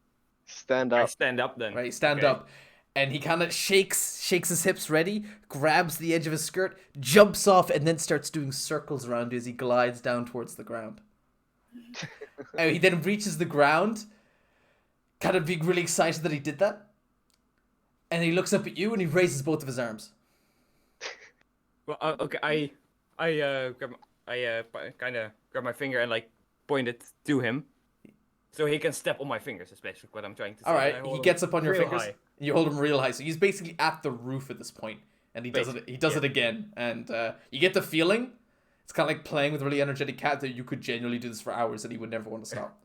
Stand
I
up.
stand up then.
Right, stand
Okay.
up. And he kind of shakes his hips ready, grabs the edge of his skirt, jumps off, and then starts doing circles around you as he glides down towards the ground. And he then reaches the ground, kind of being really excited that he did that. And he looks up at you and he raises both of his arms.
Well, okay, kind of grab my finger and like point it to him, so he can step on my fingers. Is basically what I'm trying to say.
All
And I
right,
hold
he
him
gets up on your
real
fingers.
high.
You hold him real high, so he's basically at the roof at this point, and he does it. He does
Yeah.
it again, and you get the feeling it's kind of like playing with a really energetic cat that you could genuinely do this for hours, and he would never want to stop.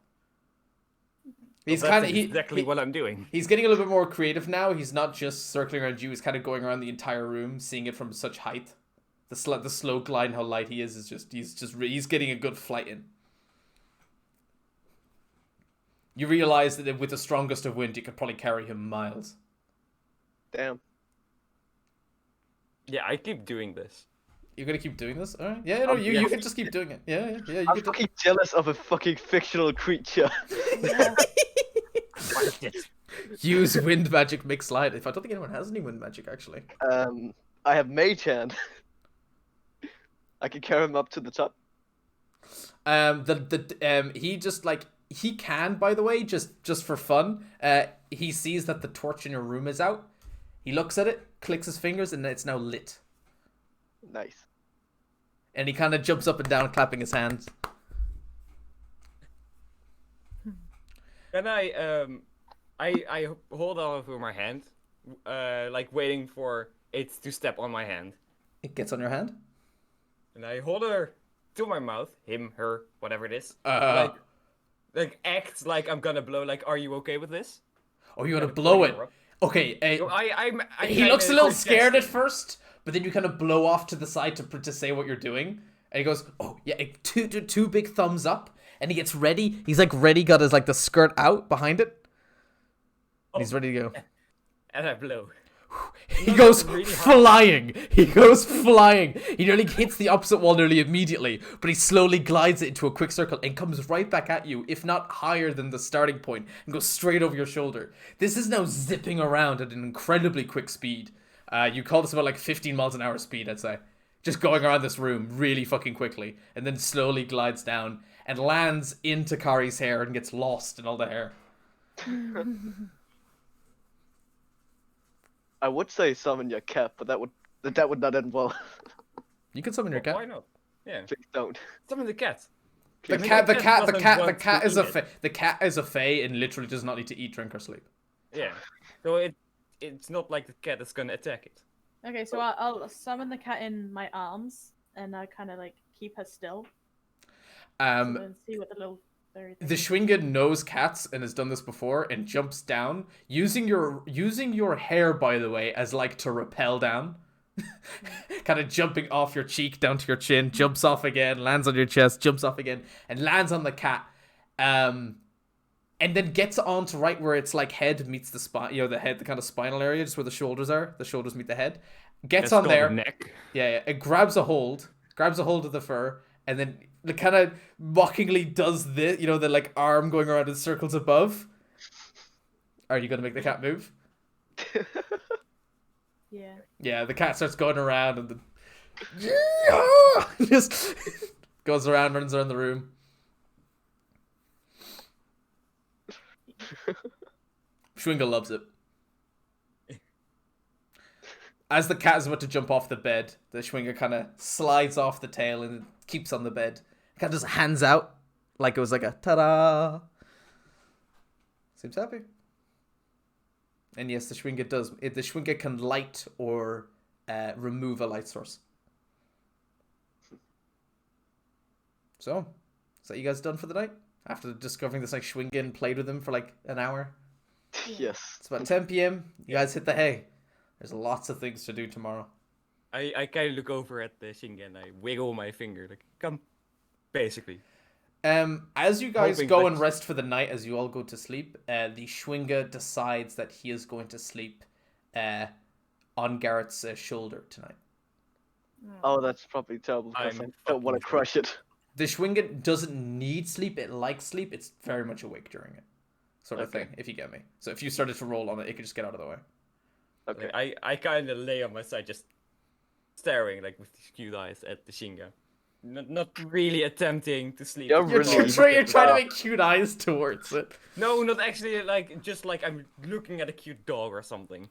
He's
Well,
kind
that's
of
exactly what I'm doing.
He's getting a little bit more creative now. He's not just circling around you. He's kind of going around the entire room, seeing it from such height. The slow glide and how light he is just he's getting a good flight in. You realize that with the strongest of wind, you could probably carry him miles.
Damn.
Yeah, I keep doing this.
You're gonna keep doing this? Alright. Yeah, no, you
yeah.
can just keep doing it. Yeah. You
I'm
can
fucking jealous of a fucking fictional creature.
use wind magic, make slide. If I don't think anyone has any wind magic actually.
I have Mage Hand. I can carry him up to the top.
He just like he can, by the way, just for fun. He sees that the torch in your room is out. He looks at it, clicks his fingers, and it's now lit.
Nice.
And he kind of jumps up and down, clapping his hands.
And I hold over my hand, like waiting for it to step on my hand.
It gets on your hand.
And I hold her to my mouth, him, her, whatever it is. Like act like I'm gonna blow. Like, are you okay with this?
Oh, you want to
Gotta
blow
blow
it?
her up.
Okay.
So I
He looks a little
kinda
scared at
suggest-
first, but then you kind of blow off to the side to say what you're doing, and he goes, "Oh yeah, two big thumbs up," and he gets ready. He's like ready, got his like the skirt out behind it, and he's ready to go.
And I blow.
He goes
really hard.
flying. He goes flying. He nearly hits the opposite wall nearly immediately, but he slowly glides it into a quick circle and comes right back at you, if not higher than the starting point, and goes straight over your shoulder. This is now zipping around at an incredibly quick speed. You call this about like 15 miles an hour speed, I'd say. Just going around this room really fucking quickly, and then slowly glides down and lands into Kari's hair and gets lost in all the hair.
I would say summon your cat, but that would not end well.
You can summon your cat.
Why not? Yeah.
Please don't.
Summon the cat.
The
I mean,
cat
doesn't want to
is
eat
a
it.
the cat is a fae and literally does not need to eat, drink, or sleep.
Yeah. So it's not like the cat is gonna attack it.
Okay, so I'll summon the cat in my arms and I kind of like keep her still. And see what the little fairy thing
The
is.
Schwinga knows cats and has done this before and jumps down using your hair, by the way, as like to rappel down. Kind of jumping off your cheek down to your chin, jumps off again, lands on your chest, jumps off again, and lands on the cat. And then gets on to right where it's like head meets the spine, the head, the kind of spinal area, just where the shoulders are. The shoulders meet the head. Gets
It's
on
called
there.
the neck.
Yeah. It grabs a hold of the fur, and then it kind of mockingly does this, the like arm going around in circles above. Are you gonna make the cat move?
Yeah.
Yeah, the cat starts going around and just goes around, runs around the room. Schwinga loves it. As the cat is about to jump off the bed, the Schwinga kind of slides off the tail and keeps on the bed. Kind of just hands out like it was like a ta-da. Seems happy. And yes, the Schwinga does. The Schwinga can light or remove a light source. So, is that you guys done for the night? After discovering this like Schwinga and played with him for like an hour?
Yes.
It's about 10 p.m. You guys hit the hay. There's lots of things to do tomorrow.
I kind of look over at the Shinga and I wiggle my finger like, come, basically.
As you guys
Hoping
go
that-
and rest for the night, as you all go to sleep, the Schwinga decides that he is going to sleep on Garrett's shoulder tonight.
Oh, that's probably terrible because I
I'm
don't want to
fucking
crush it.
The Schwinga doesn't need sleep, it likes sleep, it's very much awake during it. Sort of
Okay.
thing, if you get me. So if you started to roll on it, it could just get out of the way.
Okay.
I kind of lay on my side, just staring like with these cute eyes at the Shinga. Not really attempting to sleep.
You're
You're,
really
you're trying to
Ah.
make cute eyes towards it.
No, not actually. Like just like I'm looking at a cute dog or something.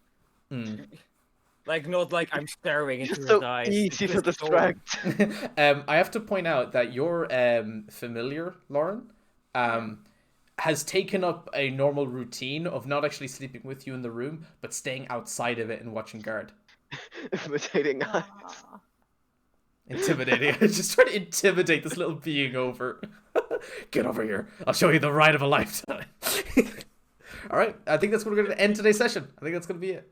Like, not like I'm staring into
It's
his
so
eyes.
easy to
twist over.
distract.
I have to point out that your familiar, Lauren, has taken up a normal routine of not actually sleeping with you in the room, but staying outside of it and watching guard.
Imitating eyes.
Ah.
Intimidating. Just trying to intimidate this little being over. Get over here. I'll show you the ride of a lifetime. All right. I think that's what we're going to end today's session. I think that's going to be it.